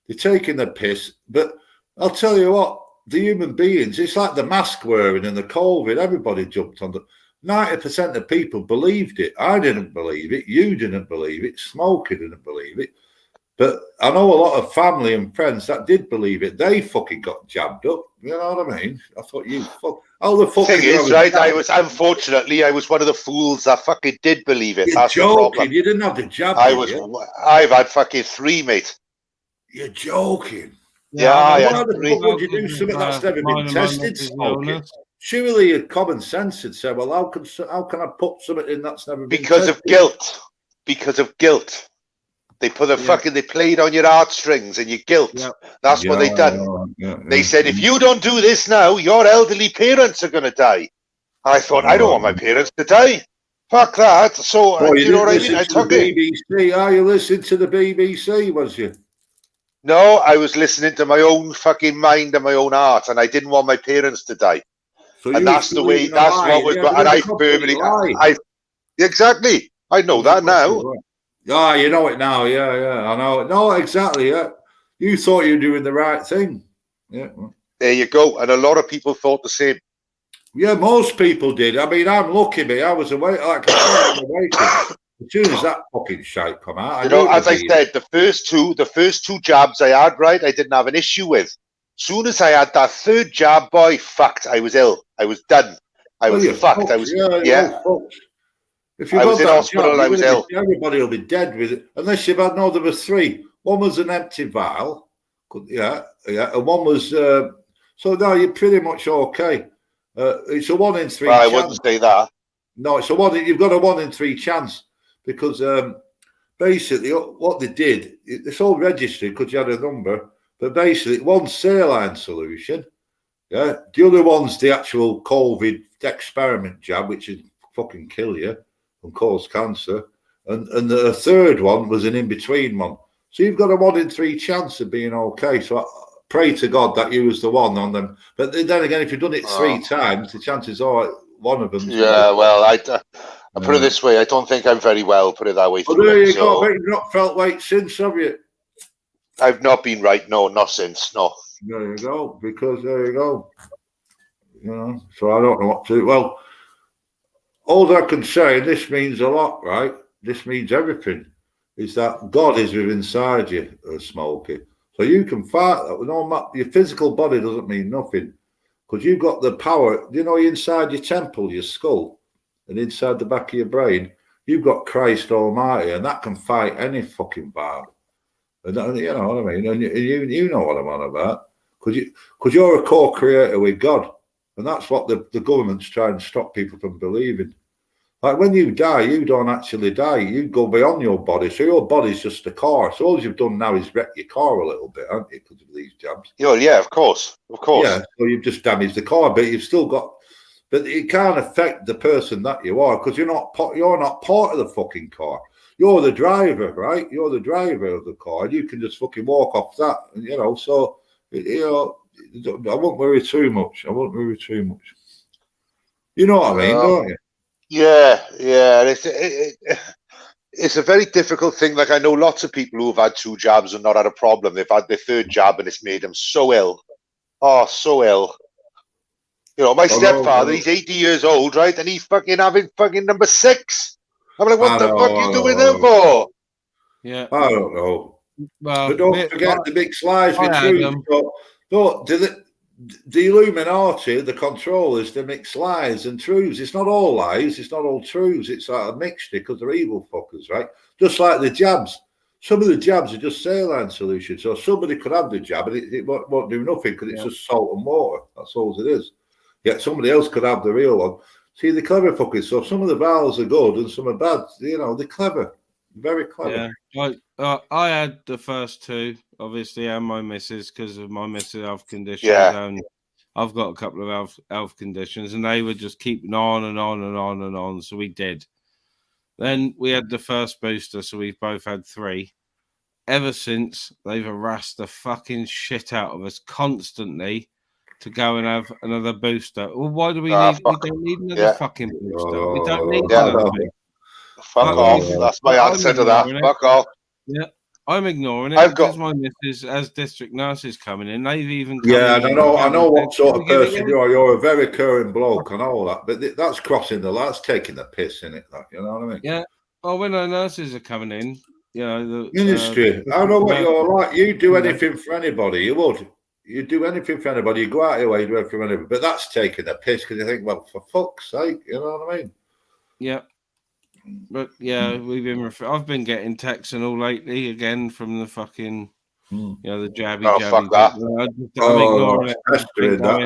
They're taking the piss. But I'll tell you what, the human beings, it's like the mask wearing and the COVID. Everybody jumped on the. 90% of people believed it. I didn't believe it. You didn't believe it. Smokey didn't believe it. But I know a lot of family and friends that did believe it. They fucking got jabbed up. You know what I mean? I thought you fuck. How the fuck? Thing is, right? I was one of the fools that fucking did believe it. You're joking. You didn't have the jab. I've had fucking 3, mate. You're joking. Yeah. Why the fuck would you do something that's never been tested, Smokey? Surely your common sense would say, well, how can I put something in that's never been tested? Because of guilt. They put they played on your heartstrings and your guilt. Yeah. That's what they done. They said, if you don't do this now, your elderly parents are going to die. I thought, I don't want my parents to die. Fuck that. So, you know what I mean? I took it. BBC. Are you listening to the BBC, was you? No, I was listening to my own fucking mind and my own heart, and I didn't want my parents to die. So and that's the way, that's what was, and I firmly, exactly. I know that now. Yeah, you know it now. Yeah, I know it. No, exactly. Yeah, you thought you were doing the right thing. Yeah, there you go. And a lot of people thought the same. Yeah, most people did. I mean, I'm lucky, me. I was awake like as soon as that fucking shite come out. You know, as I said, the first two jabs I had, right, I didn't have an issue with. Soon as I had that third jab, boy, fucked. I was ill. I was done. I was fucked. I was If you I was in hospital, I was ill. Everybody will be dead with it, unless you've had there was 3. One was an empty vial. Yeah. And one was. So no, you're pretty much okay. It's a 1 in 3 Well, I chance. wouldn't say that. No, it's a 1. You've got a 1 in 3 chance because basically what they did, it's all registered because you had a number. But basically, one's saline solution. Yeah. The other one's the actual COVID experiment jab, which is fucking kill you and cause cancer. And the third one was an in-between one. So you've got a 1 in 3 chance of being okay. So I pray to God that you was the one on them. But then again, if you've done it 3 times, the chances are one of them. Yeah, well, I put it this way. I don't think I'm very well, put it that way. Well, there you go. But you've not felt right since, have you? I've not been right. No, not since. No. There you go. Because there you go. You know, so I don't know what to do. Well, all I can say, and this means a lot, right? This means everything, is that God is within inside you, Smokey. So you can fight that. No matter, your physical body doesn't mean nothing. Because you've got the power, you know, inside your temple, your skull, and inside the back of your brain, you've got Christ Almighty, and that can fight any fucking barb. And you know what I mean? And you know what I'm on about. Because you're a co-creator with God. And that's what the government's trying to stop people from believing. Like when you die, you don't actually die. You go beyond your body. So your body's just a car. So all you've done now is wreck your car a little bit, haven't you, because of these jabs? Yeah, of course. Of course. Yeah, so you've just damaged the car, but you've still got... But it can't affect the person that you are because you're not part of the fucking car. You're the driver, right? You're the driver of the car. And you can just fucking walk off that, you know. So, you know, I won't worry too much. You know what I mean, don't you? Yeah. It's a very difficult thing. Like I know lots of people who have had 2 jabs and not had a problem. They've had their 3rd jab and it's made them so ill. Oh, so ill. You know, my stepfather, he's 80 years old, right? And he's fucking having fucking number 6. I'm like, what the fuck are you doing them for? Yeah. I don't know. Well, but don't forget the big lies with truth. So, the Illuminati, the controllers, they mix lies and truths. It's not all lies. It's not all truths. It's like a mixture because they're evil fuckers, right? Just like the jabs. Some of the jabs are just saline solutions. So somebody could have the jab and it won't do nothing because it's just salt and water. That's all it is. Yet somebody else could have the real one. See, the clever fuckers. So some of the vials are good and some are bad. You know, they're clever. Very clever. Yeah. I had the first 2, obviously, and my missus because of my missus' health conditions. Yeah. And I've got a couple of health conditions, and they were just keeping on and on and on and on. So we did. Then we had the first booster, so we've both had 3. Ever since, they've harassed the fucking shit out of us constantly to go and have another booster. Well, why do we need? We don't need another fucking booster. We don't need another booster. Fuck off. That's my answer to that. Fuck off. Yeah, I'm ignoring it because my missus, as district nurses coming in, they've even come I know what sort of person you are. You're a very caring bloke and all that, but that's crossing the line. That's taking the piss in it. That, you know what I mean? Yeah. Well, when our nurses are coming in, you know the ministry. I know what you're like. You do anything for anybody. You would. You do anything for anybody. You go out of your way, you do everything for anybody. But that's taking the piss because you think, well, for fuck's sake, you know what I mean? Yeah. But yeah, I've been getting texts and all lately again from the fucking, you know, the jabby. Fuck that. I'm ignoring it.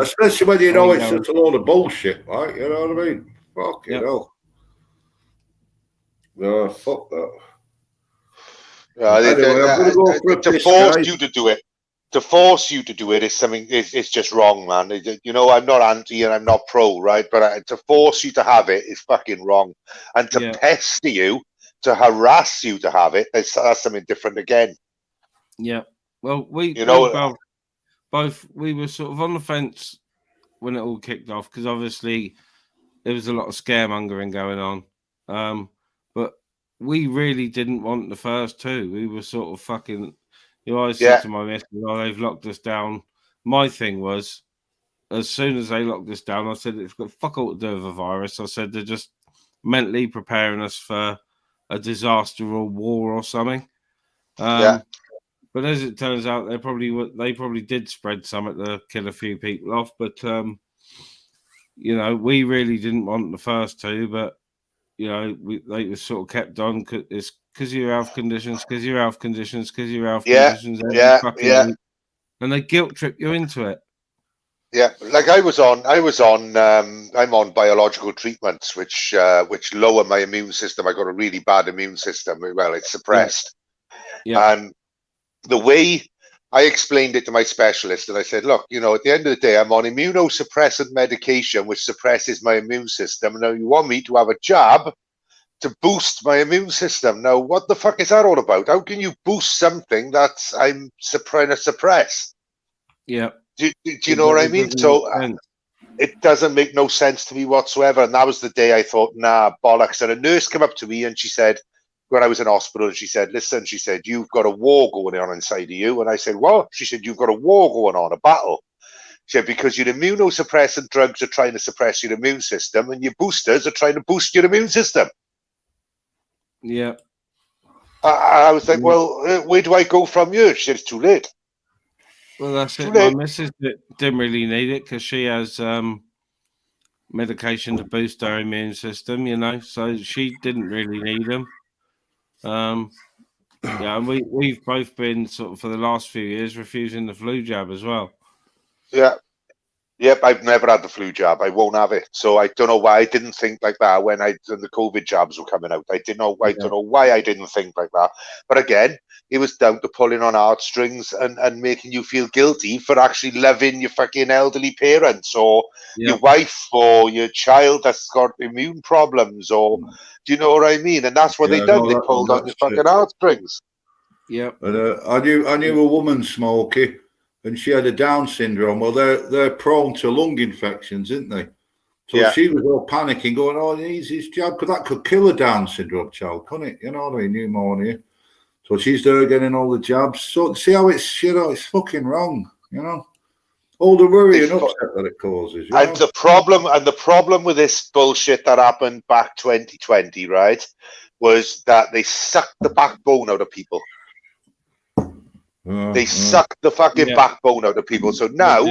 Especially when you know it's just a load of bullshit, right? You know what I mean? Fuck it all. No, fuck that. To force you to do it. To force you to do it is something. It's just wrong, man. You know, I'm not anti and I'm not pro, right? But to force you to have it is fucking wrong. And to pester you, to harass you to have it, that's something different again. Yeah. Well, we both we were sort of on the fence when it all kicked off because obviously there was a lot of scaremongering going on. But we really didn't want the first 2. We were sort of fucking. You know, I said to my missus, "Oh, they've locked us down." My thing was, as soon as they locked us down, I said, "It's got fuck all to do with a virus." I said they're just mentally preparing us for a disaster or war or something. But as it turns out, they probably did spread something to kill a few people off. But you know, we really didn't want the first 2, but you know, they were sort of kept on. It's because of your health conditions, because of your health conditions, because of your health Yeah, conditions. Every yeah, fucking yeah. week. And they guilt trip you into it. Yeah, like I'm on biological treatments, which lower my immune system. I got a really bad immune system. Well, it's suppressed. Yeah. And the way I explained it to my specialist, and I said, look, you know, at the end of the day, I'm on immunosuppressant medication, which suppresses my immune system. Now you want me to have a jab to boost my immune system. Now, what the fuck is that all about? How can you boost something that's I'm trying to suppress? Yeah. Do you know what I mean? So it doesn't make no sense to me whatsoever. And that was the day I thought, nah, bollocks. And a nurse came up to me and she said, when I was in hospital, she said, listen, she said, you've got a war going on inside of you. And I said, what? She said, you've got a war going on, a battle. She said, because your immunosuppressant drugs are trying to suppress your immune system and your boosters are trying to boost your immune system. Yeah. I was like, well, where do I go from here? She said, it's too late. Well, that's it. My missus didn't really need it because she has medication to boost her immune system, you know, so she didn't really need them. Yeah, and we've both been sort of for the last few years refusing the flu jab as well. Yeah. Yep, I've never had the flu jab. I won't have it. So I don't know why I didn't think like that when the COVID jabs were coming out. I don't know why I didn't think like that. But again, it was down to pulling on heartstrings and making you feel guilty for actually loving your fucking elderly parents or your wife or your child that's got immune problems or do you know what I mean? And that's what they done. They pulled on your fucking heartstrings. Yep. And I knew a woman, Smokey, and she had a Down syndrome. Well, they're prone to lung infections, isn't they? So she was all panicking, going, "Oh, he needs his jab because that could kill a Down syndrome child, couldn't it? You know what I mean? Pneumonia." So she's there getting all the jabs. So see how it's it's fucking wrong, you know. All the worry and upset that it causes. You know? The problem with this bullshit that happened back 2020, right, was that they sucked the backbone out of people. They suck the fucking backbone out of people. So now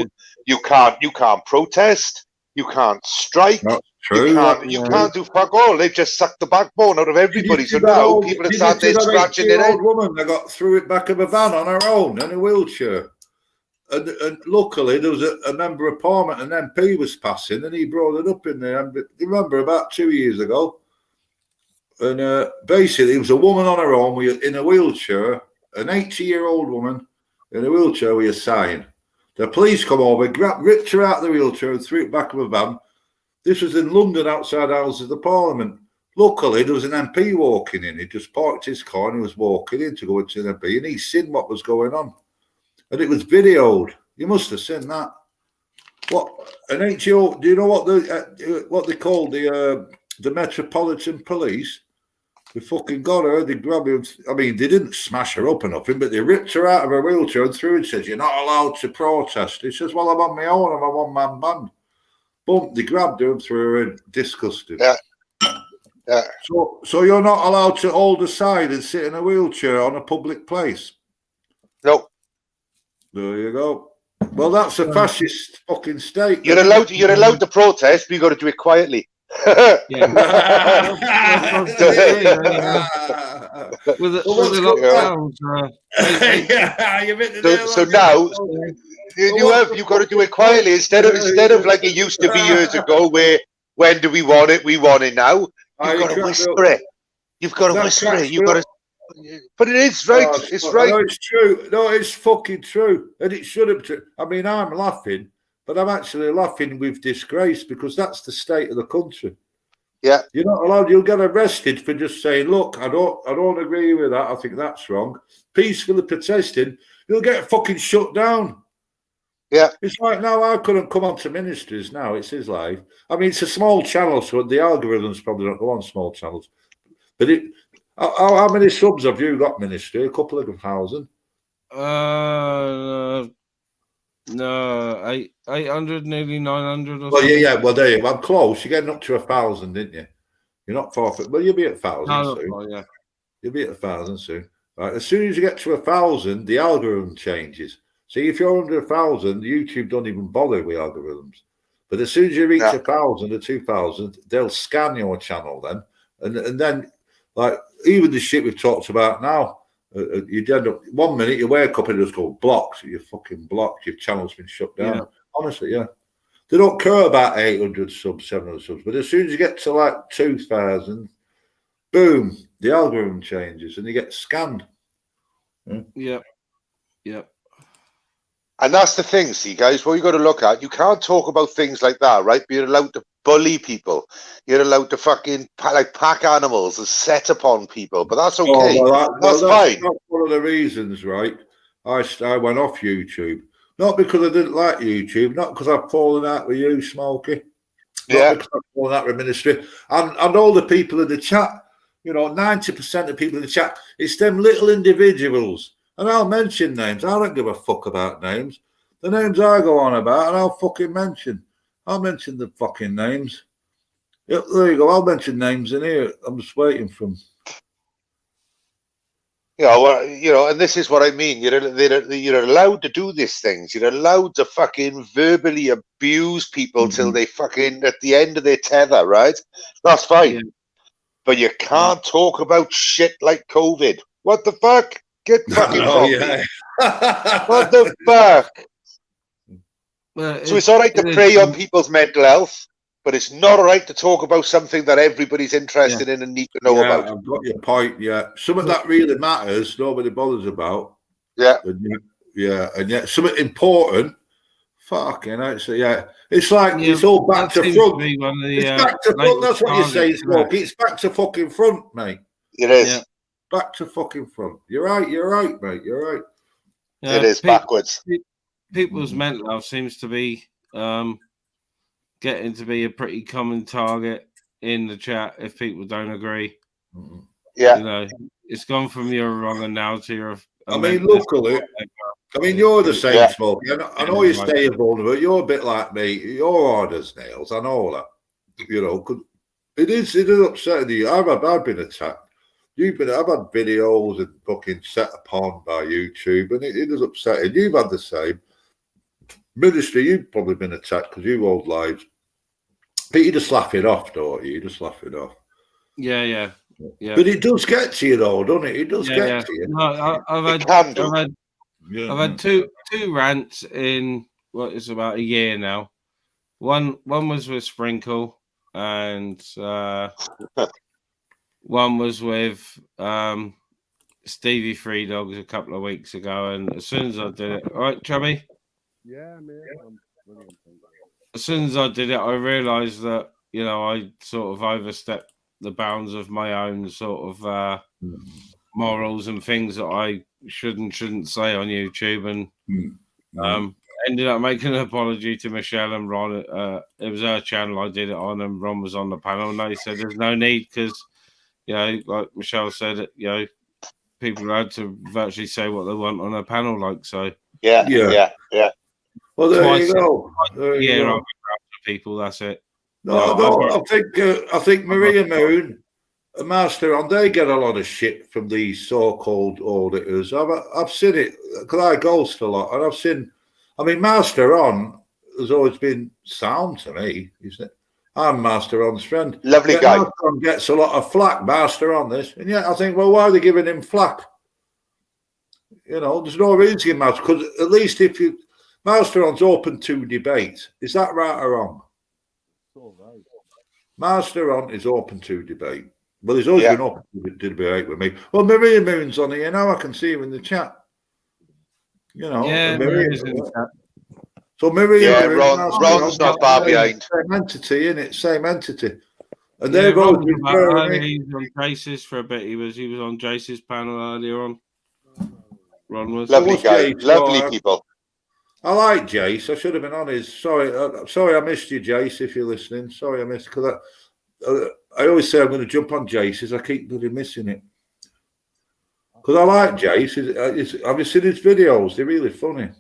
you can't protest, you can't strike, you can't do fuck all. They've just sucked the backbone out of everybody. So now people are starting scratching their head. Woman that got through it back of a van on her own in a wheelchair. And luckily there was a member of Parliament, an MP was passing, and he brought it up in there. And remember about 2 years ago, and basically it was a woman on her own in a wheelchair. An 80-year-old woman in a wheelchair with a sign. The police come over, ripped her out of the wheelchair and threw it back of a van. This was in London outside Houses of the Parliament. Luckily, there was an MP walking in. He just parked his car and he was walking in to go into an MP and he seen what was going on. And it was videoed. You must have seen that. What an 80-year-old, do you know what they call the Metropolitan Police? They fucking got her, they grabbed her. I mean, they didn't smash her up or nothing, but they ripped her out of her wheelchair and threw and says, "You're not allowed to protest." He says, "Well, I'm on my own, I'm a one-man band." Boom, they grabbed her and threw her in. Disgusting. Yeah. So you're not allowed to hold aside and sit in a wheelchair on a public place? No. There you go. Well, that's a fascist fucking state. You're allowed to protest, but you've got to do it quietly. With the lockdowns, so now you've got to do it quietly instead of like it used to be years ago, where when do we want it? We want it now. You've got to whisper it. You've got to whisper it. You've got to. But it is right. It's right. No, it's true. No, it's fucking true, and it should have. I mean, I'm laughing. But I'm actually laughing with disgrace because that's the state of the country. Yeah. You're not allowed, you'll get arrested for just saying, "Look, I don't agree with that. I think that's wrong." Peacefully protesting, you'll get fucking shut down. Yeah. It's like now I couldn't come on to Ministries now. It's his life. I mean, it's a small channel, so the algorithms probably don't go on small channels. But how many subs have you got, Ministry? A couple of 1,000? No, 800, nearly 900 or well, something. Yeah. Well, there you go. I'm close. You're getting up to 1,000, didn't you? You're not far from. Well, you'll be at 1,000 soon. Oh, yeah. You'll be at 1,000 soon. Right. As soon as you get to 1,000, the algorithm changes. See, if you're under 1,000, YouTube don't even bother with algorithms. But as soon as you reach 1,000 or 2,000, they'll scan your channel then, and then like even the shit we've talked about now. You'd end up 1 minute you wake up and it just go blocked. You're fucking blocked. Your channel's been shut down. Yeah. Honestly, yeah. They don't care about 800 subs, 700 subs, but as soon as you get to like 2,000, boom, the algorithm changes and you get scanned. Yep. And that's the thing, see, guys, what you got to look at, you can't talk about things like that, right? But you're allowed to bully people. You're allowed to fucking pack animals and set upon people, but that's okay. That's fine. That's one of the reasons, right? I went off YouTube. Not because I didn't like YouTube, not because I've fallen out with you, Smokey. Not because I've fallen out with ministry. And all the people in the chat, 90% of people in the chat, it's them little individuals. And I'll mention names. I don't give a fuck about names. The names I go on about, and I'll fucking mention. I'll mention the fucking names. Yep, there you go. I'll mention names in here. I'm just waiting for them. And this is what I mean. You're allowed to do these things. You're allowed to fucking verbally abuse people till they fucking at the end of their tether, right? That's fine. Yeah. But you can't talk about shit like COVID. What the fuck? Get fucking from me. What the fuck? So it's all right to prey on people's mental health, but it's not all right to talk about something that everybody's interested in and need to know about. I've got your point, yeah. Something that really matters, nobody bothers about. Yeah. And yet something important, fucking hell. So, it's like it's all back to front. It's back to front, that's what you say, Smokey. It's back to fucking front, mate. It is. Yeah. Back to fucking front. You're right, mate. You're right. It is backwards. People's mental health seems to be getting to be a pretty common target in the chat if people don't agree. Yeah. It's gone from you're wrong and now to you're. Luckily, you're the same, Smokey. I know you stay vulnerable. You're a bit like me. You're hard as nails. I know that. It is upsetting you. I've been attacked. I've had videos and fucking set upon by YouTube, and it is upsetting. You've had the same. Ministry, you've probably been attacked because you hold lives. But you just laugh it off, don't you? You just laugh it off. Yeah. But it does get to you, though, doesn't it? It does get to you. No, I've had two rants in what is about a year now. One was with Sprinkle, and one was with Stevie Three Dogs a couple of weeks ago. And as soon as I did it, all right, Chubby? Yeah, man. As soon as I did it, I realised that, I sort of overstepped the bounds of my own sort of morals and things that I shouldn't say on YouTube. And ended up making an apology to Michelle and Ron. It was her channel I did it on, and Ron was on the panel. And they said there's no need because, like Michelle said, people are allowed to virtually say what they want on a panel, like so. Yeah. Well, there you go. I'm people. That's it. No, I think Maria Moon and Master On, they get a lot of shit from these so-called auditors. I've seen it because I ghost a lot, and I've seen. Master On has always been sound to me. I'm Master On's friend. Lovely guy. Master On gets a lot of flack. Master On this, and yet I think, well, why are they giving him flack? There's no reason to give Master, because at least if you. Master On's open to debate. Is that right or wrong? Right. Master On is open to debate. Well, he's always been open to debate with me. Well, Maria Moon's on here now. I can see him in the chat. Maria's in the chat. So Maria Ron's not far behind. Same entity, innit? Same entity. And they've always been he was on Jace's for a bit. He was on Jace's panel earlier on. Ron was lovely guy, lovely people. I like Jace. I should have been on his. Sorry, I missed you, Jace. If you're listening, sorry I missed, because I always say I'm going to jump on Jace's. I keep bloody missing it because I like Jace. Have you seen his videos? They're really funny.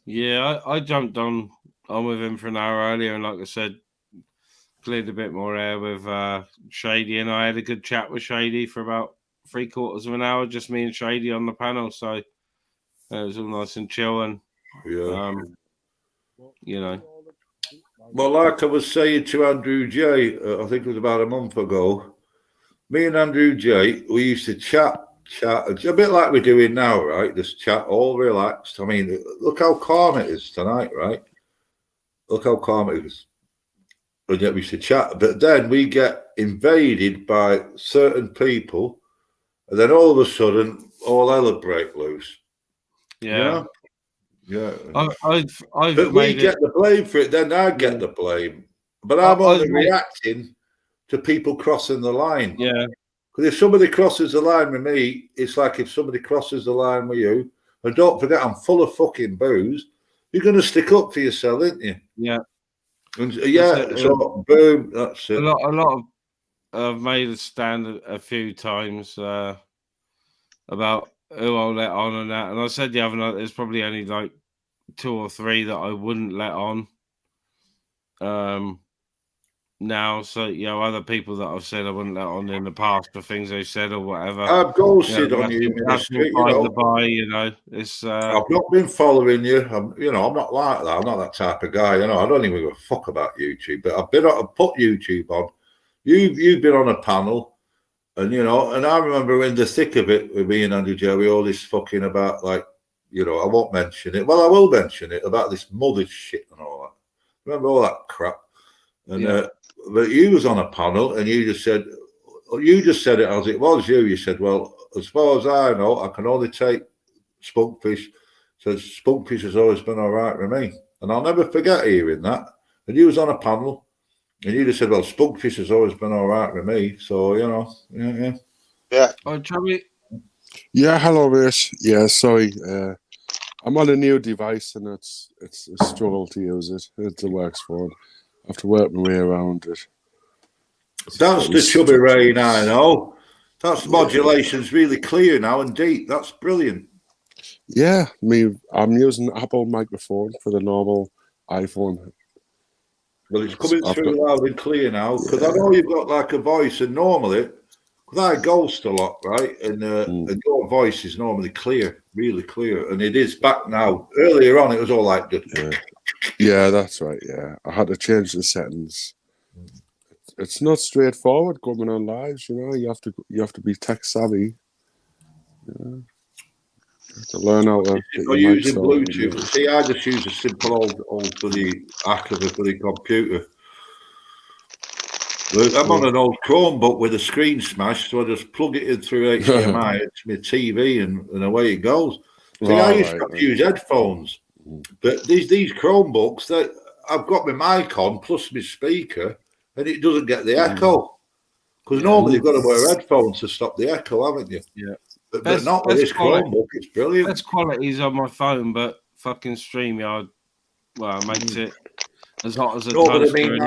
Yeah, I jumped on with him for an hour earlier, and like I said, cleared a bit more air with Shady, and I had a good chat with Shady for about 3/4 of an hour, just me and Shady on the panel. So it was all nice and chill and. Well, like I was saying to Andrew J, I think it was about a month ago, Me and Andrew J, we used to chat, a bit like we're doing now, right? Just chat, all relaxed. I mean, look how calm it is tonight, right? Look how calm it is. And yet we used to chat, but then we get invaded by certain people, and then all of a sudden, all hell would break loose. Yeah. Yeah. I've but we get the blame for it, then I get the blame. But I'm only reacting to people crossing the line. Yeah. Because if somebody crosses the line with me, it's like if somebody crosses the line with you, and don't forget, I'm full of fucking booze, you're going to stick up for yourself, aren't you? Yeah. And so boom, that's it. A lot of I've made a stand a few times about who I'll let on and that. And I said the other night there's probably only like 2 or 3 that I wouldn't let on. Now, so other people that I've said I wouldn't let on in the past for things they said or whatever. I've ghosted on you, Ministry. It's I've not been following you. I'm not like that. I'm not that type of guy. I don't even give a fuck about YouTube. But I've put YouTube on. You've been on a panel, and and I remember in the thick of it with me and Andrew Jerry, all this fucking about I won't mention it. Well, I will mention it about this mother shit and all that. Remember all that crap? And but you was on a panel, and you just said it as it was. You said, well, as far as I know, I can only take spunkfish. So spunkfish has always been all right with me, and I'll never forget hearing that. And you was on a panel. And you just said, well, spunkfish has always been all right with me. So, Yeah. Oh, Charlie. Yeah, hello, Rich. Yeah, sorry. I'm on a new device and it's a struggle to use it. It's a works phone. I have to work my way around it. That's the chubby rain, I know. That's modulation's really clear now and deep. That's brilliant. Yeah, I'm using Apple microphone for the normal iPhone. Well, it's coming through loud and clear now, because I know you've got like a voice, and normally, because I ghost a lot, right, and your voice is normally clear, really clear, and it is back now. Earlier on, it was all like just... Yeah, that's right, yeah. I had to change the settings. It's not straightforward going on lives, you have to be tech savvy. Yeah. To learn how to You're using Bluetooth. See, I just use a simple old bloody hack of a bloody computer. I'm on an old Chromebook with a screen smashed, so I just plug it in through HDMI to my TV, and away it goes. See, I used to use headphones, but these Chromebooks, that I've got my mic on plus my speaker, and it doesn't get the echo. Because normally you've got to wear headphones to stop the echo, haven't you? Yeah. But not with this Chromebook. It's brilliant. Best quality's on my phone, but fucking StreamYard, makes it as hot as a toaster. But I mean,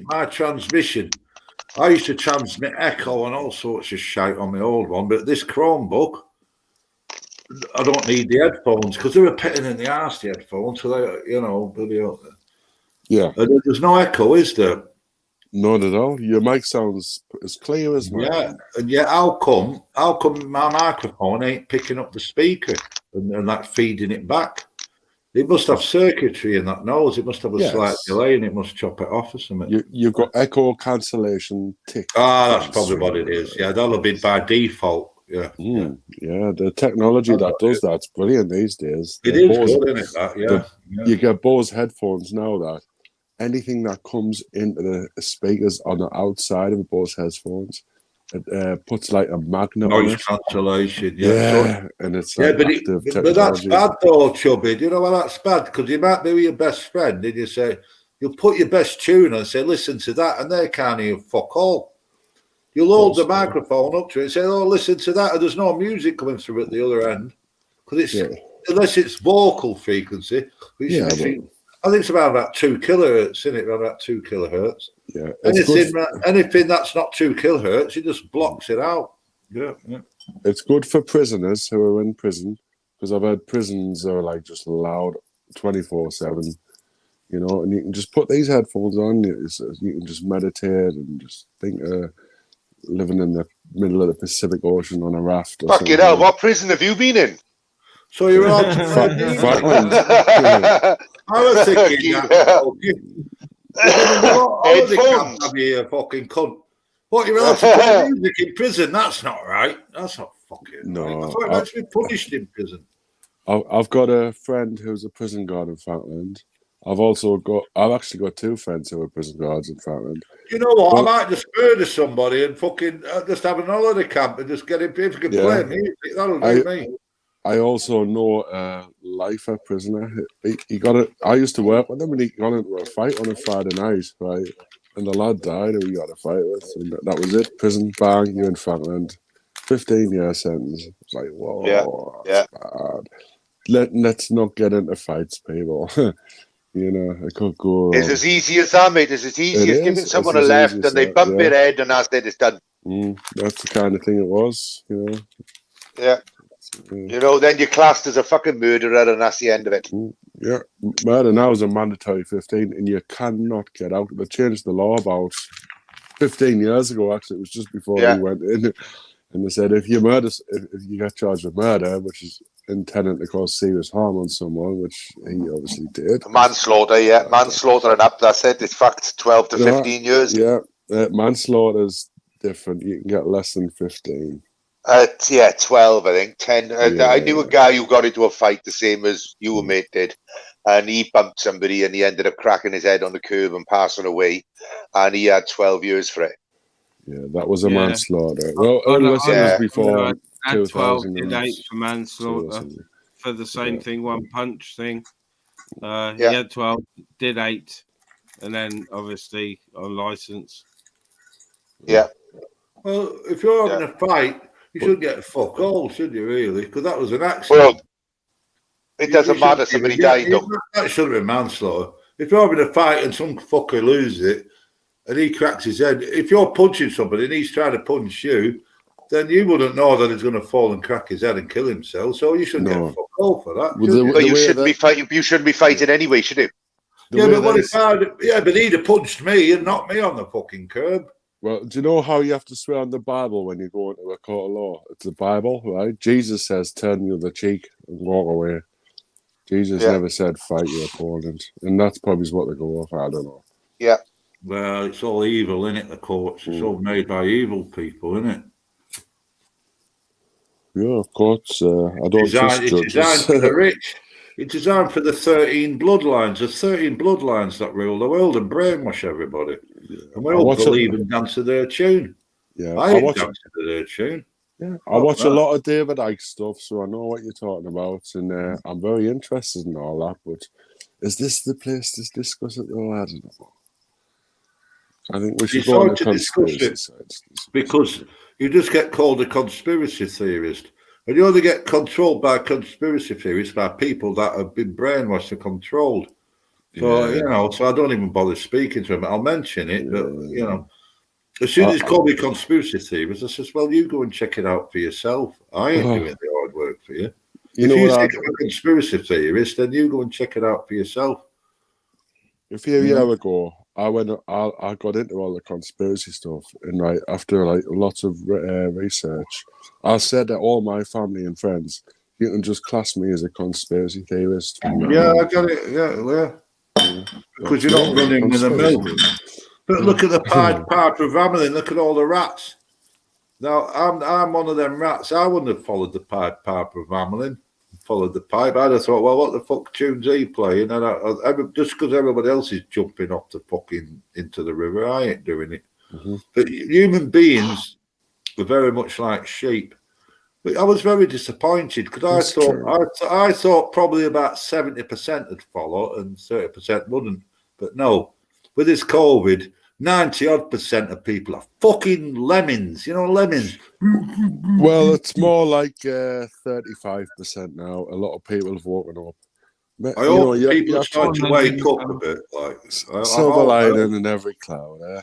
my transmission. I used to transmit echo and all sorts of shite on my old one, but this Chromebook, I don't need the headphones because they're a pain in the arse, the headphones. So they, bloody hell. Yeah. And there's no echo, is there? Not at all. Your mic sounds as clear as mine. Yeah, and yet how come my microphone ain't picking up the speaker and that feeding it back? It must have circuitry in that nose. It must have a slight delay, and it must chop it off or something. You've got echo cancellation tick. That's probably what it is. Yeah, that'll be by default. Yeah. Yeah, the technology that does that's brilliant these days. It is good, isn't it? That, yeah. You get Bose headphones now that anything that comes into the speakers on the outside of the Bose headphones, it puts like a magnet on it. Noise cancellation, and it's like but that's bad though, Chubby. Do you know why that's bad? Because you might be with your best friend and you'll put your best tune on and say, listen to that, and they can't hear fuck all. You'll hold the microphone up to it and say, oh, listen to that, and there's no music coming through at the other end. Because unless it's vocal frequency, which I think it's around about 2 kilohertz, isn't it? Around about 2 kilohertz. Yeah. Anything that's not 2 kilohertz, it just blocks it out. Yeah. It's good for prisoners who are in prison, because I've heard prisons are like just loud 24/7, and you can just put these headphones on, you can just meditate and just think living in the middle of the Pacific Ocean on a raft. Fuck it out. What prison have you been in? So you're out to I was thinking that. Fucking cunt. What, you're allowed to play music in prison? That's not right. That's not fucking No, right. I thought you're actually punished in prison. I've got a friend who's a prison guard in Falkland. I've actually got two friends who are prison guards in Falkland. You know what? I might just murder somebody and fucking just have an holiday camp and just get him. If you can play music, that'll do me. I also know a lifer prisoner. He got it. I used to work with him, and he got into a fight on a Friday night, right? And the lad died, who he got a fight with, and that was it. Prison, bang, you're in Falkland. 15-year sentence. It's like, whoa, that's bad. Let's not get into fights, people. You know, it could go. It's as easy as that, mate. It's as easy as giving someone a left and they bump their head and that's it, it's done. That's the kind of thing it was, you know. Yeah. You know, then you're classed as a fucking murderer and that's the end of it. Yeah. Murder now is a mandatory 15 and you cannot get out. They changed the law about 15 years ago, actually. It was just before we went in. And they said if you get charged with murder, which is intended to cause serious harm on someone, which he obviously did. Manslaughter, manslaughter and up, that's it. It's fucked 12 to 15 years. Yeah, manslaughter is different. You can get less than 15. 12, I think. 10. I knew a guy who got into a fight the same as you, mate, did. And he bumped somebody and he ended up cracking his head on the curb and passing away. And he had 12 years for it. Yeah, that was a manslaughter. Well, unless it was before 2000. Did 8 for manslaughter for the same thing, one punch thing. He had 12, did 8, and then obviously on license. Yeah. Well, if you're having a fight, you shouldn't get a fuck all, should you, really? Because that was an accident. Well, it doesn't matter. Somebody died, though. That should have been manslaughter. If you're having a fight and some fucker loses it, and he cracks his head, if you're punching somebody and he's trying to punch you, then you wouldn't know that he's going to fall and crack his head and kill himself. So you shouldn't get a fuck all for that. But you shouldn't be fighting. You shouldn't be fighting anyway, should you? But he'd have punched me and knocked me on the fucking curb. Well, do you know how you have to swear on the Bible when you go into a court of law? It's the Bible, right? Jesus says, "Turn the other cheek and walk away." Jesus never said, "Fight your opponent," and that's probably what they go off. I don't know. Yeah. Well, it's all evil, isn't it? The courts, it's all made by evil people, isn't it? Yeah, of course. I don't trust judges. It's designed for the rich. It's designed for the 13 bloodlines. There's 13 bloodlines that rule the world and brainwash everybody. Yeah. And we all believe and dance to their tune. Yeah, I dance to their tune. Yeah, I watch a lot of David Icke stuff, so I know what you're talking about, and I'm very interested in all that. But is this the place to discuss it? Oh, I don't know. I think we should go on the conspiracy side. Because you just get called a conspiracy theorist. And you only get controlled by conspiracy theorists, by people that have been brainwashed and controlled. So, you know, so I don't even bother speaking to them. I'll mention it, but, you know, as soon as call me conspiracy theorist, I says, well, you go and check it out for yourself. I ain't doing the hard work for you. If you think I'm a conspiracy theorist, then you go and check it out for yourself. A few years ago, I got into all the conspiracy stuff, and after lots of research, I said to all my family and friends, you can just class me as a conspiracy theorist. Yeah, I got it. Yeah. Because you're not running with a mill. But look at the Pied Piper of Hamelin. Look at all the rats. Now, I'm one of them rats. I wouldn't have followed the Pied Piper of Hamelin. Followed the pipe. I'd have thought, well, what the fuck tune's he playing? And just because everybody else is jumping off the fucking into the river, I ain't doing it. But human beings are very much like sheep. But I was very disappointed because I thought probably about 70% would follow and 30% wouldn't. But no, with this COVID, 90% of people are fucking lemmings. You know, lemmings. Well, it's more like 35% now. A lot of people have woken up. I hope people are starting to wake up a bit. Silver lining in every cloud.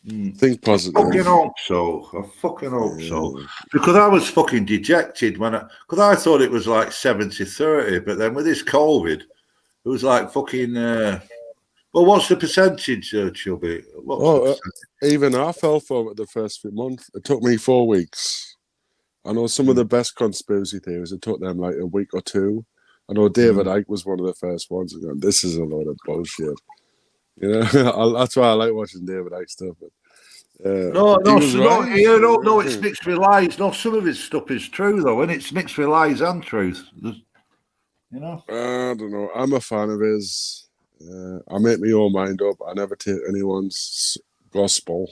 Think positive. I fucking hope so. Because I was fucking dejected because I thought it was like 70-30, but then with this COVID, it was like fucking. Well, what's the percentage, Chubby? Even I fell for it the first few months. It took me 4 weeks. I know some of the best conspiracy theories, it took them like a week or two. I know David Icke was one of the first ones. Going, this is a load of bullshit. You know, that's why I like watching David Icke stuff. But No, he was no, right. you don't know it's mixed with lies. No, some of his stuff is true though, and it's mixed with lies and truth. You know. I don't know. I'm a fan of his. I make my own mind up. I never take anyone's gospel,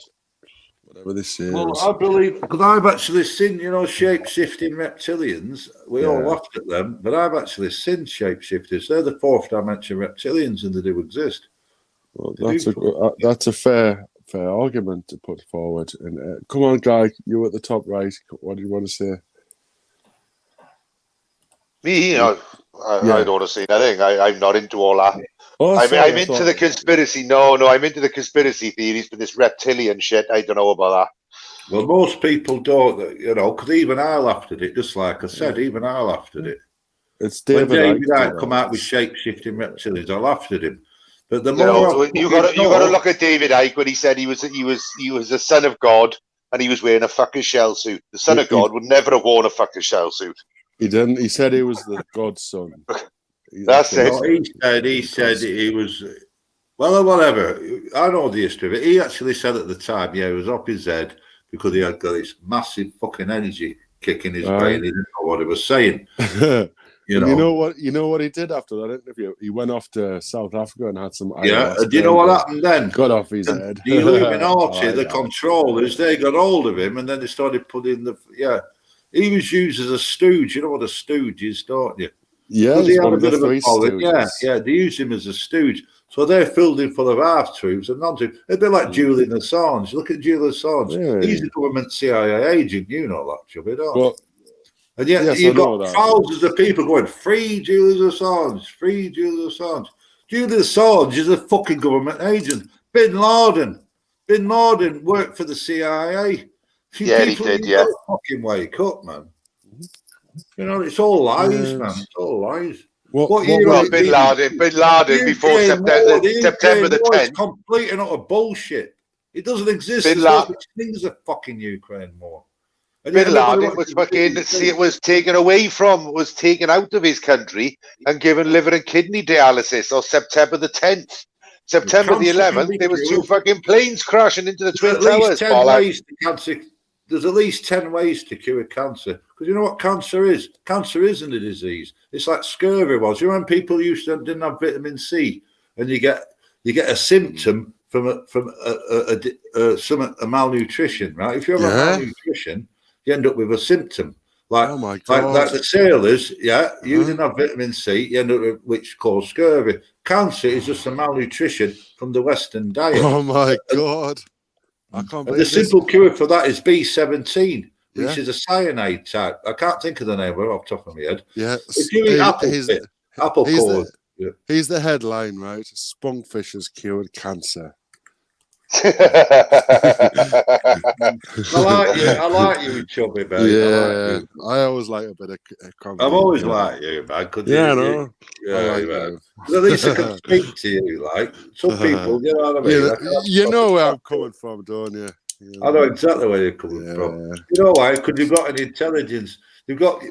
whatever they say. Well, I believe because I've actually seen, shape-shifting reptilians. We all laughed at them, but I've actually seen shape-shifters. They're the fourth dimension reptilians, and they do exist. Well, that's a fair argument to put forward. And come on, Guy, you at the top right. What do you want to say? Me, I don't want to say nothing. I'm not into all that. Oh, I'm into the conspiracy. No, I'm into the conspiracy theories, but this reptilian shit, I don't know about that. Well, most people don't, because even I laughed at it, just like I said, even I laughed at it. It's David when David Icke come out with shape-shifting reptilians, I laughed at him. But the you got to look at David Icke when he said he was the son of God and he was wearing a fucking shell suit. The son of God would never have worn a fucking shell suit. He didn't. He said he was the God's son. That's it. He said he was. Well, whatever. I know the history of it. He actually said at the time, he was up his head because he had got this massive fucking energy kick in his brain. He didn't know what he was saying. You know what he did after that interview? He went off to South Africa and had some. Yeah. Do you know what happened then? Got off his head. The Illuminati, the controllers, they got hold of him, and then they started putting the. He was used as a stooge. You know what a stooge is, don't you? Yeah, he had a bit of a yeah. They used him as a stooge. So they're filled in full of half-truths and non-truths. It'd be like Julian Assange. Look at Julian Assange. Yeah. He's a government CIA agent. You know that, Chubby, don't you? Well, and yet you've got thousands of people going, free Julian Assange, free Julian Assange. Julian Assange is a fucking government agent. Bin Laden worked for the CIA. He did, yeah. Fucking wake up, man. It's all lies, man. It's all lies. Bin Laden before September the 10th. Complete and utter bullshit. It doesn't exist. There's no such thing as a fucking Ukraine war. Bin Laden was taken out of his country and given liver and kidney dialysis on September the 10th. September the 11th, there was 2 fucking planes crashing into the Twin Towers. There's at least 10 ways to cure cancer. Because you know what cancer is? Cancer isn't a disease. It's like scurvy was. You know when people didn't have vitamin C, and you get a symptom from a malnutrition, right? If you have a malnutrition, you end up with a symptom. Like the sailors, you didn't have vitamin C, you end up with which causes scurvy. Cancer is just a malnutrition from the Western diet. Oh my God. I can't believe the simple cure for that is B17, which is a cyanide type. I can't think of the name off the top of my head. Yeah. If you eat apple core. He's the headline, right? Spunkfish has cured cancer. I like you, Chubby, babe. Yeah, I always like a bit of comedy. I've always liked you, man. I know. Man. At least I can speak to you. Like some people, you know what I mean. You know where I'm coming from, don't you? I know exactly where you're coming from. You know why? Because you've got an intelligence. You've got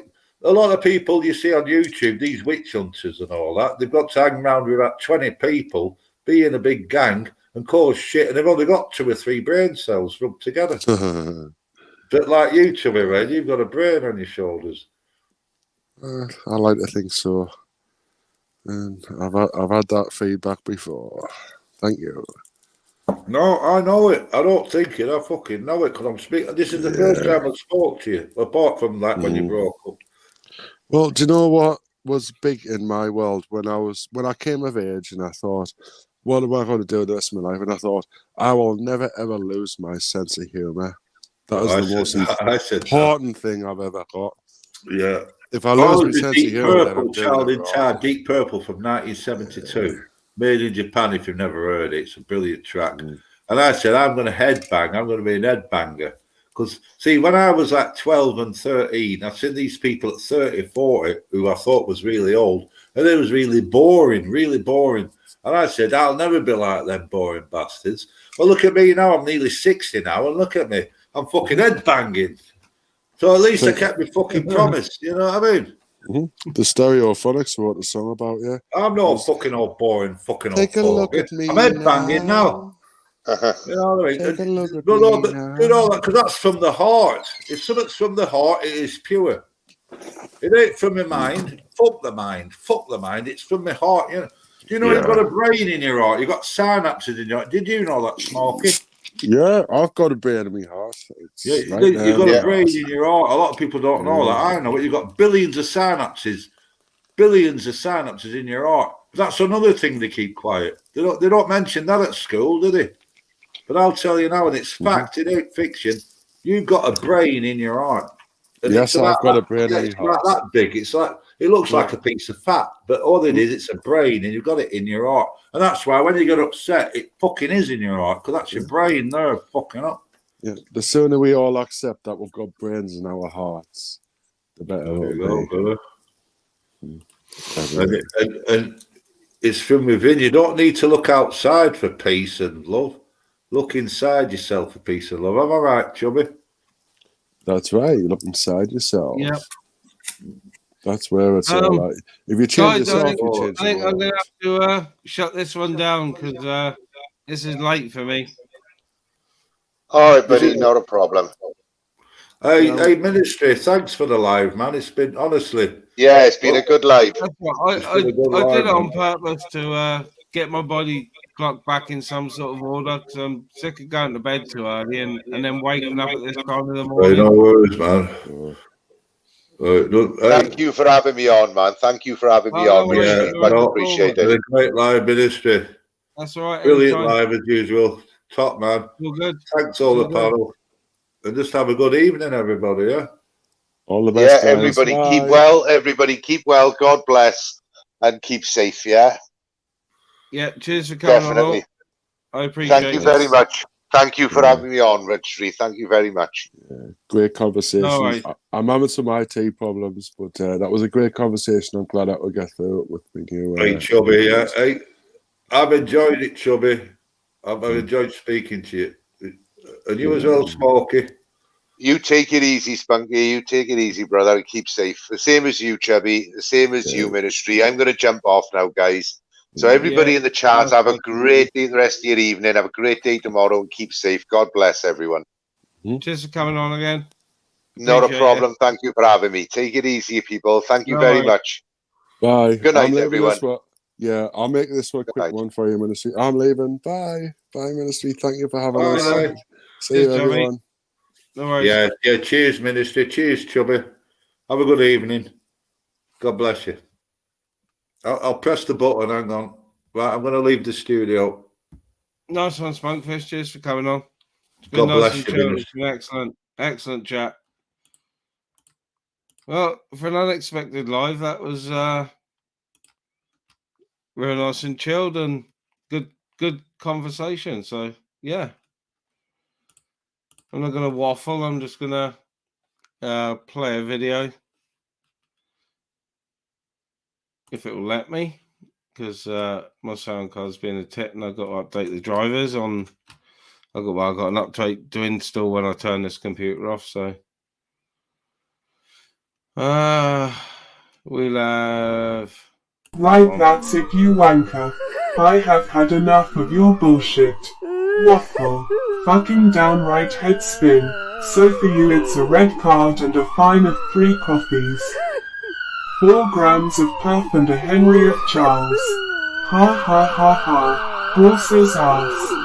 a lot of people you see on YouTube, these witch hunters and all that. They've got to hang around with about 20 people, be in a big gang, and cause shit, and they've only got 2 or 3 brain cells rubbed together. But like you, Chubby, Red, you've got a brain on your shoulders. I like to think so. And I've had that feedback before. Thank you. No, I know it. I don't think it. I fucking know it because I'm speaking. This is the first time I spoke to you, apart from that when you broke up. Well, do you know what was big in my world when I came of age and I thought, what am I going to do the rest of my life? And I thought, I will never, ever lose my sense of humour. That is the most important thing I've ever got. Yeah. If I lose my sense of humour, then I'm Child in Time, Deep Purple from 1972. Made in Japan, if you've never heard it. It's a brilliant track. And I said, I'm going to headbang. I'm going to be an headbanger. Because, see, when I was like 12 and 13, I've seen these people at 30, 40 who I thought was really old. And it was really boring, really boring. And I said, I'll never be like them boring bastards. Well, look at me now. I'm nearly 60 now. And look at me. I'm fucking headbanging. So at least I kept my fucking promise. You know what I mean? The Stereophonics wrote the song about you. I'm not fucking old boring, fucking old. Take a look at me. I'm headbanging now. You know what I mean? Take a look at No, me but now. you know that because that's from the heart. If something's from the heart, it is pure. It ain't from my mind. Fuck the mind. Fuck the mind. It's from my heart. You know. Do you know you've got a brain in your heart? You've got synapses in your heart. Did you know that, Smokey? Yeah, I've got a brain in my heart. It's Yeah, right you've there got in a my brain heart. in your heart. A lot of people don't know that. I know it. You've got billions of synapses. Billions of synapses in your heart. That's another thing they keep quiet. They don't mention that at school, do they? But I'll tell you now, and it's fact, it ain't fiction. You've got a brain in your heart. And Yes, it's about I've got a brain in it's my about heart. that big. It's like it looks like a piece of fat, but all it is, it's a brain, and you've got it in your heart. And that's why when you get upset, it fucking is in your heart, because that's your brain there fucking up. Yeah, the sooner we all accept that we've got brains in our hearts, the better There it'll you go, be. brother. And it's from within. You don't need to look outside for peace and love. Look inside yourself for peace and love. Am I right, Chubby? That's right. You look inside yourself. Yep. That's where it's all like. If you change Guys, yourself, you change I think the I'm world. going to have to shut this one down because this is late for me. All right, buddy, not a problem. Hey, Ministry, thanks for the live, man. It's been, honestly. Yeah, it's been a good live. I did it on purpose to get my body clock back in some sort of order because I'm sick of going to bed too early and then waking up at this time of the morning. No worries, man. Thank you for having me on, man. Thank you for having me on, Ministry. Much appreciated. A great live, Ministry. That's all right. Brilliant anytime. live as usual. Top man. All good. Thanks all the good. panel. And just have a good evening, everybody, yeah? All the best. Yeah, everybody keep well. Everybody keep well. God bless. And keep safe, yeah? Yeah, cheers for coming Definitely. on. I appreciate it. Thank you very much. Thank you for having me on, Registry. Thank you very much. Great conversation. No worries. I'm having some IT problems, but that was a great conversation. I'm glad I could get through it with you. Hey, Chubby, yeah. Hey, I've enjoyed it, Chubby. I've enjoyed speaking to you. And you as well, Smokey. You take it easy, Spunky. You take it easy, brother. Keep safe. The same as you, Chubby. The same as you, Ministry. I'm going to jump off now, guys. So everybody in the chat, have a great day the rest of your evening. Have a great day tomorrow and keep safe. God bless everyone. Cheers for coming on again. Not a problem. Thank you for having me. Take it easy, people. Thank you No very worries. much. Bye. Good night, everyone. Yeah, I'll make this one quick one for you, Ministry. I'm leaving. Bye. Bye, Ministry. Thank you for having us. See you, everyone. No worries. Yeah. Cheers, Ministry. Cheers, Chubby. Have a good evening. God bless you. I'll press the button. Hang on. Right, I'm going to leave the studio. Nice one, Spunkfish. Cheers for coming on. It's God been nice bless and you, chill. Ministry. It's been excellent chat. Well, for an unexpected live, that was real nice and chilled and good conversation. So yeah, I'm not going to waffle. I'm just going to play a video if it will let me, because my sound card's been a tit and I've got to update the drivers on. I've got an update to install when I turn this computer off. So we'll have. Right, that's it, you wanker. I have had enough of your bullshit. Waffle. Fucking downright head spin. So for you it's a red card and a fine of 3 coffees. 4 grams of puff and a Henry of Charles. Ha ha ha ha. Horse's ass.